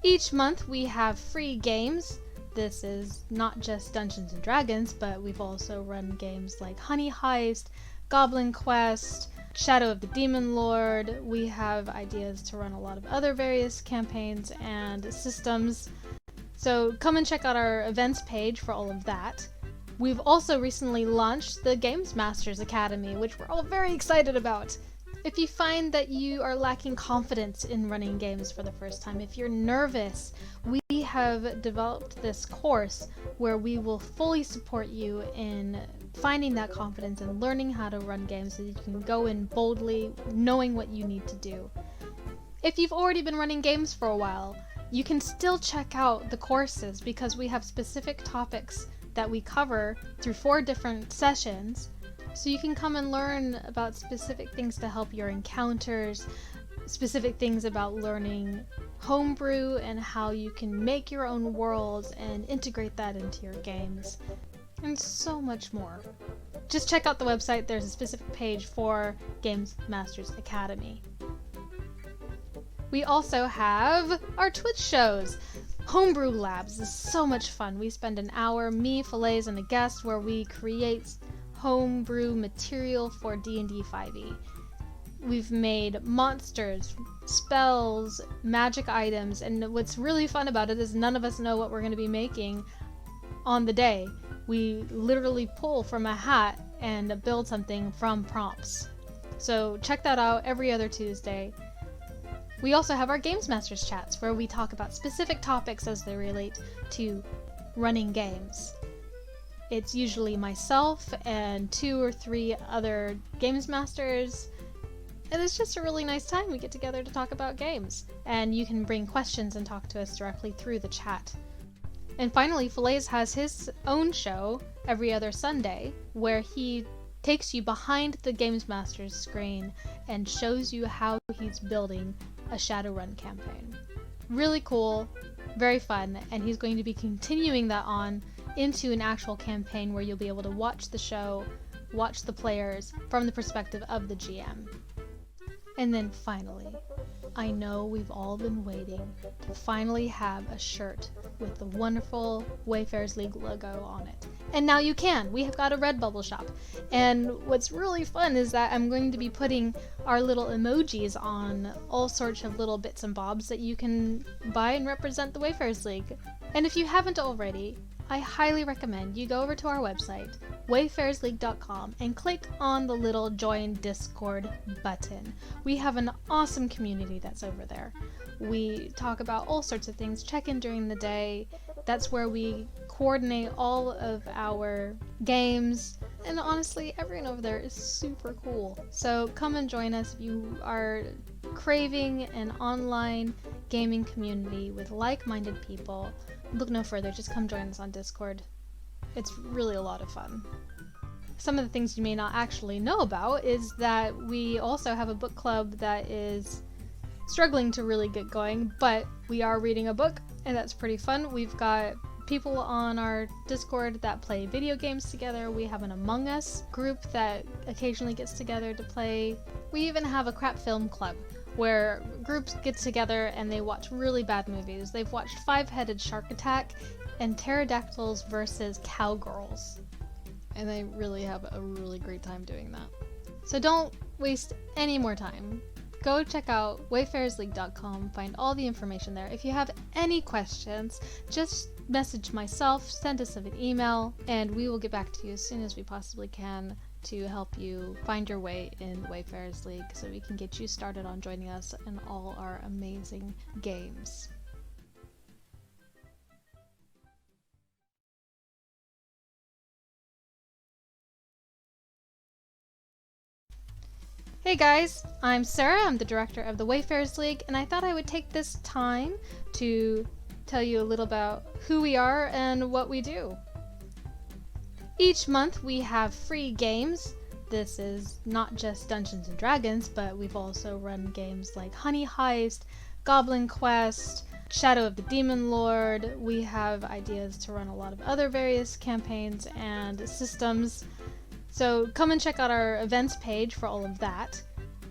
Each month we have free games. This is not just Dungeons & Dragons, but we've also run games like Honey Heist, Goblin Quest, Shadow of the Demon Lord. We have ideas to run a lot of other various campaigns and systems. So come and check out our events page for all of that. We've also recently launched the Games Masters Academy, which we're all very excited about. If you find that you are lacking confidence in running games for the first time, if you're nervous, we have developed this course where we will fully support you in finding that confidence and learning how to run games so you can go in boldly, knowing what you need to do. If you've already been running games for a while, you can still check out the courses because we have specific topics that we cover through 4 different sessions. So you can come and learn about specific things to help your encounters, specific things about learning homebrew and how you can make your own worlds and integrate that into your games, and so much more. Just check out the website, there's a specific page for Games Masters Academy. We also have our Twitch shows. Homebrew Labs is so much fun. We spend an hour, me, Flayers, and a guest, where we create homebrew material for D&D 5e. We've made monsters, spells, magic items, and what's really fun about it is none of us know what we're going to be making on the day. We literally pull from a hat and build something from prompts. So check that out every other Tuesday. We also have our Games Masters chats where we talk about specific topics as they relate to running games. It's usually myself and 2 or 3 other Games Masters, and it's just a really nice time. We get together to talk about games, and you can bring questions and talk to us directly through the chat. And finally, Flayers has his own show every other Sunday where he takes you behind the Games Masters screen and shows you how he's building a Shadowrun campaign. Really cool, very fun, and he's going to be continuing that on into an actual campaign where you'll be able to watch the show, watch the players from the perspective of the GM. And then finally, I know we've all been waiting to finally have a shirt with the wonderful Wayfarers League logo on it. And now you can! We have got a Redbubble shop. And what's really fun is that I'm going to be putting our little emojis on all sorts of little bits and bobs that you can buy and represent the Wayfarers League. And if you haven't already, I highly recommend you go over to our website, wayfarersleague.com, and click on the little Join Discord button. We have an awesome community that's over there. We talk about all sorts of things, check in during the day. That's where we coordinate all of our games, and honestly, everyone over there is super cool. So come and join us if you are craving an online gaming community with like-minded people. Look no further, just come join us on Discord. It's really a lot of fun. Some of the things you may not actually know about is that we also have a book club that is struggling to really get going, but we are reading a book, and that's pretty fun. We've got people on our Discord that play video games together. We have an Among Us group that occasionally gets together to play. We even have a crap film club where groups get together and they watch really bad movies. They've watched Five-Headed Shark Attack and Pterodactyls versus Cowgirls, and they really have a really great time doing that. So don't waste any more time. Go check out wayfarersleague.com, find all the information there. If you have any questions, just message myself, send us an email, and we will get back to you as soon as we possibly can to help you find your way in the Wayfarers League so we can get you started on joining us in all our amazing games. Hey guys, I'm Sarah, I'm the director of the Wayfarers League, and I thought I would take this time to tell you a little about who we are and what we do. Each month we have free games. This is not just Dungeons & Dragons, but we've also run games like Honey Heist, Goblin Quest, Shadow of the Demon Lord. We have ideas to run a lot of other various campaigns and systems. So come and check out our events page for all of that.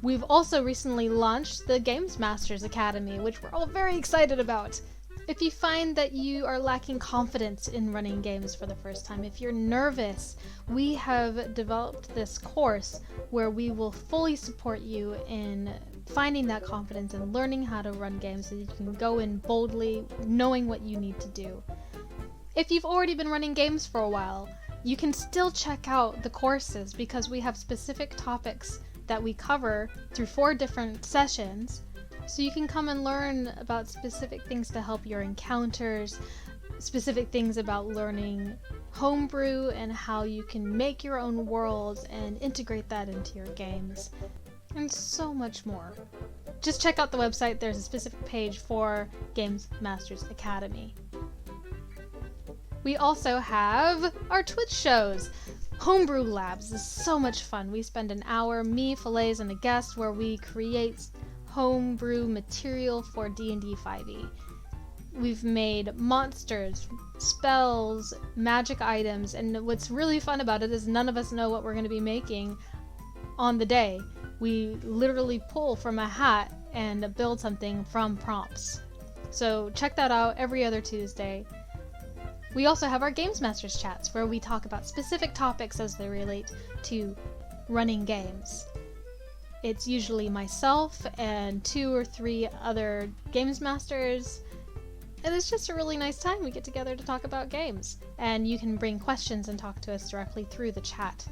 We've also recently launched the Games Masters Academy, which we're all very excited about. If you find that you are lacking confidence in running games for the first time, if you're nervous, we have developed this course where we will fully support you in finding that confidence and learning how to run games so you can go in boldly, knowing what you need to do. If you've already been running games for a while, you can still check out the courses because we have specific topics that we cover through 4 different sessions. So you can come and learn about specific things to help your encounters, specific things about learning homebrew and how you can make your own worlds and integrate that into your games, and so much more. just check out the website. There's a specific page for Games Masters Academy. We also have our Twitch shows. Homebrew Labs is so much fun. We spend an hour, me, Flayers, and a guest, where we create homebrew material for D&D 5e. We've made monsters, spells, magic items, and what's really fun about it is none of us know what we're going to be making on the day. We literally pull from a hat and build something from prompts. So check that out every other Tuesday. We also have our Games Masters chats, where we talk about specific topics as they relate to running games. It's usually myself and 2 or 3 other Games Masters, and it's just a really nice time. We get together to talk about games, and you can bring questions and talk to us directly through the chat.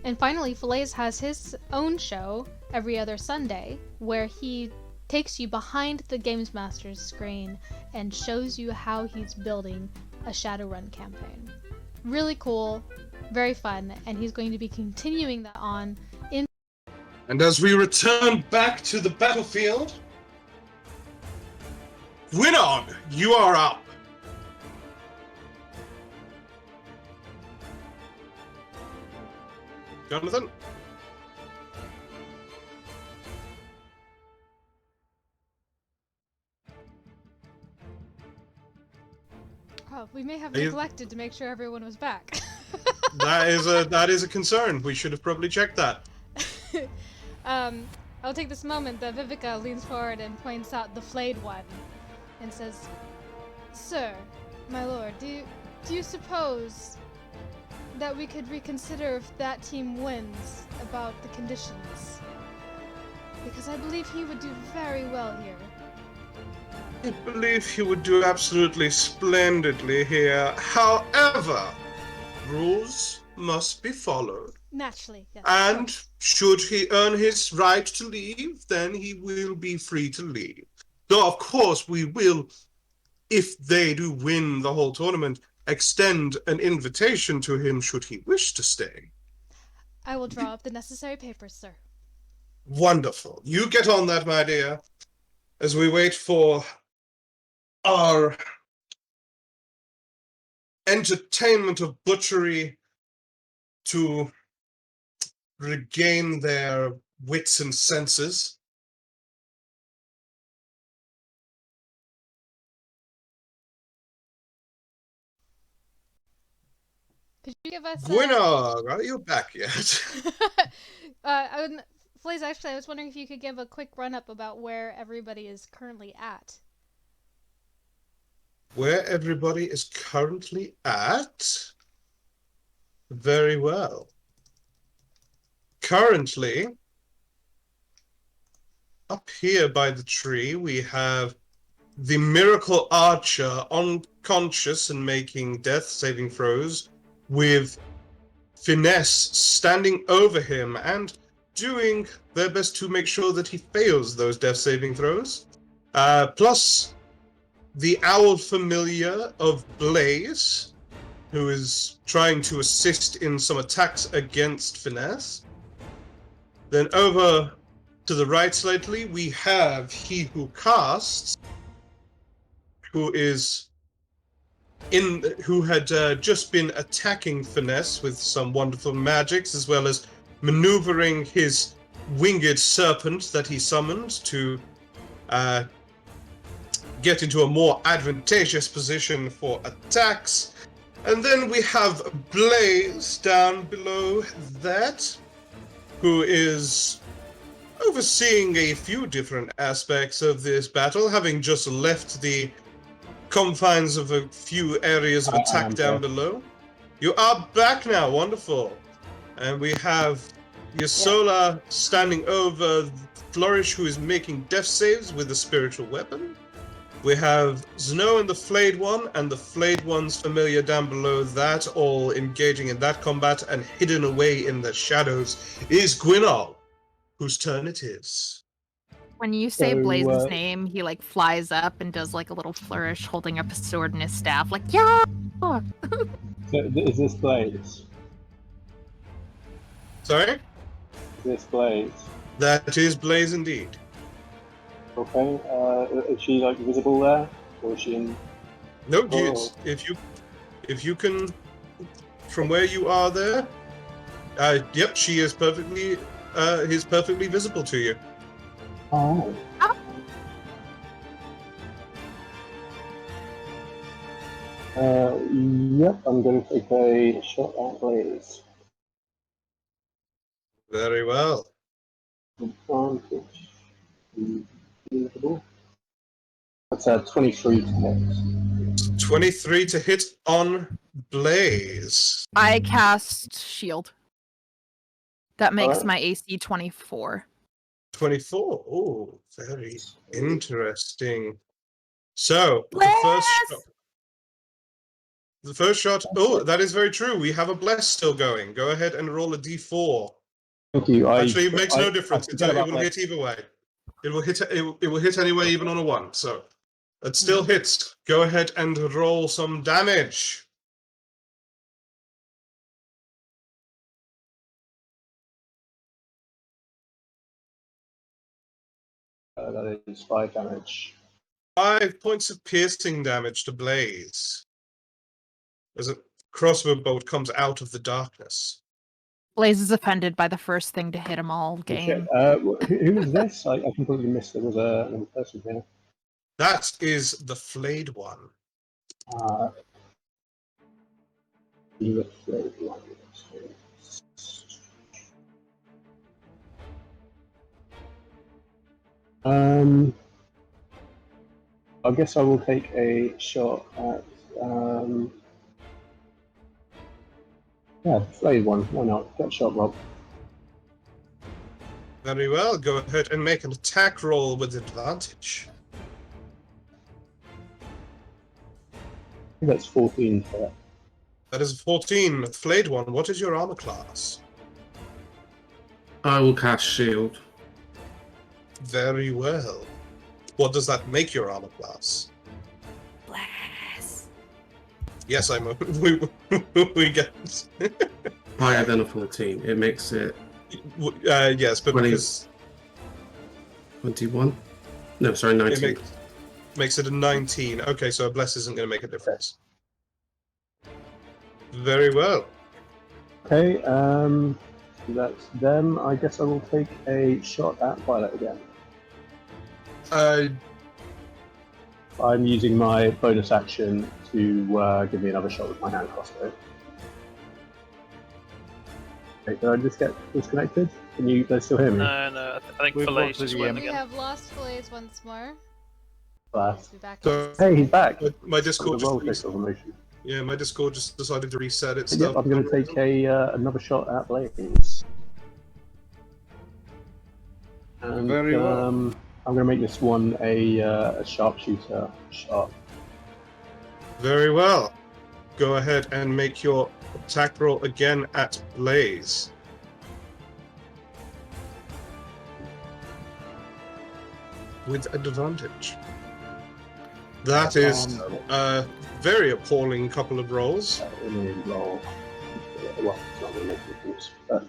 And finally, Flayers has his own show every other Sunday, where he takes you behind the Games Masters screen and shows you how he's building a Shadowrun campaign. Really cool, very fun, and he's going to be continuing that on in. And as we return back to the battlefield, Gwynog, you are up. Jonathan? Oh, we may have neglected to make sure everyone was back. That is a concern. We should have probably checked that. I'll take this moment that Vivica leans forward and points out the flayed one and says, "Sir, my lord, do you suppose that we could reconsider if that team wins about the conditions? Because I believe he would do very well here." I believe he would do absolutely splendidly here. However, rules must be followed. Naturally, yes. And should he earn his right to leave, then he will be free to leave. Though, of course, we will, if they do win the whole tournament, extend an invitation to him should he wish to stay. I will draw up the necessary papers, sir. Wonderful. You get on that, my dear, as we wait for our entertainment of butchery to regain their wits and senses. Could you give us Gwynog, are you back yet? Flays, actually, I was wondering if you could give a quick run-up about where everybody is currently at. Where everybody is currently at? Very well. Currently, up here by the tree, we have the Miracle Archer unconscious and making death saving throws, with Finesse standing over him and doing their best to make sure that he fails those death saving throws. Plus, the Owl Familiar of Blaze, who is trying to assist in some attacks against Finesse. Then over to the right slightly, we have He Who Casts, who had just been attacking Finesse with some wonderful magics, as well as maneuvering his winged serpent that he summoned to get into a more advantageous position for attacks. And then we have Blaze down below that, who is overseeing a few different aspects of this battle, having just left the confines of a few areas of attack down below. You are back now, wonderful. And we have Yasola standing over Flourish, who is making death saves with a spiritual weapon. We have Zno and the Flayed One, and the Flayed One's familiar down below that, all engaging in that combat, and hidden away in the shadows is Gwynog, whose turn it is. When you say Blaze's name, he like flies up and does like a little flourish, holding up his sword and his staff, like yeah. So, is this Blaze? Sorry? Is this Blaze? That is Blaze indeed. Okay. Is she like visible there, or is she in? No, Oh. if you can, from where you are there, yep, she is perfectly visible to you. Oh. Yep, I'm going to take a shot at Blaze. Very well. Advantage. That's a 23 to hit. 23 to hit on Blaze. I cast shield. That makes Alright. my AC 24. 24. Oh, very interesting. So the first shot. Oh, that is very true. We have a bless still going. Go ahead and roll a d4. Thank you. Actually, it makes no difference. It will hit either way. It will hit. It will hit anyway, even on a 1. So it still hits. Go ahead and roll some damage. That is 5 damage. 5 points of piercing damage to Blaze as a crossbow bolt comes out of the darkness. Blaze is offended by the first thing to hit him all game. Who was this? I completely missed there was another person here. That is the flayed one. The flayed one. I guess I will take a shot at flayed one. Why not? Get a shot, Rob. Very well. Go ahead and make an attack roll with advantage. I think that's 14 for that. That is a 14. Flayed one. What is your armor class? I will cast shield. Very well. What does that make your armor class? Blast. Yes, we get Higher than a 14. It makes it. Yes, but 20, because 21. No, sorry, 19. it makes it a 19. Okay, so a bless isn't going to make a difference. Very well. Okay, that's them. I guess I will take a shot at Violet again. I'm using my bonus action to give me another shot with my hand crossbow. Okay, did I just get disconnected? Can you guys still hear me? No, I think Flay's just went We again. have lost Flay's once more. Blast. Be back So, Hey, he's back. My Discord roll face of emotion. Yeah, my Discord just decided to reset its Yep, stuff. I'm going to take another shot at Blaze. And, Very well. I'm going to make this one a sharpshooter shot. Very well. Go ahead and make your attack roll again at Blaze. With advantage. That is a very appalling couple of rolls. Well, it's not going to make a difference. But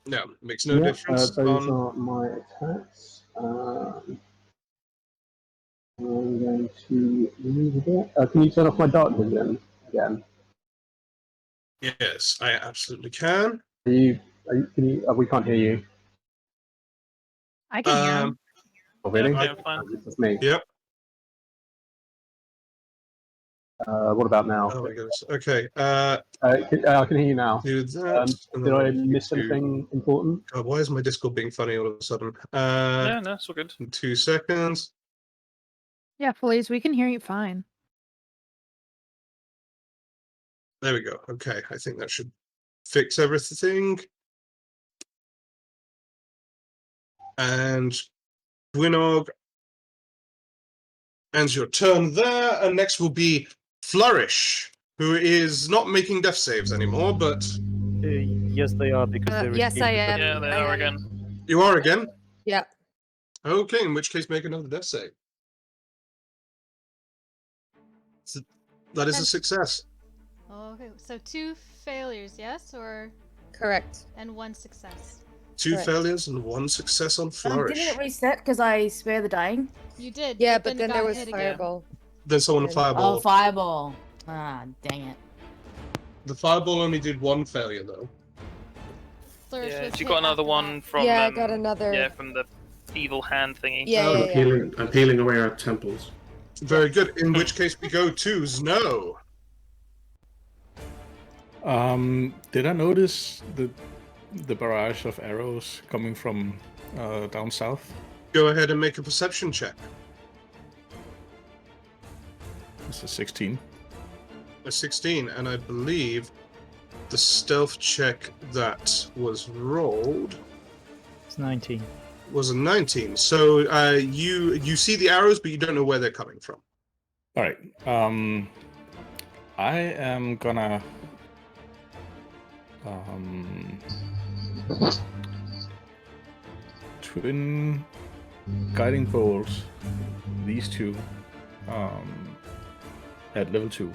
No, makes no difference. Those are my attacks. I'm going to move a bit. Can you turn off my dark vision again? Yes, I absolutely can. Can you? We can't hear you. I can hear him. Oh, really? Yeah, fine. That's me. Yep. What about now? Oh my goodness. Okay. I can hear you now. Do that. Did I miss anything important? God, why is my Discord being funny all of a sudden? No, it's all good. 2 seconds. Yeah, Blaze, we can hear you fine. There we go. Okay, I think that should fix everything. And Gwynog ends your turn there, and next will be Flourish, who is not making death saves anymore, but... Yes, they are, because they're... Yes, I am. Yeah, they are again. You are again? Yeah. Okay, in which case make another death save. So that is a success. Okay, so 2 failures, yes, or Correct. and 1 success. 2 Correct. failures and 1 success on Flourish. Didn't it reset because I spare the dying? You did. Yeah, but then it there got was hit again. fireball. Then someone And- fireball. Oh, fireball. Ah, dang it. The fireball only did 1 failure though. Flourish Yeah, was she hit got another after one that. from. Yeah, I got another. Yeah, from the evil hand thingy. Yeah, yeah, yeah. I'm peeling away our temples. Very good. In which case we go to Snow. Did I notice the barrage of arrows coming from down south? Go ahead and make a perception check. It's a 16. A 16, and I believe the stealth check that was rolled It's 19. was a 19. So you see the arrows, but you don't know where they're coming from. All right. I am gonna twin guiding bolts. These two at level 2.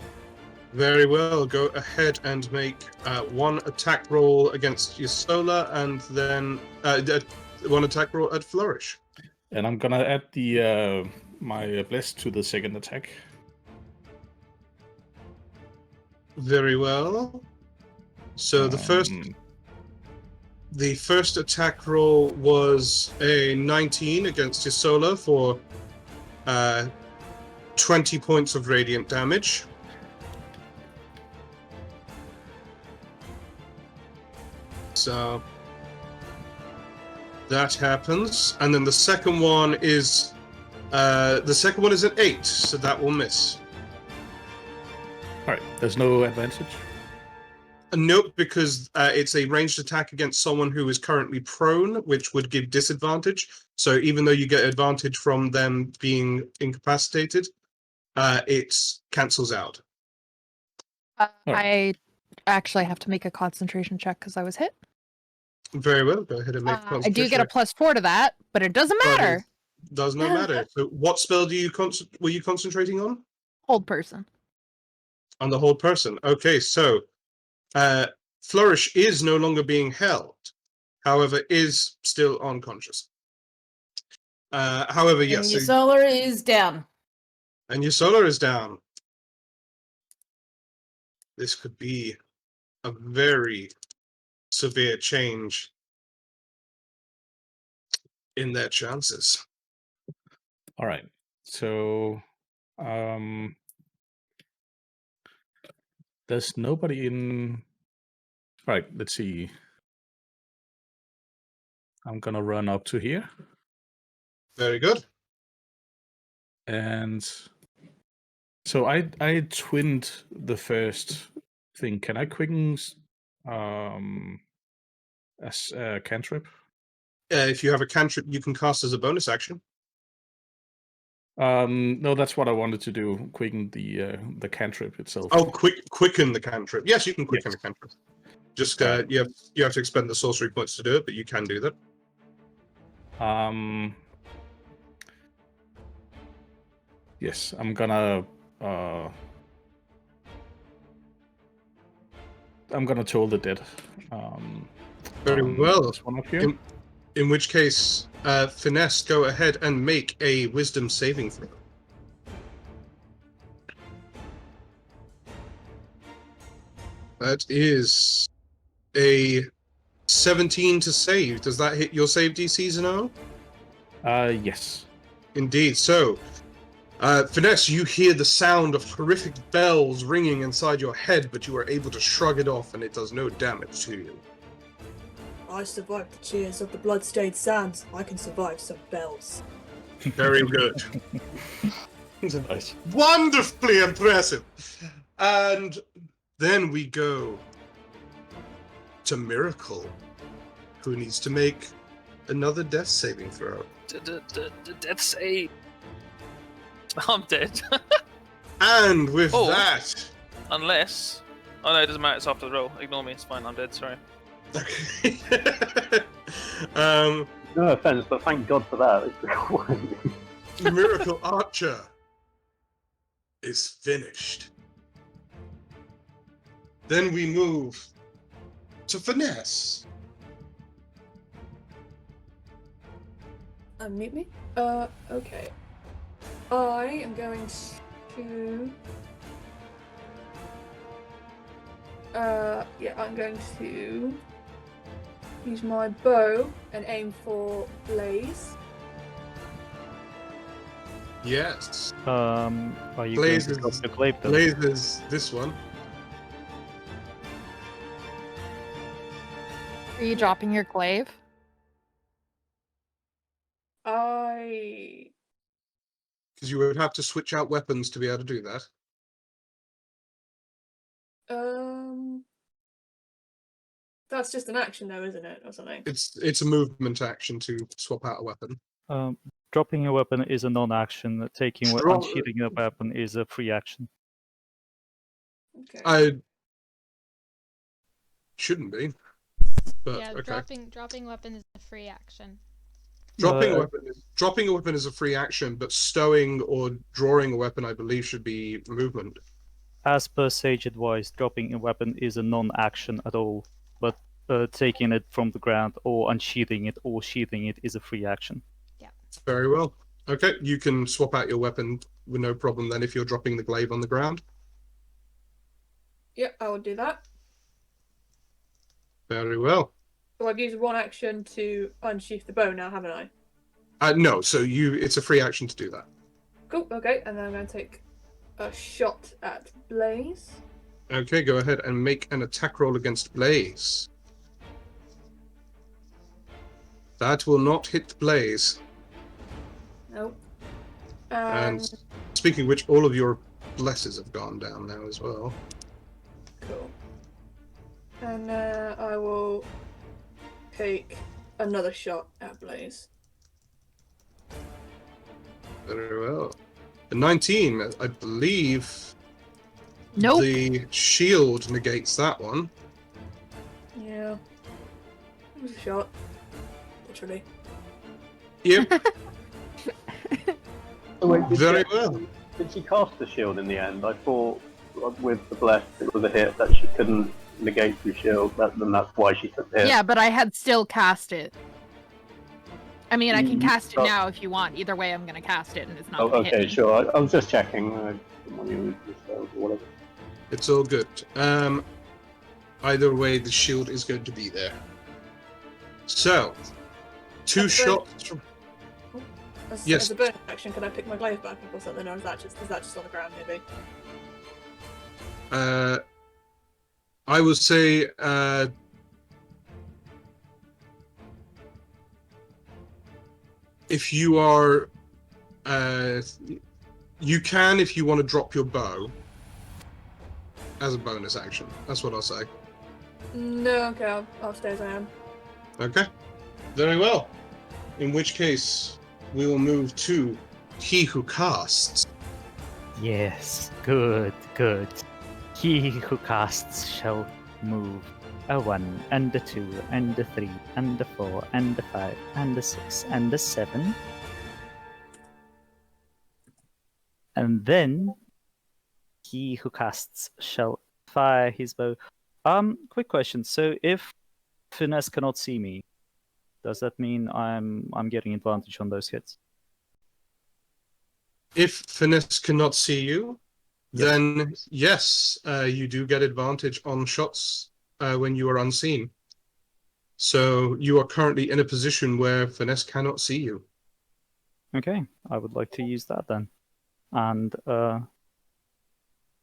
Very well. Go ahead and make 1 attack roll against your solar, and then 1 attack roll at Flourish. And I'm gonna add the my bless to the second attack. Very well. So the first attack roll was a 19 against your solar for 20 points of radiant damage. So that happens, and then the second one is an 8, so that will miss. All right. There's no advantage. Nope, because it's a ranged attack against someone who is currently prone, which would give disadvantage. So even though you get advantage from them being incapacitated, it cancels out. I actually have to make a concentration check because I was hit. Very well. Go ahead and make. I do get a +4 to that, but it doesn't matter. Does not matter. So, what spell do you were you concentrating on? Hold person. On the whole person. Okay, so Flourish is no longer being held, however, is still unconscious. However, yes. And your solar is down. And your solar is down. This could be a very severe change in their chances. All right. So there's nobody in. All right. Let's see. I'm gonna run up to here. Very good. And so I twinned the first thing. Can I quicken as a cantrip? If you have a cantrip, you can cast as a bonus action. No, that's what I wanted to do. Quicken the cantrip itself. Oh, quicken the cantrip. Yes, you can quicken the cantrip. Just you have to expend the sorcery points to do it, but you can do that. Yes, I'm gonna toll the dead. Very well. This one up here. In which case, Finesse, go ahead and make a Wisdom saving throw. That is a 17 to save. Does that hit your save DC, Zeno? Yes. Indeed. So, Finesse, you hear the sound of horrific bells ringing inside your head, but you are able to shrug it off, and it does no damage to you. I survived the cheers of the blood-stained sands. I can survive some bells. Very good. Nice. Wonderfully impressive. And then we go to Miracle, who needs to make another death saving throw. Death save. I'm dead. And with that... Unless... Oh no, it doesn't matter, it's after the roll. Ignore me, it's fine, I'm dead, sorry. No offense, but thank God for that. Miracle Archer is finished. Then we move to Finesse. unmute me. Okay. I am going to. I'm going to use my bow and aim for Blaze. Yes. Are you Blaze going to drop is, the glaive though? Blaze is this one. Are you dropping your glaive? I. Because you would have to switch out weapons to be able to do that. That's just an action, though, isn't it, or something? It's a movement action to swap out a weapon. Dropping a weapon is a non-action. Unsheathing a weapon is a free action. Okay. I shouldn't be, but Yeah, okay. dropping weapon is a free action. Dropping a weapon is a free action, but stowing or drawing a weapon, I believe, should be movement. As per sage advice, dropping a weapon is a non-action at all, but taking it from the ground or unsheathing it or sheathing it is a free action. Yeah. Very well. Okay, you can swap out your weapon with no problem then if you're dropping the glaive on the ground. Yep, I will do that. Very well. So I've used one action to unsheath the bow now, haven't I? No, so it's a free action to do that. Cool, okay, and then I'm going to take a shot at Blaze. Okay, go ahead and make an attack roll against Blaze. That will not hit Blaze. Nope. And speaking of which, all of your blesses have gone down now as well. Cool. And I will take another shot at Blaze. Very well. The 19, I believe. Nope. The shield negates that one. Yeah. It was a shot. Literally. Yep. So wait, Very well. Did she cast the shield in the end? I thought with the bless it was a hit that she couldn't negate the shield, then that's why she took the hit. Yeah, but I had still cast it. I mean, I can cast it now if you want. Either way, I'm gonna cast it, and it's not gonna hit okay, me. sure. I was just checking. Whatever. It's all good. Either way, the shield is going to be there. So, two shots from... Yes. As a bonus action, can I pick my glaive back up or something, or is that just on the ground, maybe? I would say if you are you can, if you want to drop your bow as a bonus action. That's what I'll say. No, okay, I'll stay as I am. Okay, very well. In which case, we will move to he who casts. Yes, good. He who casts shall move a 1, and a 2, and a 3, and a 4, and a 5, and a 6, and a 7. And then he who casts shall fire his bow. Quick question. So if Finesse cannot see me, does that mean I'm getting advantage on those hits? If Finesse cannot see you, then yes, you do get advantage on shots when you are unseen. So you are currently in a position where Finesse cannot see you. Okay, I would like to use that then. And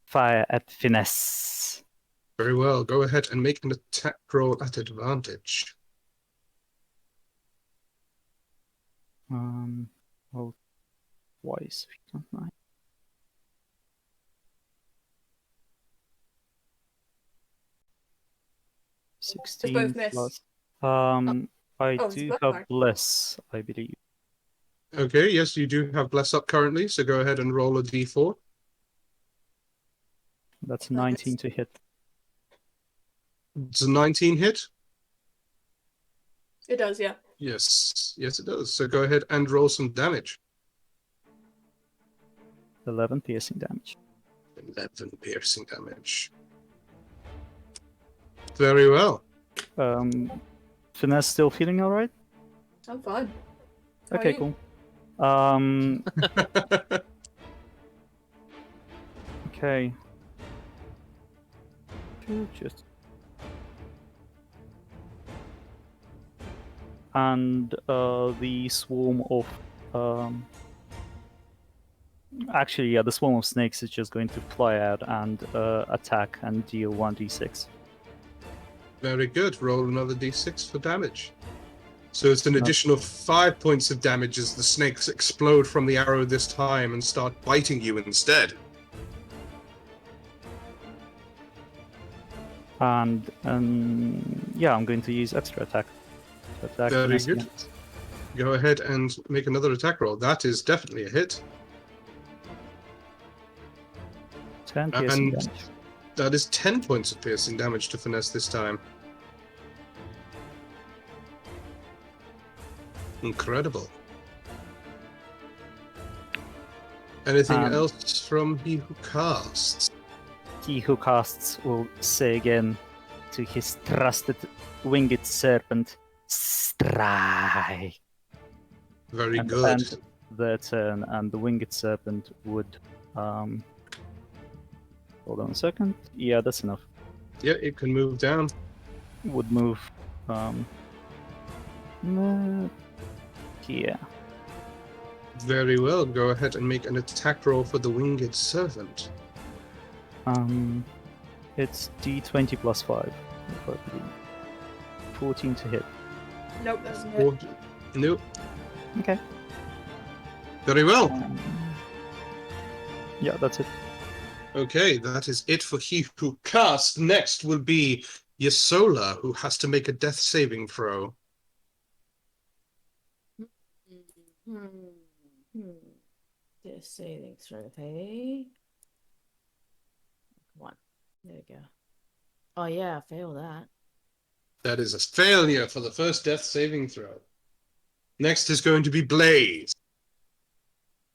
fire at Finesse. Very well, go ahead and make an attack roll at advantage. Well, twice, if you don't mind. Both 16 miss. plus. I do have bless, I believe. Okay, yes, you do have bless up currently, so go ahead and roll a d4. That's 19 to hit. It's a 19 hit? It does, yeah. Yes, it does. So go ahead and roll some damage. 11 piercing damage. 11 piercing damage. Very well. Finesse still feeling alright? I'm fine. Okay, cool. Okay. Just. And the swarm of actually, yeah, the swarm of snakes is just going to fly out and attack and deal 1d6. Very good. Roll another d6 for damage. So it's an additional 5 points of damage as the snakes explode from the arrow this time and start biting you instead. And yeah, I'm going to use extra attack. Very good. Go ahead and make another attack roll. That is definitely a hit. 10 piercing damage. That is 10 points of piercing damage to Finesse this time. Incredible. Anything else from He Who Casts? He Who Casts will say again to his trusted winged serpent, strike. Very and good. End their turn, and the winged serpent would hold on a second. Yeah, that's enough. Yeah, it can move down. Would move here. Very well. Go ahead and make an attack roll for the winged servant. It's d20 plus 5. 14 to hit. Nope, doesn't hit. Nope. Okay. Very well. Yeah, that's it. Okay, that is it for He Who Casts. Next will be Yasola, who has to make a death saving throw. Death saving throw, okay. One. There we go. Oh yeah, fail that. That is a failure for the first death saving throw. Next is going to be Blaze.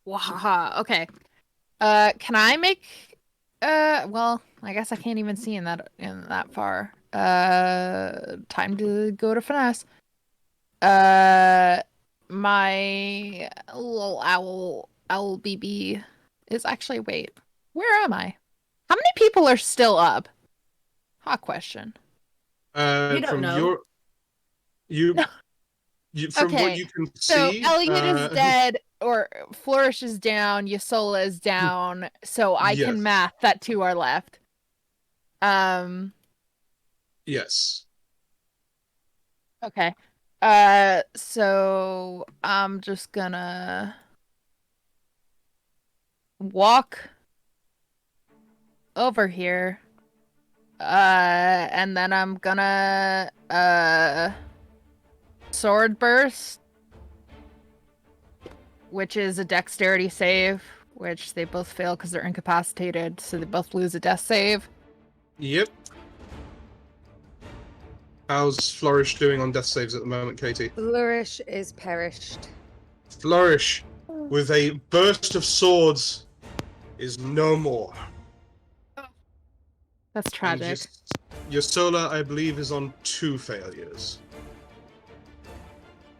Wahaha. Okay. Can I make? Well, I guess I can't even see in that far. Time to go to Finesse. My little owl BB is actually. Wait, where am I? How many people are still up? Hot question. You don't From know. From Okay, what you can so see, Elliot is dead, or Flourish is down, Yasola is down, so I Yes. can math that two are left. Yes. Okay. So I'm just gonna walk over here. And then I'm gonna sword burst, which is a dexterity save, which they both fail because they're incapacitated, so they both lose a death save. Yep. How's Flourish doing on death saves at the moment, Katie? Flourish is perished. Flourish, with a burst of swords, is no more. That's tragic. Yasola, I believe, is on 2 failures.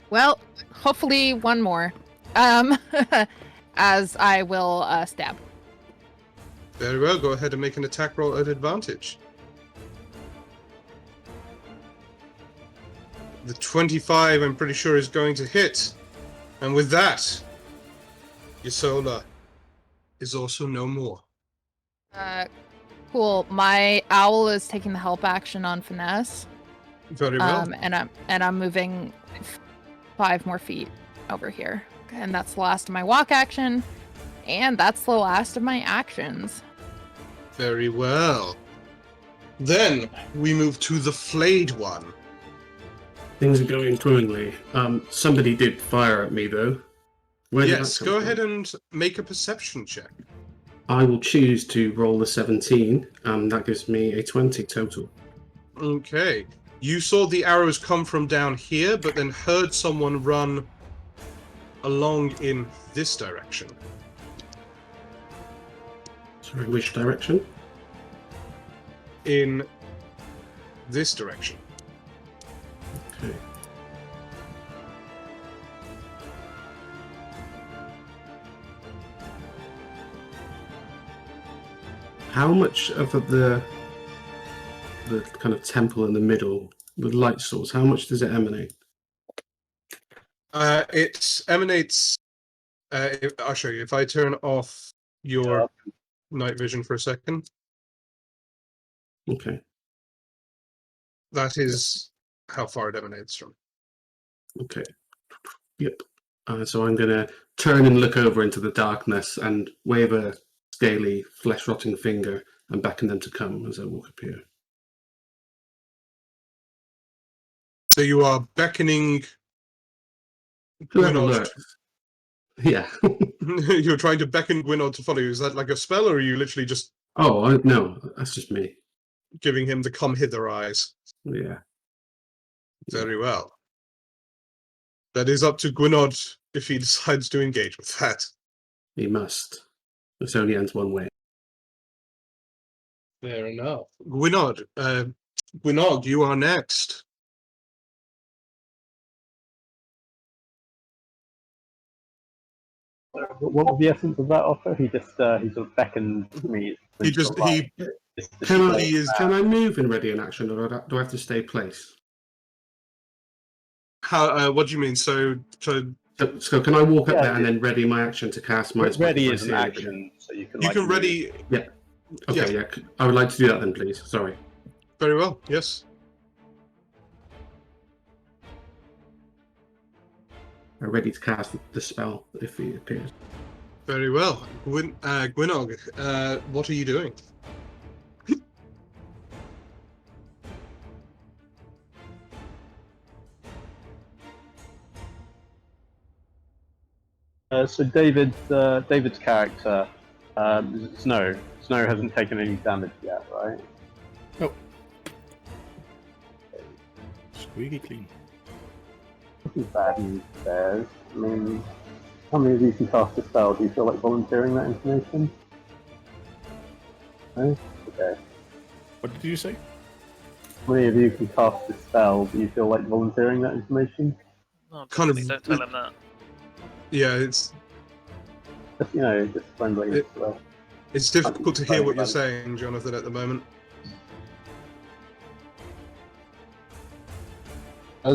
Well, hopefully one more. As I will stab. Very well, go ahead and make an attack roll at advantage. The 25, I'm pretty sure, is going to hit. And with that, Yasola is also no more. Cool. My owl is taking the help action on Finesse. Very well. And I'm moving 5 more feet over here. And that's the last of my walk action. And that's the last of my actions. Very well. Then we move to the flayed one. Things are going swimmingly. Somebody did fire at me, though. Yes, go ahead and make a perception check. I will choose to roll the 17, and that gives me a 20 total. Okay. You saw the arrows come from down here, but then heard someone run along in this direction. Sorry, which direction? In this direction. Okay. how much of the kind of temple in the middle, the light source, how much does it emanate? It emanates. I'll show you. If I turn off your night vision for a second. Okay. That is how far it emanates from. Okay. Yep. So I'm going to turn and look over into the darkness and wave a scaly, flesh-rotting finger and beckon them to come as I walk up here. So you are beckoning. Whoever lurks. Yeah. You're trying to beckon Gwynod to follow you. Is that like a spell, or are you literally just... Oh, no, that's just me. Giving him the come hither eyes? Yeah. Very well. That is up to Gwynod if he decides to engage with that. He must. This only ends one way. Fair enough. Gwynod, Gwynog, you are next. What was the essence of that offer? He just he sort of beckoned me. Can I move in ready in action, or do I have to stay place? How? What do you mean? So can I walk up there and then ready my action to cast my spell? Ready is an action, so you can. You can ready. Yeah. Okay. Yeah. I would like to do that then, please. Sorry. Very well. Yes. I'm ready to cast the spell if he appears. Very well. Gwynog, what are you doing? So David's character, Snow hasn't taken any damage yet, right? Nope. Squeaky clean. This is bad news, Bears. I mean, how many of you can cast a spell? Do you feel like volunteering that information? No? Okay. What did you say? How many of you can cast a spell? Do you feel like volunteering that information? Oh, Kind of. don't tell him that. Yeah, it's. Just, just friendly. It's difficult to hear what you're saying, Jonathan, at the moment.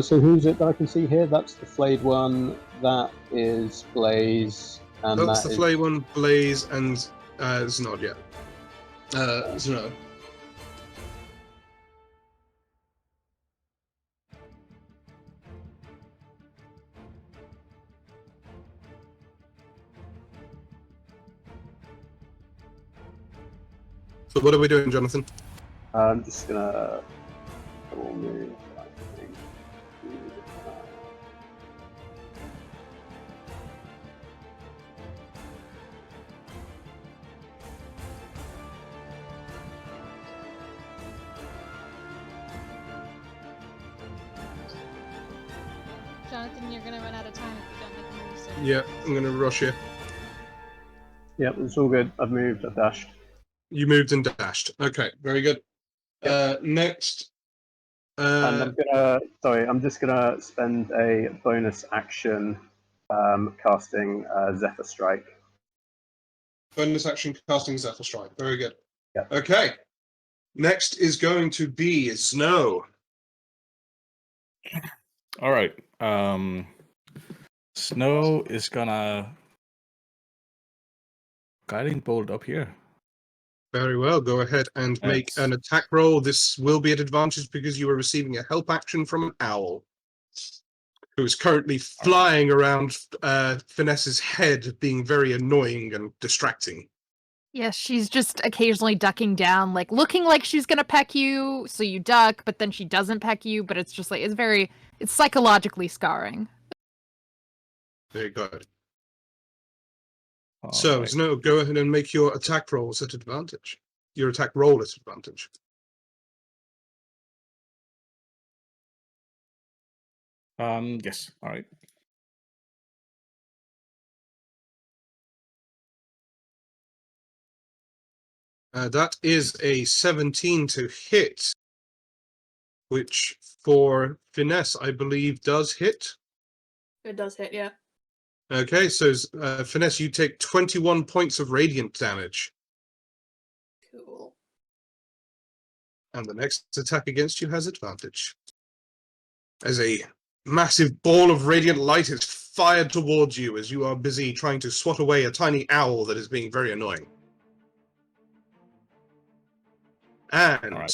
So who's it that I can see here? That's the flayed one. That is Blaze, and that's the flayed one, Blaze, and Znod. Yeah. Znod. So what are we doing, Jonathan? I'm just gonna move. Jonathan, you're gonna run out of time if you don't make a move soon. Yeah, I'm gonna rush you. Yep, it's all good. I've moved. I've dashed. You moved and dashed. Okay, very good. Next. And I'm just gonna spend a bonus action casting Zephyr Strike. Bonus action casting Zephyr Strike. Very good. Yeah. Okay. Next is going to be Snow. All right. Snow is gonna guiding bolt up here. Very well. Go ahead and make an attack roll. This will be at advantage because you are receiving a help action from an owl, who is currently flying around Finesse's head, being very annoying and distracting. Yes, she's just occasionally ducking down, like looking like she's gonna peck you, so you duck, but then she doesn't peck you, but it's just like, it's psychologically scarring. Very good. So, Snow, go ahead and make your attack rolls at advantage. Your attack roll at advantage. Yes. All right. That is a 17 to hit, which for Finesse, I believe, does hit. It does hit, yeah. Okay, so Finesse, you take 21 points of radiant damage. Cool. And the next attack against you has advantage. As a massive ball of radiant light is fired towards you as you are busy trying to swat away a tiny owl that is being very annoying. And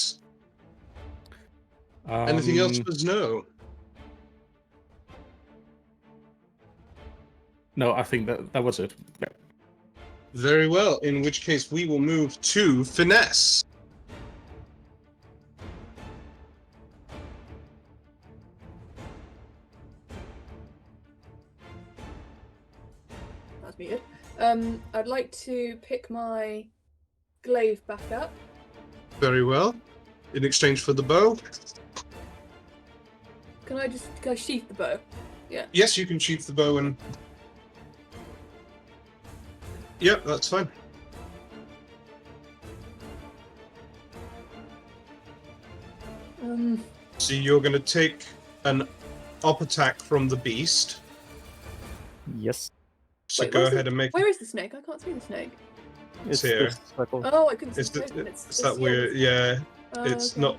anything else for Snow? No, I think that was it. Yeah. Very well, in which case we will move to Finesse. That's muted. I'd like to pick my glaive back up. Very well. In exchange for the bow? Can I sheath the bow? Yeah. Yes, you can sheath the bow and... Yep, that's fine. So you're going to take an up attack from the beast. Yes. So Wait, go ahead and make... Where is the snake? I can't see the snake. It's here. Oh, I couldn't see It's, the snake. it's that weird... Yeah. It's okay. not...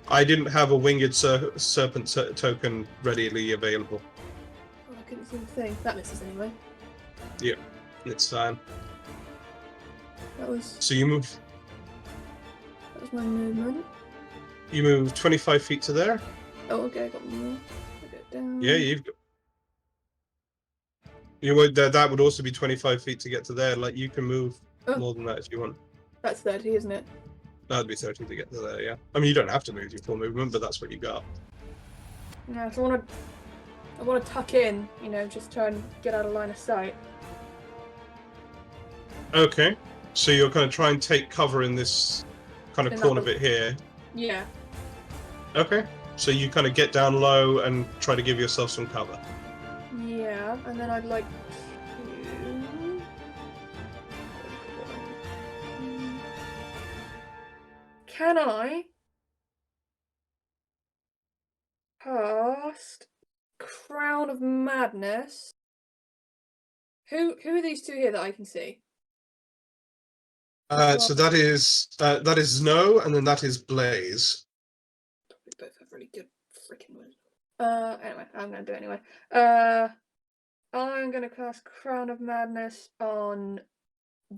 I didn't have a winged serpent token readily available. Oh, I couldn't see the thing. That misses anyway. Yeah, it's fine. That was... So you move... That was my movement. You move 25 feet to there. Oh, okay, I got more. I get down. Yeah, you've got... You would, that would also be 25 feet to get to there. Like, you can move more than that if you want. That's 30, isn't it? That'd be 30 to get to there, yeah. I mean, you don't have to move your full movement, but that's what you got. Yeah, so I want to tuck in, you know, just try and get out of line of sight. Okay. So you're going to try and take cover in this kind of corner bit here. Yeah. Okay. So you kind of get down low and try to give yourself some cover. Yeah, and then I'd like to... Can I cast Crown of Madness? Who are these two here that I can see? So that is Snow, and then that is Blaze. We both have really good freaking wisdom. Anyway, I'm gonna do it anyway. I'm gonna cast Crown of Madness on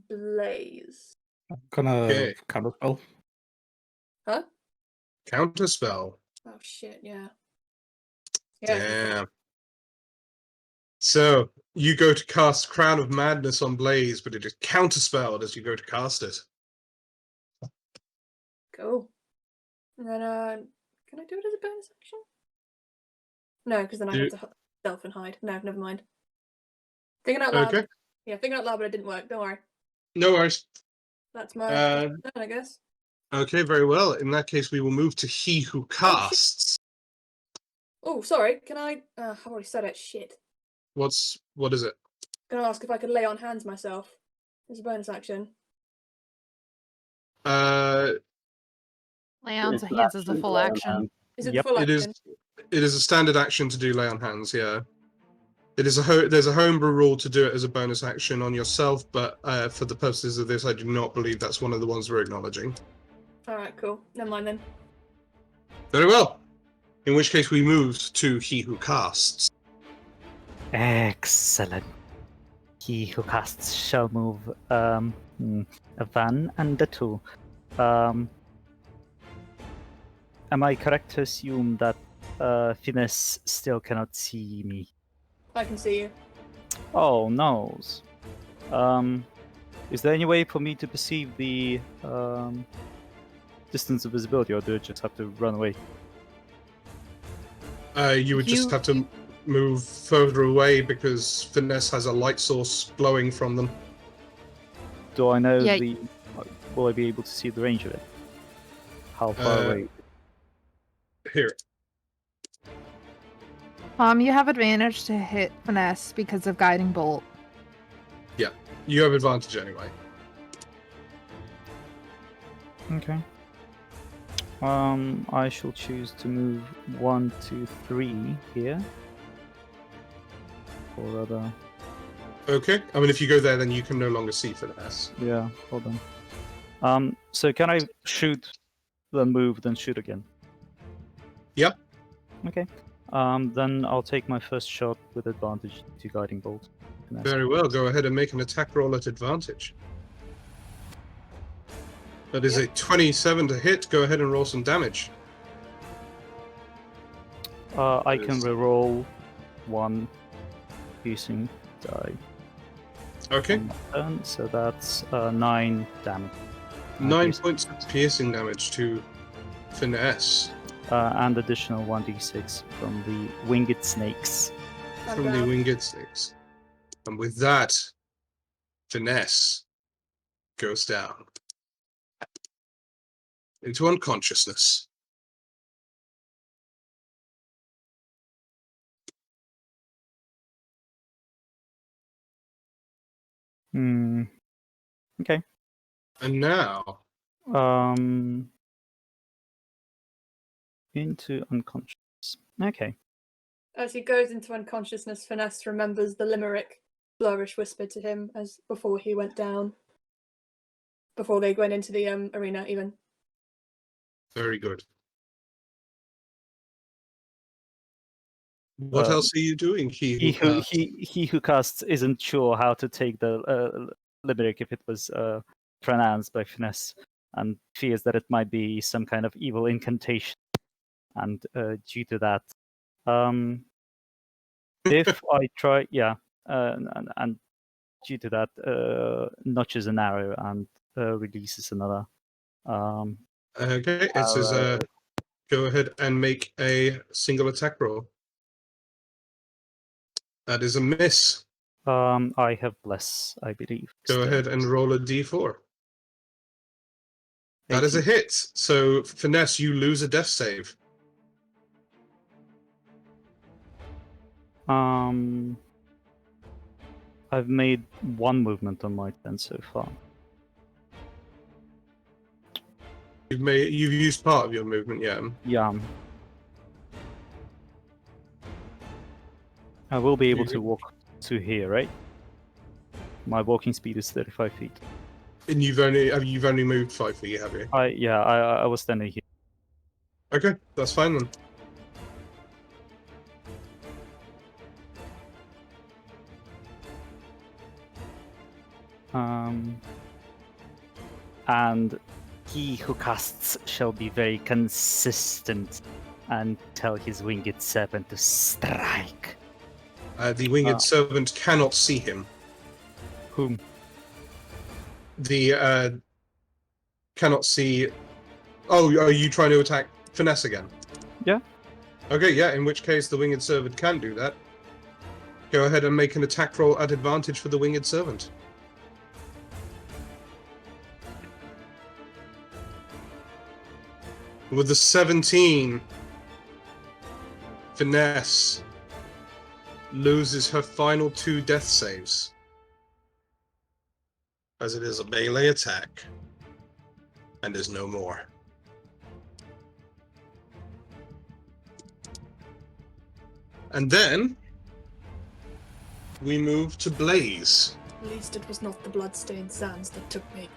Blaze. Gonna counter spell. Huh? Counter spell. Oh shit! Yeah. Damn. So you go to cast Crown of Madness on Blaze, but it is counterspelled as you go to cast it. Cool. And then, can I do it as a bonus action? No, because then I have to stealth and hide. No, never mind. Thinking out loud. Okay. Yeah, thinking out loud, but it didn't work. Don't worry. No worries. That's my turn, I guess. Okay, very well. In that case, we will move to He Who Casts. Oh, sorry. Can I? I've already said it. Shit. What is it? Gonna ask if I could lay on hands myself. It's a bonus action. Lay on hands is a full action. Is it full action? It is a standard action to do lay on hands. Yeah. It is there's a homebrew rule to do it as a bonus action on yourself, but for the purposes of this, I do not believe that's one of the ones we're acknowledging. All right, cool. Never mind then. Very well. In which case, we move to He Who Casts. Excellent. He who casts shall move a 1 and a 2. Am I correct to assume that Finesse still cannot see me? I can see you. Oh, no. Is there any way for me to perceive the distance of visibility, or do I just have to run away? You would just have to move further away because Finesse has a light source glowing from them. Do I know will I be able to see the range of it? How far away? Here. You have advantage to hit Finesse because of Guiding Bolt. Yeah, you have advantage anyway. Okay. I shall choose to move 1, 2, 3 here. Or rather... Okay, I mean if you go there then you can no longer see Finesse. Yeah, hold on. So can I shoot, then move, then shoot again? Yep. Okay. Then I'll take my first shot with advantage to guiding bolt. Very well. Go ahead and make an attack roll at advantage. That is a 27 to hit. Go ahead and roll some damage. I can reroll one piercing die. Okay. So that's 9 damage. 9 points of piercing damage to Finesse. And additional 1d6 from the winged snakes. From the winged snakes. And with that, Finesse goes down into unconsciousness. Okay. And now, into unconscious. Okay. As he goes into unconsciousness, Finesse remembers the limerick Flourish whispered to him as before he went down. Before they went into the arena, even. very good. What else are you doing? He who casts isn't sure how to take the limerick if it was pronounced by Finesse, and fears that it might be some kind of evil incantation. And due to that, if I try, and due to that, notches an arrow and releases another. Okay, it says go ahead and make a single attack roll. That is a miss. I have bless, I believe. Go ahead and roll a d4. That is a hit. So, Finesse, you lose a death save. I've made one movement on my turn so far. You've used part of your movement, yeah. Yeah. I will be able to walk to here, right? My walking speed is 35 feet. And you've only moved 5 feet, have you? I was standing here. Okay, that's fine then. And he who casts shall be very consistent and tell his winged servant to strike. The winged servant cannot see him. Whom? The cannot see. Oh, are you trying to attack Finesse again? Yeah. Okay, yeah. In which case, the winged servant can do that. Go ahead and make an attack roll at advantage for the winged servant. With the 17, Finesse loses her final 2 death saves, as it is a melee attack, and is no more. And then we move to Blaze. At least it was not the bloodstained sands that took me.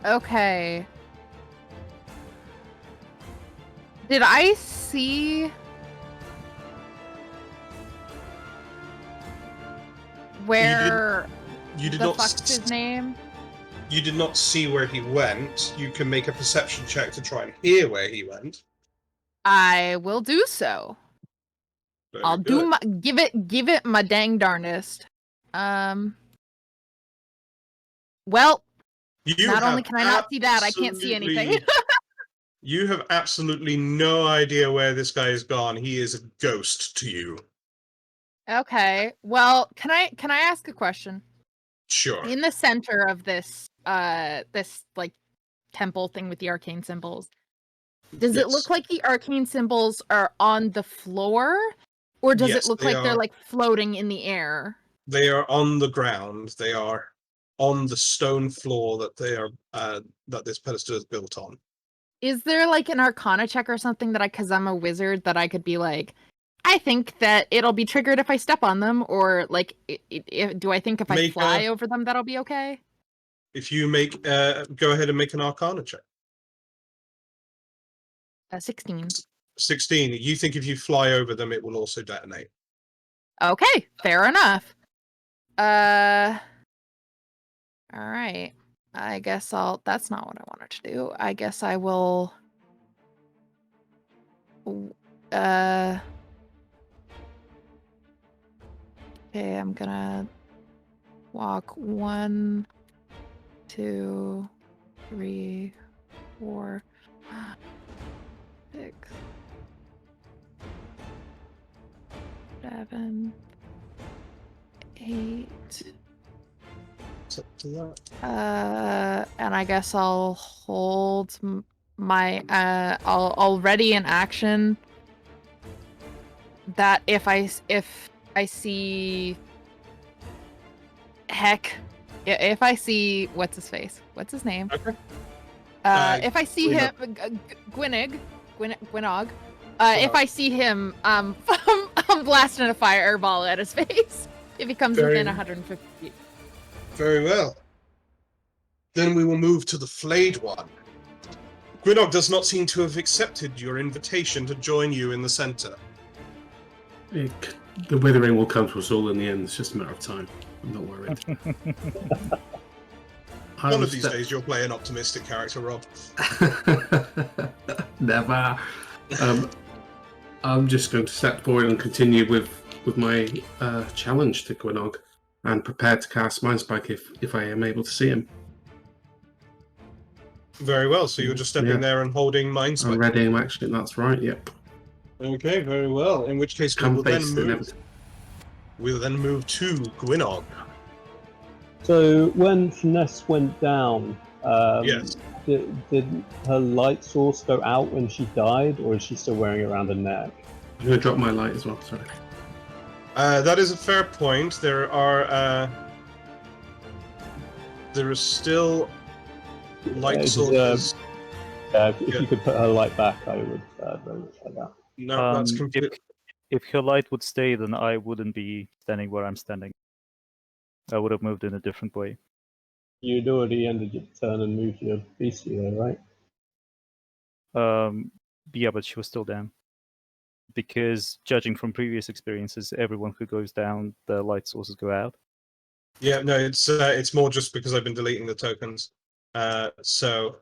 Okay. Did I see where you did the not fuck's his name? You did not see where he went. You can make a perception check to try and hear where he went. I will do so. I'll do my give it my dang darnest. Well, not only can I not see that, I can't see anything. You have absolutely no idea where this guy is gone. He is a ghost to you. Okay. Well, can I ask a question? Sure. In the center of this this like temple thing with the arcane symbols, does it look like the arcane symbols are on the floor, or does it look like they're like floating in the air? They are on the ground. They are on the stone floor that they are that this pedestal is built on. Is there like an arcana check or something that because I'm a wizard, that I could be like, I think that it'll be triggered if I step on them, or like, do I think if I fly over them that'll be okay? If you make, go ahead and make an Arcana check. 16. 16. You think if you fly over them, it will also detonate. Okay, fair enough. All right. I guess that's not what I wanted to do. I guess I will. Okay, I'm gonna walk 1, 2, 3, 4, 6, 7, 8. And I guess I'll hold my I'll ready an action that if I see if I see what's his face? What's his name? Okay. If I see him Gwynnog, if I see him I'm blasting a fireball at his face if he comes within 150 feet. Very well. Then we will move to the flayed one. Gwynnog does not seem to have accepted your invitation to join you in the center. The withering will come to us all in the end. It's just a matter of time. I'm not worried. One of these days you'll play an optimistic character, Rob. Never. I'm just going to step forward and continue with my challenge to Gwynnog, and prepare to cast Mind Spike if I am able to see him. Very well, so you're just stepping there and holding Mind Spike. I'm readying action, that's right, yep. Okay, very well. In which case we'll then move to Gwynnog. So when Finesse went down, yes. Did her light source go out when she died, or is she still wearing it around her neck? I'm going to drop my light as well, sorry. That is a fair point. There are still light sources. If you could put her light back, I would very much like that. No, that's complete. If her light would stay, then I wouldn't be standing where I'm standing. I would have moved in a different way. You'd already ended your turn and moved your beastie there, right? Yeah, but she was still down. Because judging from previous experiences, everyone who goes down, the light sources go out. Yeah, no, it's more just because I've been deleting the tokens. So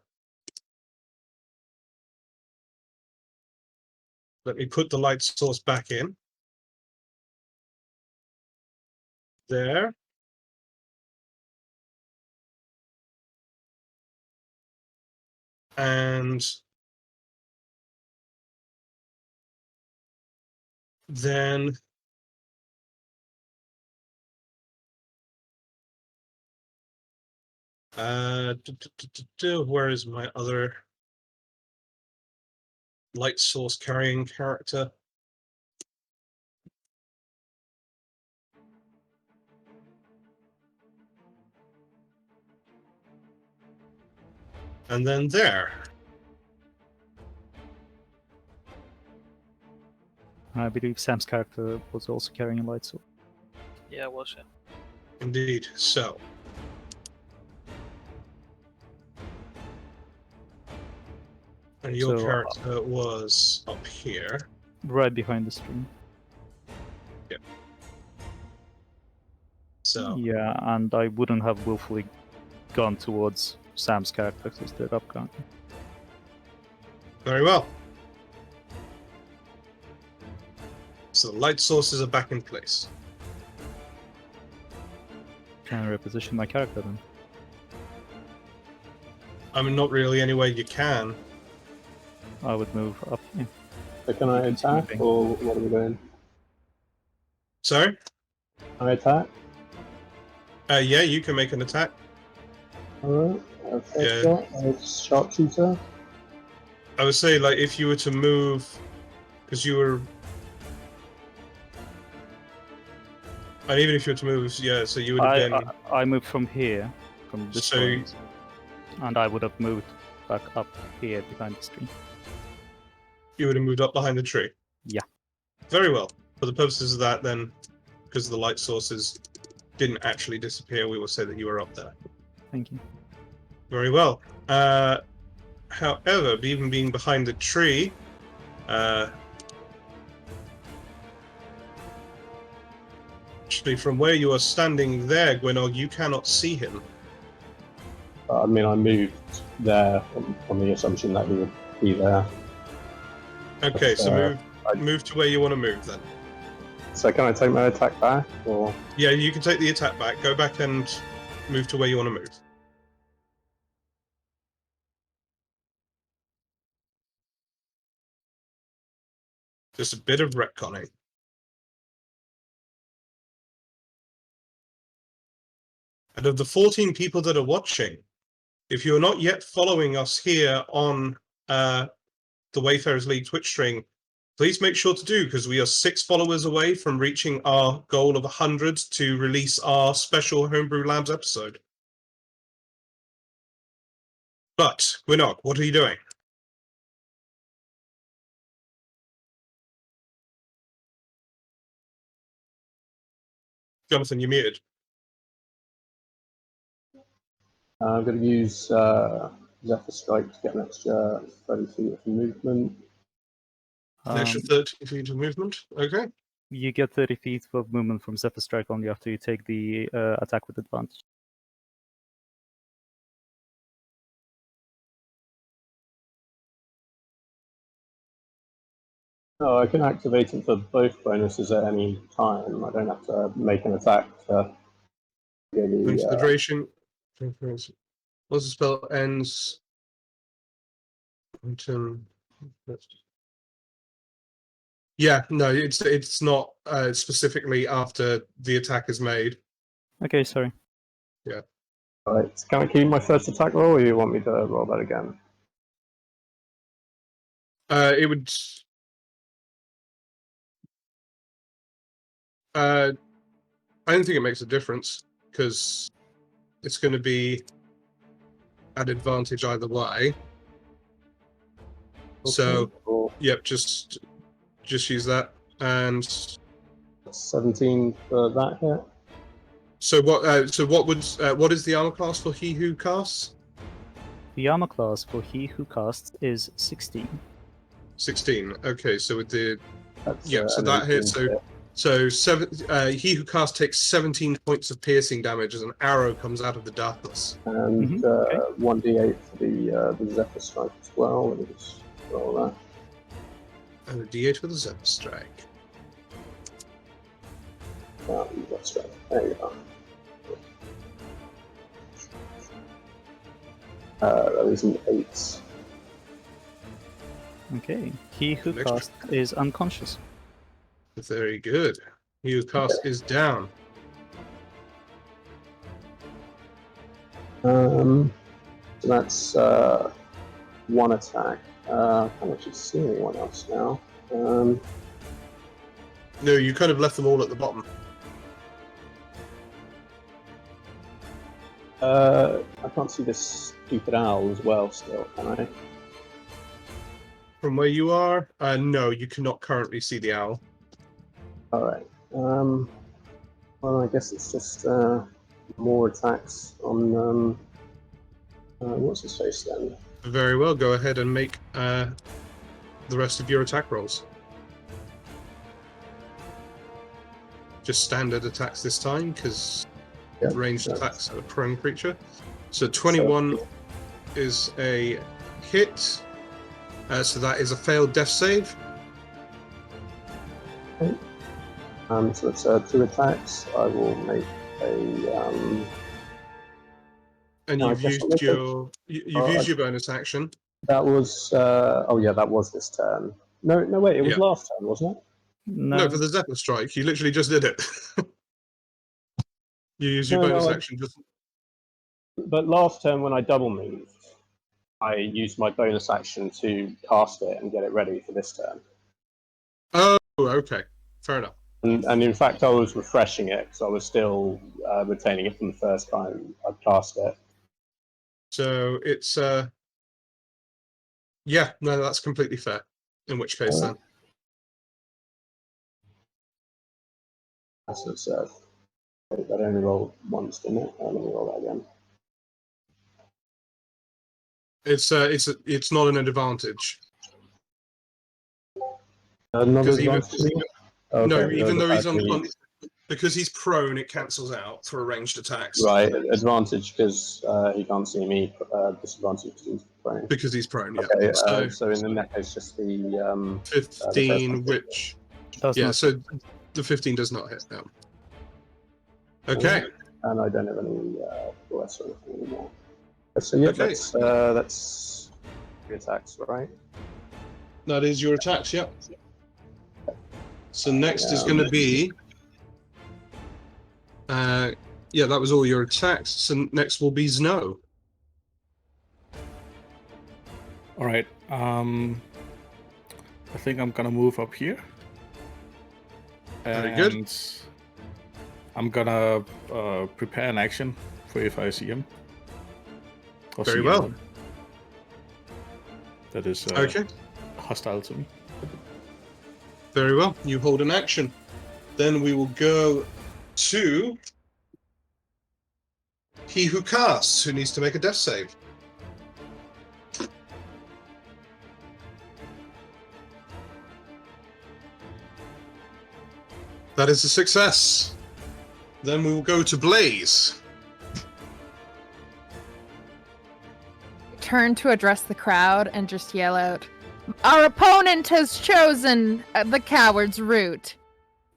let me put the light source back in. There. And then where is my other light source carrying character? And then there. I believe Sam's character was also carrying a light source. Yeah, it was, yeah. Indeed. So. And your character was up here. Right behind the stream. Yep. So. Yeah, and I wouldn't have willfully gone towards Sam's character because they're up currently. Very well. So the light sources are back in place. Can I reposition my character then? I mean, not really any way you can. I would move up. Yeah. So can I attack, or what are we doing? Sorry? Can I attack? Yeah, you can make an attack. Alright, sharpshooter. I would say, like, if you were to move, because you were... And even if you were to move, yeah, so you would have been... I moved from here, from this point, and I would have moved back up here behind the stream. You would have moved up behind the tree? Yeah. Very well. For the purposes of that, then, because the light sources didn't actually disappear, we will say that you were up there. Thank you. Very well. However, even being behind the tree, actually, from where you are standing there, Gwynog, you cannot see him. I mean, I moved there on the assumption that he would be there. Okay, But, so move to where you want to move then. So can I take my attack back, or? Yeah, you can take the attack back. Go back and move to where you want to move. Just a bit of retconning. And of the 14 people that are watching, if you're not yet following us here on the Wayfarers League Twitch stream, please make sure to do, because we are 6 followers away from reaching our goal of 100 to release our special Homebrew Labs episode. But, Gwynog, what are you doing? Jonathan, you're muted. I'm going to use Zephyr Strike to get an extra 30 feet of movement. An extra 30 feet of movement, okay. You get 30 feet of movement from Zephyr Strike only after you take the attack with advantage. No, I can activate it for both bonuses at any time. I don't have to make an attack to get Into the the... duration. Once the spell ends... Yeah, no, it's not specifically after the attack is made. Okay, sorry. Yeah. Alright, can I keep my first attack roll, or you want me to roll that again? It would... I don't think it makes a difference, because it's going to be at advantage either way. Okay, So, cool. yep, just use that. And 17 for that hit. so what is the armor class for he who casts? The armor class for he who casts is 16. 16. Okay, so with the That's, so that hits. So he who casts takes 17 points of piercing damage as an arrow comes out of the darkness. And 1d8 for the Zephyr Strike as well. Let me just roll that. And a d8 for the Zephyr Strike. That's right. There you go. That is an 8. Okay. He who casts is unconscious. Very good. He who casts is down. So that's one attack. I can't actually see anyone else now. No, you kind of left them all at the bottom. I can't see this stupid owl as well still, can I? From where you are? No, you cannot currently see the owl. Alright. Well, I guess it's just more attacks on what's his face then? Very well, go ahead and make the rest of your attack rolls. Just standard attacks this time, because ranged attacks at a prone creature. So 21 is a hit, so that is a failed death save. Okay. So it's 2 attacks. I will make a... And you've used your your bonus action. That was oh yeah, that was this turn. No, wait, it was last turn, wasn't it? No, for the Zephyr Strike, you literally just did it. You used your bonus action just. But last turn when I double moved, I used my bonus action to cast it and get it ready for this turn. Oh, okay, fair enough. And in fact, I was refreshing it because I was still retaining it from the first time I cast it. So it's yeah, no, that's completely fair. In which case, then That's absurd. That only rolled once, didn't it? Let me roll that again. It's not an advantage. Another Because advantage? Okay, no, even though he's actually, on, because he's prone, it cancels out for ranged attacks. right, advantage because he can't see me. Disadvantage because he's prone. Because he's prone, yeah. Okay, so in that case, just the 15, which so the 15 does not hit now. Okay. And I don't have any bless or anything anymore. So yeah, Okay. that's 3 attacks, right? That is your attacks, yep. So next is going to be... yeah, that was all your attacks. So next will be Snow. All right. I think I'm gonna move up here. Very good. And I'm gonna prepare an action for if I see him. Or Very see well. anyone that is Okay. hostile to me. Very well. You hold an action. Then we will go to he who casts, who needs to make a death save. That is a success. Then we will go to Blaze. Turn to address the crowd and just yell out, "Our opponent has chosen the coward's route.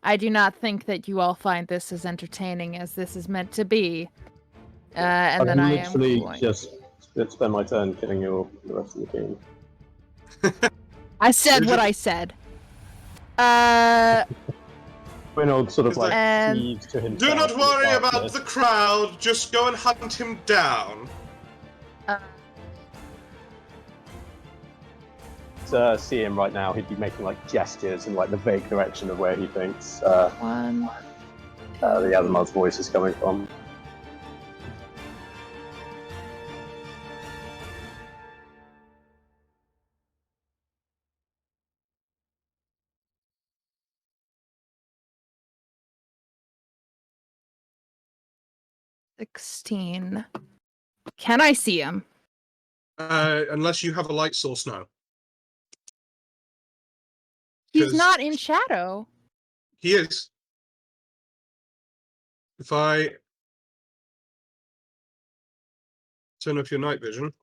I do not think that you all find this as entertaining as this is meant to be." And then I am literally going. just spend my turn killing the rest of the team. I said what I said. Gwynog sort of like And- heaves to himself. Do not in worry the about darkness. the crowd. Just go and hunt him down. To see him right now, he'd be making like gestures in like the vague direction of where he thinks One. the Azamard's voice is coming from. $16. Can I see him? Unless you have a light source now. He's 'Cause- not in shadow. He is. If I turn off your night vision,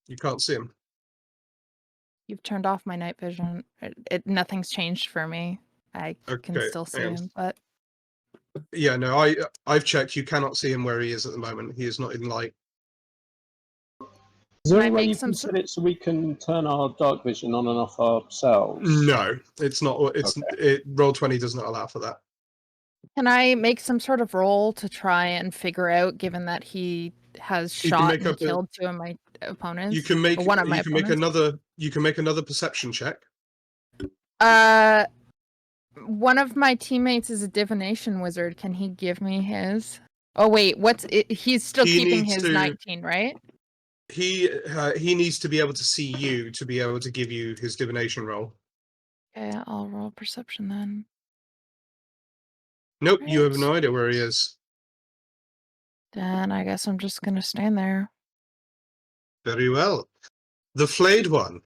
you can't see him. You've turned off my night vision. Nothing's changed for me. I can Okay, still see hang on. him, but Yeah, no, I've checked. You cannot see him where he is at the moment. He is not in light. Is there Can I any way make you some can set it so we can turn our dark vision on and off ourselves? No, it's not. Roll20 does not allow for that. can I make some sort of roll to try and figure out, given that he has You can shot make and up a- killed two of my opponents? You can make or one of my you can make opponents? another perception check. One of my teammates is a divination wizard. Can he give me his? Oh wait, he's still He keeping needs his to- 19, right? He needs to be able to see you to be able to give you his divination roll. Okay, I'll roll perception then. Nope, you have Right. no idea where he is. Then I guess I'm just gonna stand there. Very well. The flayed one.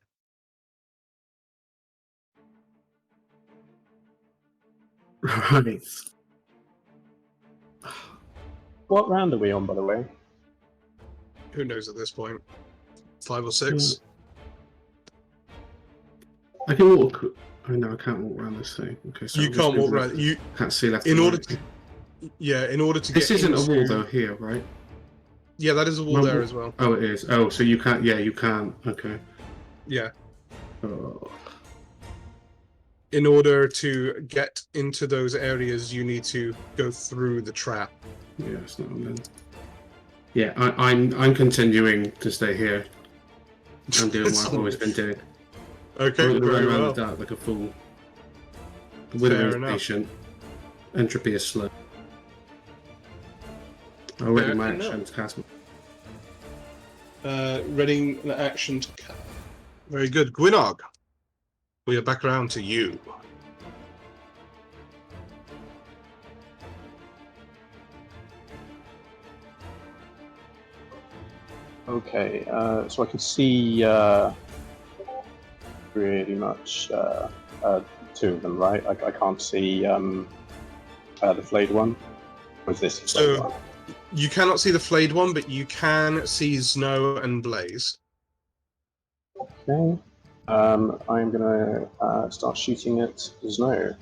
Right. What round are we on, by the way? Who knows at this point? 5 or 6. I can walk. I know I can't walk around this thing. Okay, so You I'll just can't move walk left. around. You Can't see left. in and order right. to in order to This get isn't a wall into- though here, right? Yeah, that is a wall Well, there as well. Oh, it is. Oh, so you can't. Yeah, you can't. Okay. Yeah. Oh. In order to get into those areas, you need to go through the trap. Yeah, it's not on then. Yeah, I'm continuing to stay here. I'm doing what I've always been doing. Okay, Run very around well. the dark like a fool. Withering Fair is enough. patient. Entropy is slow. I'll ready Fair my enough. action to cast. Readying the action to... Very good. Gwynnog, we are back around to you. Okay, so I can see pretty much two of them, right? I can't see the flayed one. Or is this the flayed one? You cannot see the flayed one, but you can see Snow and Blaze. Okay. I'm gonna start shooting at Snow.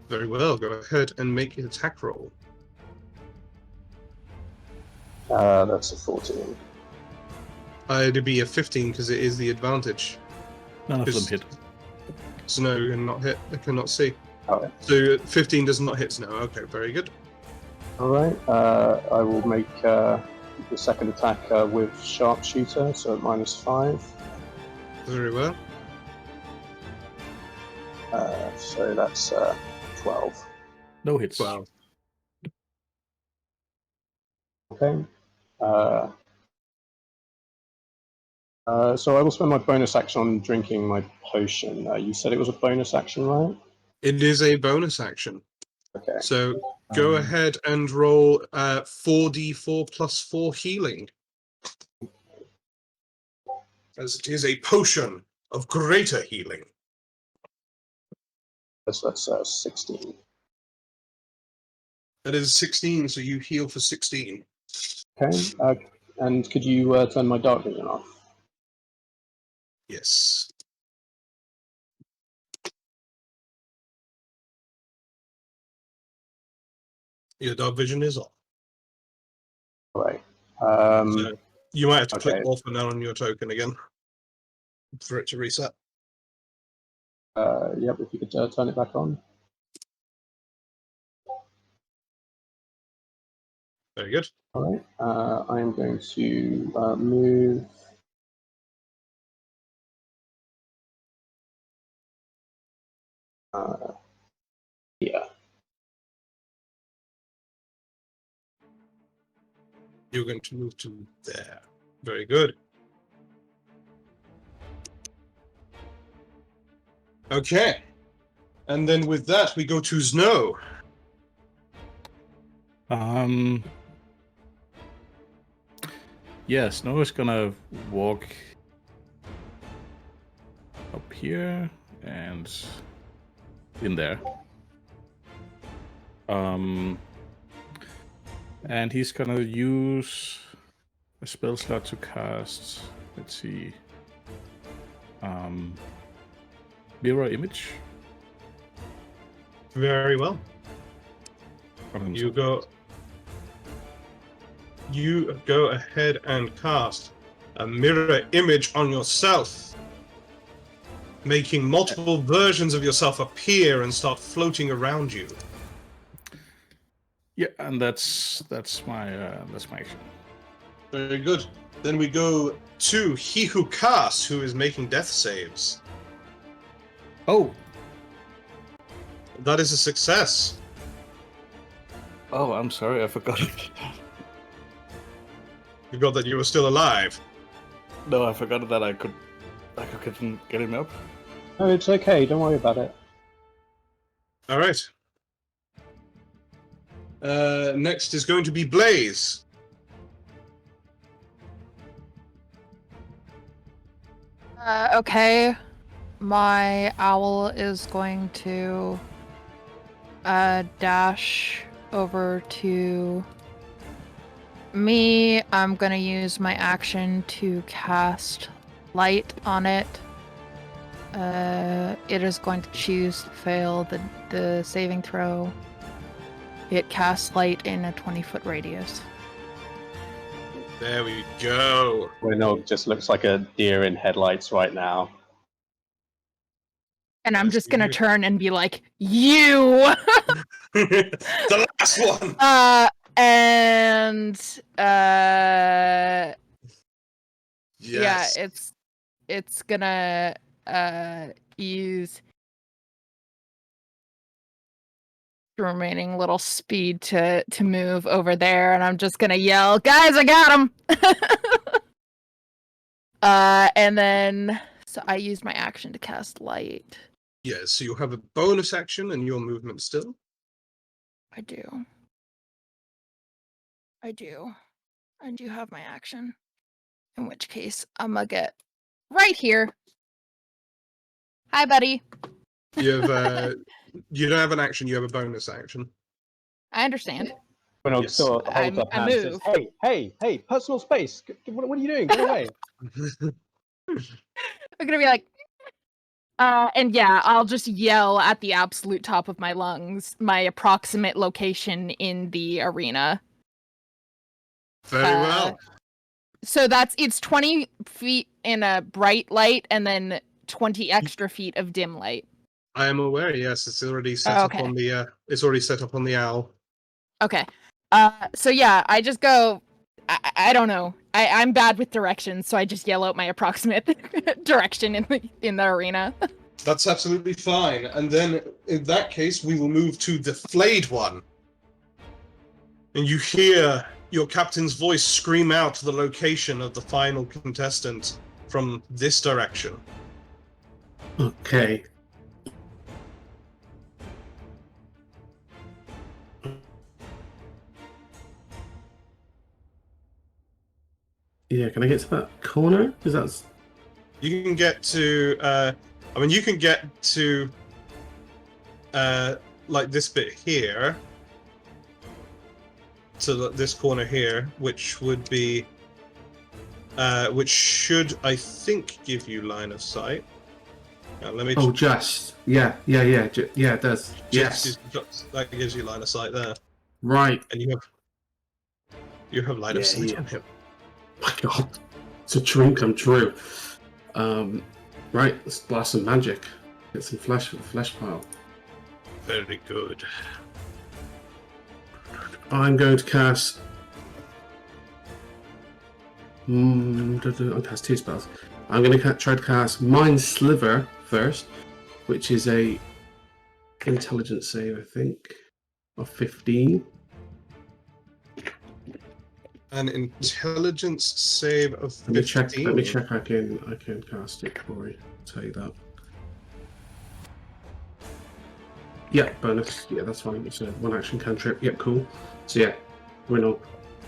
Very well. Go ahead and make an attack roll. That's a 14. It'd be a 15 because it is the advantage. None of them hit. Snow cannot hit. I cannot see. Okay. So 15 does not hit Snow. Okay, very good. All right. I will make the second attack with sharpshooter, so at -5. Very well. So that's 12. No hits. 12. Okay. So I will spend my bonus action on drinking my potion. You said it was a bonus action, right? It is a bonus action. Okay. So go ahead and roll 4d4 plus 4 healing. As it is a potion of greater healing. That's 16. That is 16, so you heal for 16. Okay. And could you turn my dark vision off? Yes. Your dark vision is off. All right. So you might have to click okay. off and down on your token again for it to reset. Yep, if you could turn it back on. Very good. All right. I'm going to move. Yeah. You're going to move to there. Very good. Okay. And then with that, we go to Snow. Yeah, Snow is gonna walk up here and in there. And he's gonna use a spell slot to cast, let's see, mirror image. Very well. You go ahead and cast a mirror image on yourself, making multiple versions of yourself appear and start floating around you. Yeah, and that's my action. Very good. Then we go to he who casts, who is making death saves. Oh. That is a success. Oh, I'm sorry, I forgot. You forgot that you were still alive. No, I forgot that I could get him up. No, it's okay. Don't worry about it. All right. Next is going to be Blaze. Okay. My owl is going to dash over to me. I'm gonna use my action to cast light on it. It is going to choose to fail the saving throw. It casts light in a 20-foot radius. There we go. Renault just looks like a deer in headlights right now. And I'm just gonna turn and be like, you! The last one! Yeah, it's gonna use the remaining little speed to move over there, and I'm just gonna yell, guys, I got him! And then, so I used my action to cast light. Yes, so you have a bonus action and your movement still. I do have my action. In which case, I'm gonna get right here. Hi, buddy. You have you don't have an action. You have a bonus action. I understand. Gwenog Yes. still holds up I hand and says, move. hey, personal space. What are you doing? Get away. I'm gonna be like, and yeah, I'll just yell at the absolute top of my lungs my approximate location in the arena. Very well. So it's 20 feet in a bright light and then 20 extra feet of dim light. I am aware. Yes, it's already set up on the. It's already set up on the owl. Okay. So yeah, I just go. I don't know. I'm bad with directions, so I just yell out my approximate direction in the arena. That's absolutely fine. And then, in that case, we will move to the flayed one. And you hear your captain's voice scream out the location of the final contestant from this direction. Okay. Yeah, can I get to that corner? Because that's... You can get to, I mean, you can get to, like this bit here, to this corner here, which would be, which should, I think, give you line of sight. Let me. Oh, just. Yeah, it does. Yes. That gives you line of sight there. Right. And you have line of sight on him. My God, it's a dream come true. Right, let's blast some magic. Get some flesh for the flesh pile. Very good. I'm going to cast. I'll cast 2 spells. I'm going to try to cast Mind Sliver first, which is a intelligence save, I think, of 15. An intelligence save of 15. Let me check. I can cast it for you. I'll tell you that. Yeah, bonus. Yeah, that's fine. It's a 1 action cantrip. Yep, cool. So yeah, we're not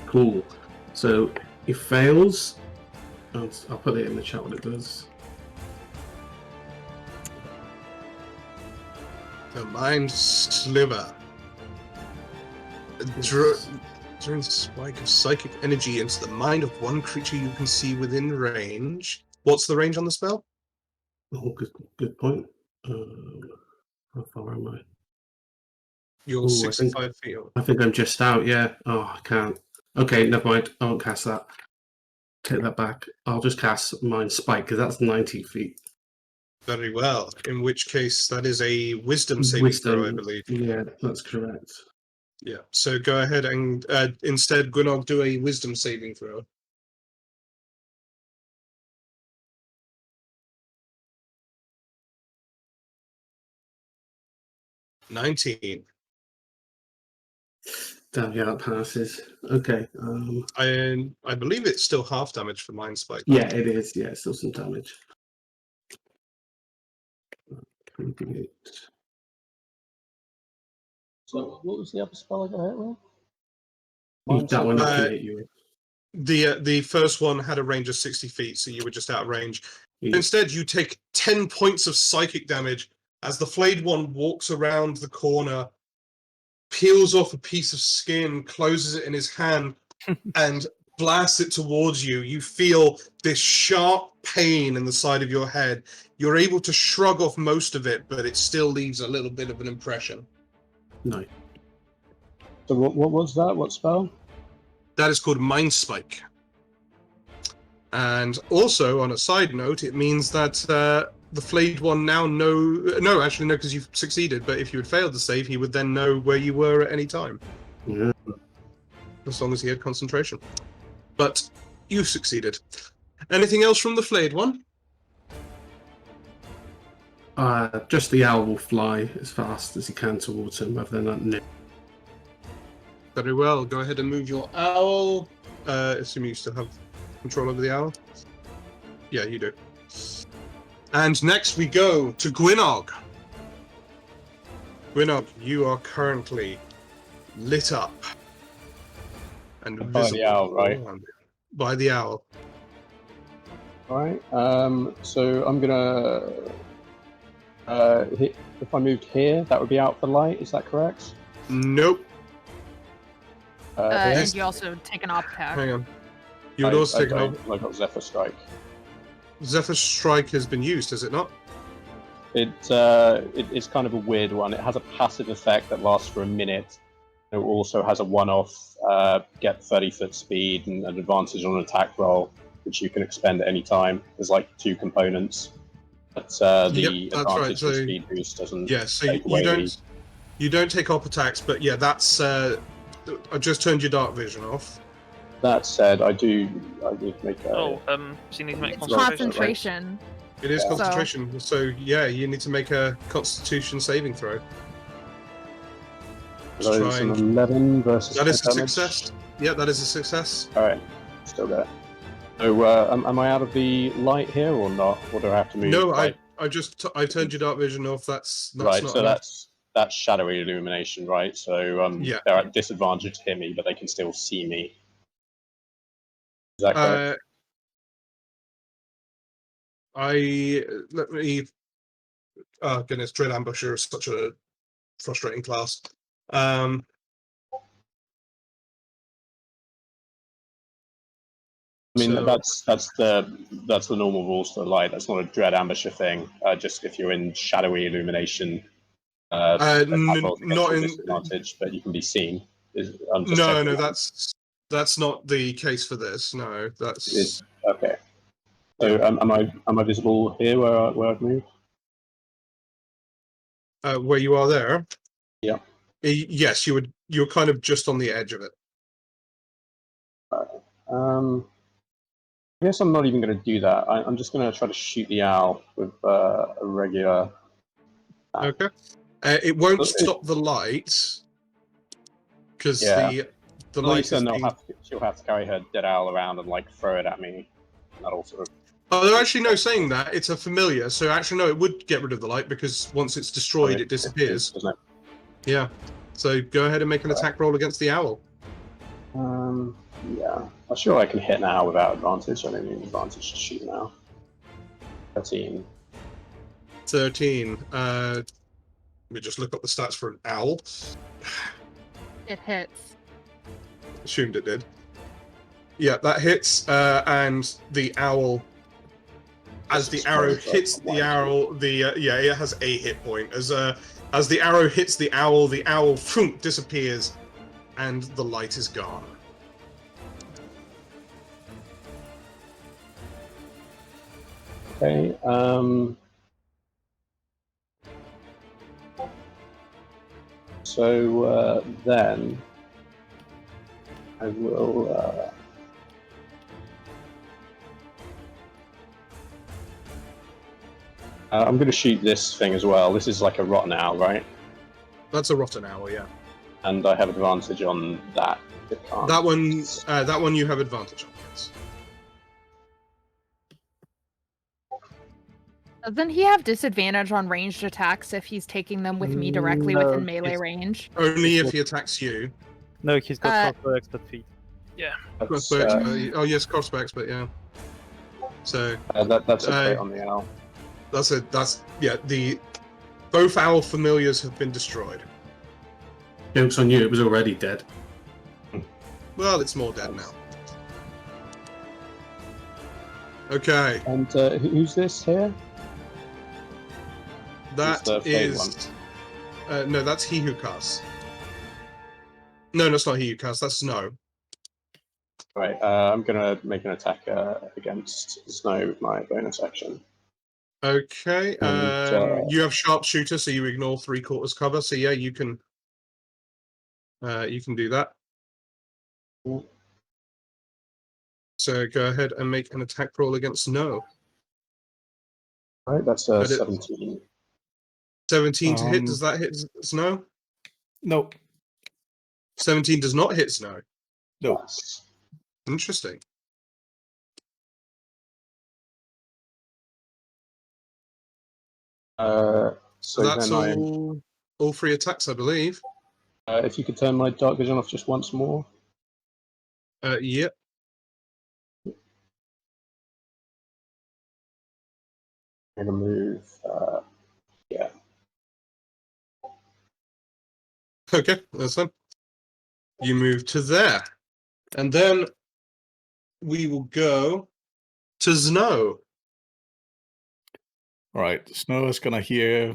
cool. So it fails. I'll put it in the chat what it does. The Mind Sliver. Turns a spike of psychic energy into the mind of one creature you can see within range. What's the range on the spell? Oh, good point. How far am I? You're 65 feet. I think I'm just out, yeah. Oh, I can't. Okay, never mind. I won't cast that. Take that back. I'll just cast Mind Spike, because that's 90 feet. Very well. In which case, that is a wisdom saving throw, I believe. Yeah, that's correct. Yeah, so go ahead and instead, Gwenog, do a wisdom saving throw. 19. Damn, yeah, that passes. Okay. I believe it's still half damage for Mind Spike. Yeah, it is. Yeah, still some damage. 28. So, what was the other spell I got hit with? That one I can hit you with. The first one had a range of 60 feet, so you were just out of range. Yeah. Instead, you take 10 points of psychic damage as the flayed one walks around the corner, peels off a piece of skin, closes it in his hand, and blasts it towards you. You feel this sharp pain in the side of your head. You're able to shrug off most of it, but it still leaves a little bit of an impression. No. So what was that? What spell? That is called Mind Spike. And also, on a side note, it means that the flayed one now actually no, because you've succeeded, but if you had failed to save, he would then know where you were at any time. Yeah. As long as he had concentration. But you succeeded. Anything else from the flayed one? Just the owl will fly as fast as he can towards him, other than that, no. Very well. Go ahead and move your owl. Assuming you still have control over the owl. Yeah, you do. And next we go to Gwenog. Gwenog, you are currently lit up and by visible the owl, right? by the owl. Alright, so I'm gonna hit. If I moved here, that would be out for light. Is that correct? Nope. And you also take an op attack. Hang on. You would also take an op. I got Zephyr Strike. Zephyr Strike has been used, has it not? It's kind of a weird one. It has a passive effect that lasts for a minute. It also has a one-off get 30-foot speed and an advantage on an attack roll, which you can expend at any time. There's like 2 components, but the advantage and speed boost doesn't. Yeah, so take away you don't take op attacks, but yeah, that's. I just turned your dark vision off. That said, I do make a. So you need to make It's concentration. It is concentration, so yeah, you need to make a Constitution saving throw. So it's an 11 versus. That is a damage. success. Yeah, that is a success. All right, still got it. So, am I out of the light here or not? Or do I have to move? No, like... I turned your dark vision off. That's right. not So enough. that's shadowy illumination, right? So yeah. they're at disadvantage to hit me, but they can still see me. Is that correct? Let me. Oh goodness, Dread Ambusher is such a frustrating class. I mean, that's the normal rules for the light. That's not a Dread Ambusher thing. Just if you're in shadowy illumination, not in disadvantage, but you can be seen. No, that's not the case for this. No, that's okay. So am I visible here where I've moved? Where you are there? Yeah. Yes, you're kind of just on the edge of it. I guess I'm not even going to do that. I'm just going to try to shoot the owl with a regular. Okay. It won't stop the light because the light. She'll have to carry her dead owl around and like throw it at me. That'll sort of. Oh, they're actually no saying that. It's a familiar, so actually no, it would get rid of the light because once it's destroyed, it disappears. Doesn't it? Yeah. So go ahead and make an attack roll against the owl. Yeah. I'm sure I can hit an owl without advantage. I don't need advantage to shoot now. 13. 13. Let me just look up the stats for an owl. It hits. Assumed it did. Yeah, that hits, and the owl. As the arrow hits the owl, it has a hit point. As the arrow hits the owl disappears, and the light is gone. Okay. So then I will. I'm going to shoot this thing as well. This is like a rotten owl, right? That's a rotten owl, yeah. And I have advantage on that. That one you have advantage on, yes. Doesn't he have disadvantage on ranged attacks if he's taking them with me directly within melee range? Only if he attacks you. No, he's got crossbow expert feet. Yeah. Crossbow expert. Oh yes, crossbow expert. Yeah. So that's a crit on the owl. Both owl familiars have been destroyed. Joke's on you, it was already dead. Well, it's more dead now. Okay. And who's this here? That is. No, that's he who casts. No, that's not he who casts. That's Snow. Right. I'm gonna make an attack against Snow with my bonus action. Okay. You have sharpshooter, so you ignore 3/4 cover. So yeah, you can do that. Yeah. So go ahead and make an attack roll against Snow. All right, that's 17. 17 to hit. Does that hit Snow? Nope. 17 does not hit Snow. No. Interesting. So that's then all 3 attacks, I believe. If you could turn my dark vision off just once more. Yep. I'm gonna move. Yeah. Okay, that's fine. You move to there. And then we will go to Snow. All right, Snow is gonna hear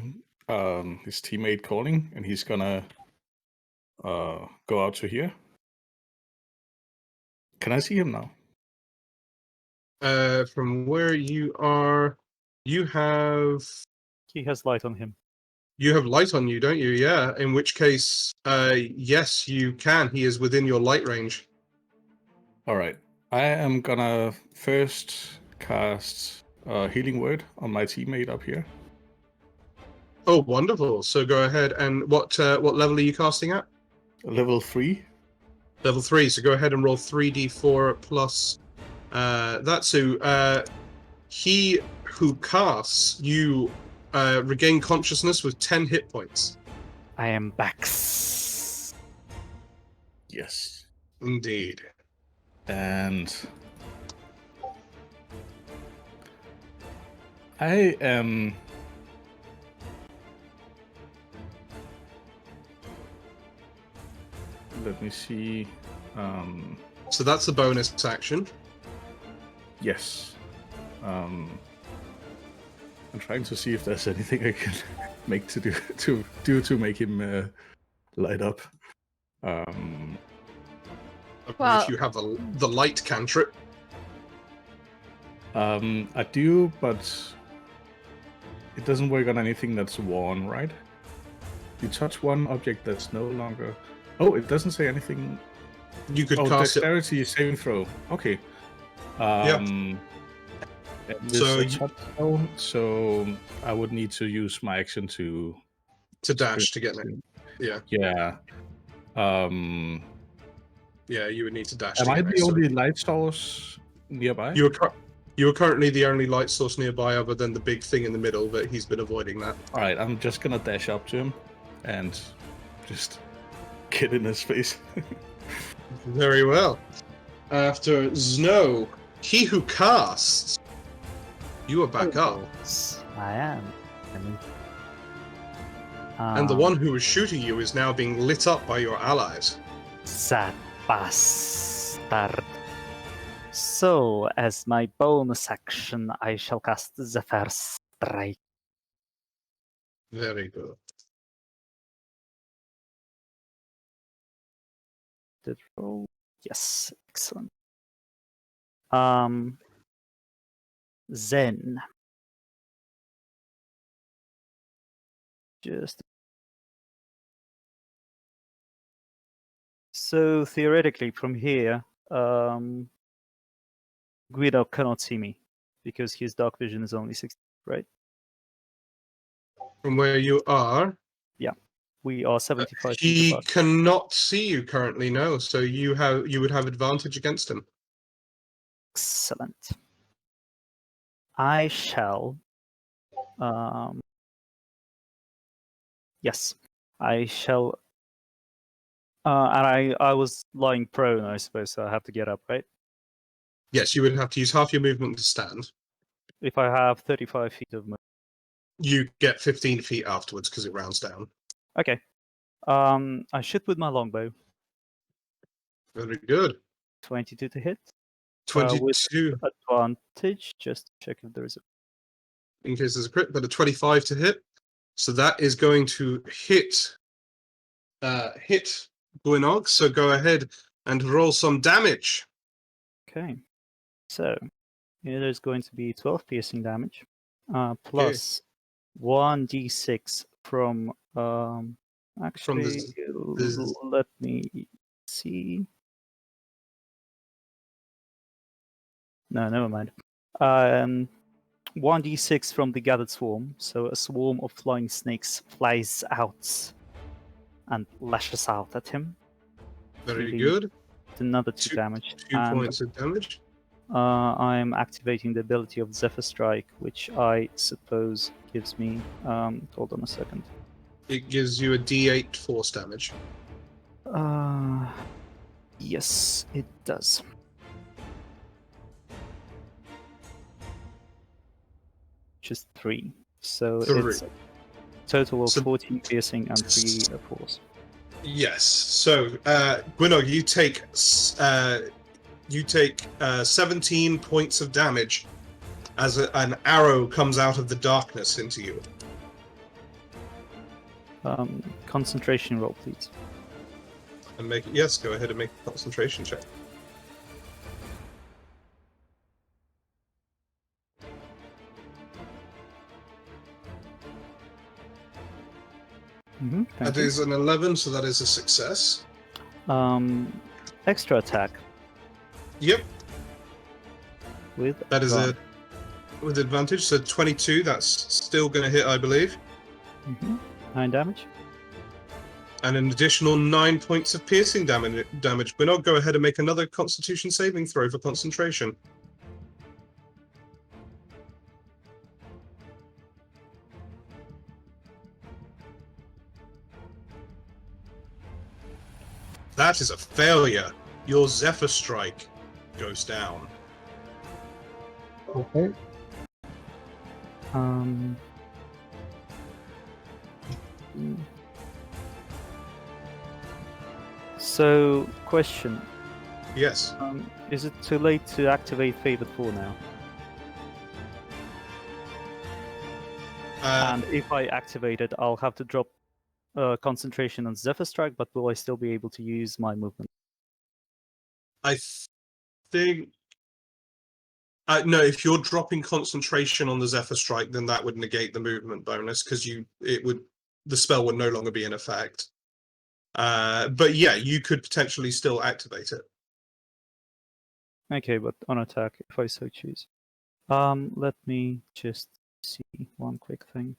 his teammate calling, and he's gonna go out to here. Can I see him now? From where you are, you have He has light on him. you have light on you, don't you? Yeah. In which case, yes, you can. He is within your light range. All right, I am gonna first cast Healing Word on my teammate up here. Oh, wonderful! So go ahead and what level are you casting at? Level 3. Level 3. So go ahead and roll 3d4 plus that. So he who casts, you regain consciousness with 10 hit points. I am back. Yes. Indeed. And I am... Let me see. So that's the bonus action. Yes. I'm trying to see if there's anything I can make to make him light up. If you have the light cantrip. I do, but it doesn't work on anything that's worn, right? You touch one object that's no longer... Oh, it doesn't say anything. You could cast dexterity saving throw. Okay. Yeah. So I would need to use my action to dash to get it. Yeah. Yeah. Yeah, you would need to dash. Am I the only light source nearby? You are currently the only light source nearby, other than the big thing in the middle, but he's been avoiding that. All right, I'm just gonna dash up to him and just get in his face. Very well. After Snow, he who casts, you are back up. I am. And the one who was shooting you is now being lit up by your allies. Sad bastard. So, as my bonus action, I shall cast the first strike. Very good. Did roll? Yes, excellent. Then just so theoretically from here, Guido cannot see me because his dark vision is only 60, right? From where you are, yeah, we are 75 feet he apart. cannot see you currently, no. So you would have advantage against him. Excellent. I shall. Yes, I shall. And I was lying prone, I suppose, so I have to get up, right? Yes, you would have to use half your movement to stand. If I have 35 feet of movement. You get 15 feet afterwards because it rounds down. Okay. I shoot with my longbow. Very good. 22 to hit. 22. With advantage, just to check if there is a... In case there's a crit, but a 25 to hit. So that is going to hit Buinog. So go ahead and roll some damage. Okay. So it is going to be 12 piercing damage. Plus 1d6 from actually let me see. No, never mind. 1d6 from the gathered swarm. So a swarm of flying snakes flies out and lashes out at him. Very good. Another 2 damage. 2 points of damage. I'm activating the ability of Zephyr Strike, which I suppose gives me... hold on a second. It gives you a d8 force damage. Yes, it does. just 3. So 3. it's total of So- 14 piercing and 3 force. Yes. So, Gwynog, you take 17 points of damage as an arrow comes out of the darkness into you. Concentration roll, please. And go ahead and make a concentration check. That is an 11, so that is a success. Extra attack. Yep. With with advantage, so 22, that's still going to hit, I believe. 9 damage. And an additional 9 points of piercing damage. Gwynog, go ahead and make another Constitution saving throw for concentration. That is a failure. Your Zephyr Strike goes down. Okay. So, question. Yes. Is it too late to activate Favored 4 now? And if I activate it, I'll have to drop concentration on Zephyr Strike, but will I still be able to use my movement? I think... no, if you're dropping concentration on the Zephyr Strike, then that would negate the movement bonus, because the spell would no longer be in effect. But yeah, you could potentially still activate it. Okay, but on attack, if I so choose. Let me just see one quick thing.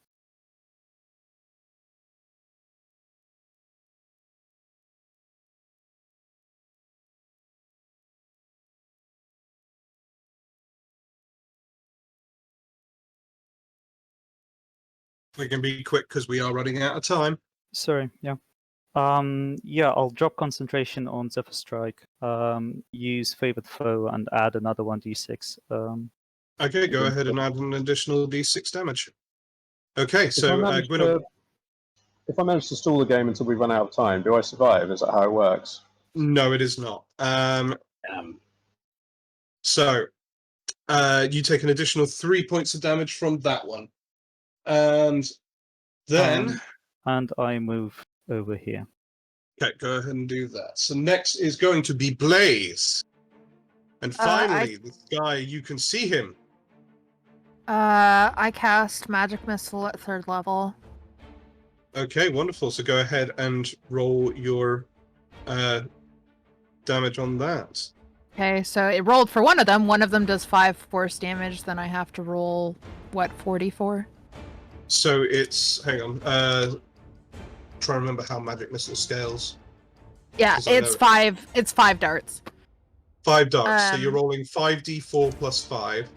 We can be quick because we are running out of time. Sorry, yeah. Yeah, I'll drop concentration on Zephyr Strike, use Favored Foe, and add another 1d6. Okay, go ahead and add an additional d6 damage. Okay, so if I manage to stall the game until we run out of time, do I survive? Is that how it works? No, it is not. So, you take an additional 3 points of damage from that one. And then... and I move over here. Okay, go ahead and do that. So next is going to be Blaze. And finally, this guy, you can see him. I cast Magic Missile at 3rd level. Okay, wonderful. So go ahead and roll your damage on that. Okay, so it rolled for one of them. One of them does 5 force damage. Then I have to roll, 44? So it's... Hang on. Try to remember how Magic Missile scales. Yeah, it's 5. It's 5 darts. 5 darts. So you're rolling 5d4 plus 5.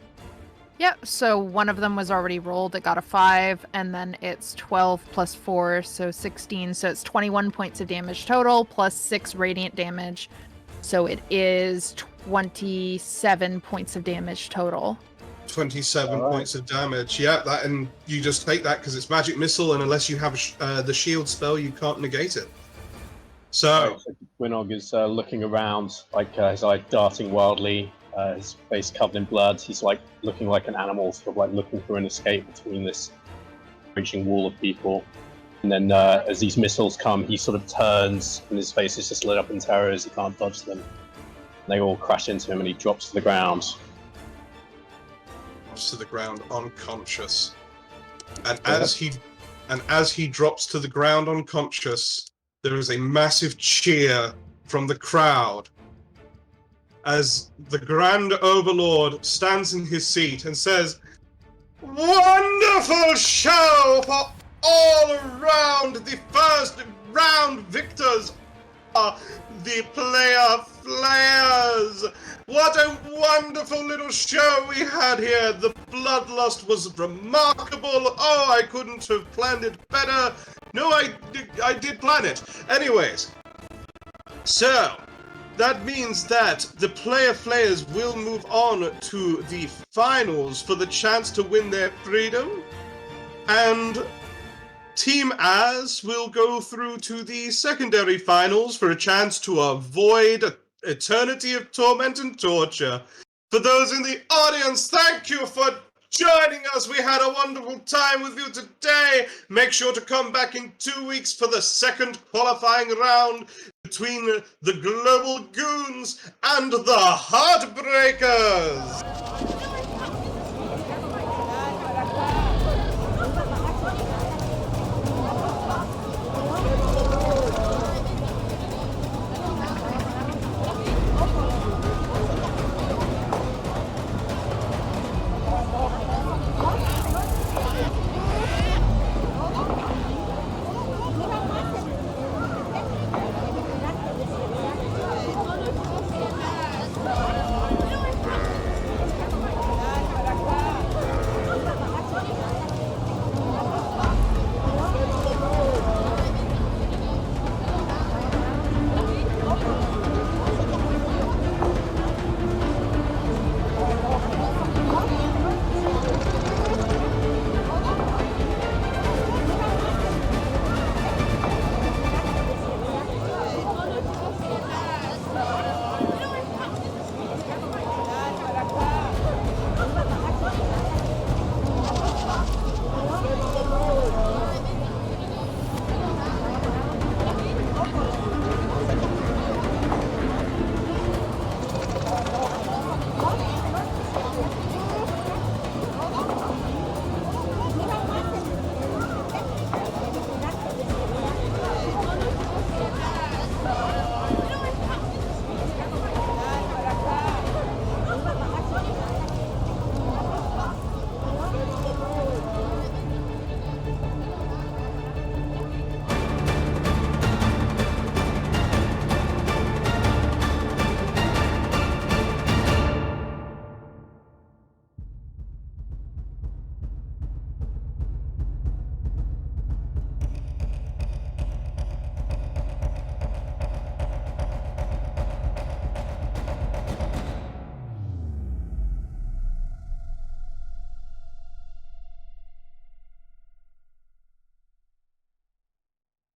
Yep, so one of them was already rolled. It got a 5, and then it's 12 plus 4, so 16. So it's 21 points of damage total, plus 6 radiant damage. So it is 27 points of damage total. 27 points of damage. Yeah, that, and you just take that because it's Magic Missile, and unless you have the shield spell, you can't negate it. So Gwynog is looking around, like his eye darting wildly, his face covered in blood. He's like looking like an animal, sort of like looking for an escape between this breaching wall of people. And then as these missiles come, he sort of turns, and his face is just lit up in terror as he can't dodge them. And they all crash into him, and he drops to the ground. To the ground unconscious, and as he drops to the ground unconscious, there is a massive cheer from the crowd as the Grand Overlord stands in his seat and says, "Wonderful show for all around! The first round victors are the Player Flayers! What a wonderful little show we had here! The bloodlust was remarkable! Oh, I couldn't have planned it better! No, I did plan it! Anyways, so, that means that the Player Flayers will move on to the finals for the chance to win their freedom, and Team Az will go through to the secondary finals for a chance to avoid an eternity of torment and torture. For those in the audience, thank you for joining us. We had a wonderful time with you today. Make sure to come back in 2 weeks for the second qualifying round between the Global Goons and the Heartbreakers.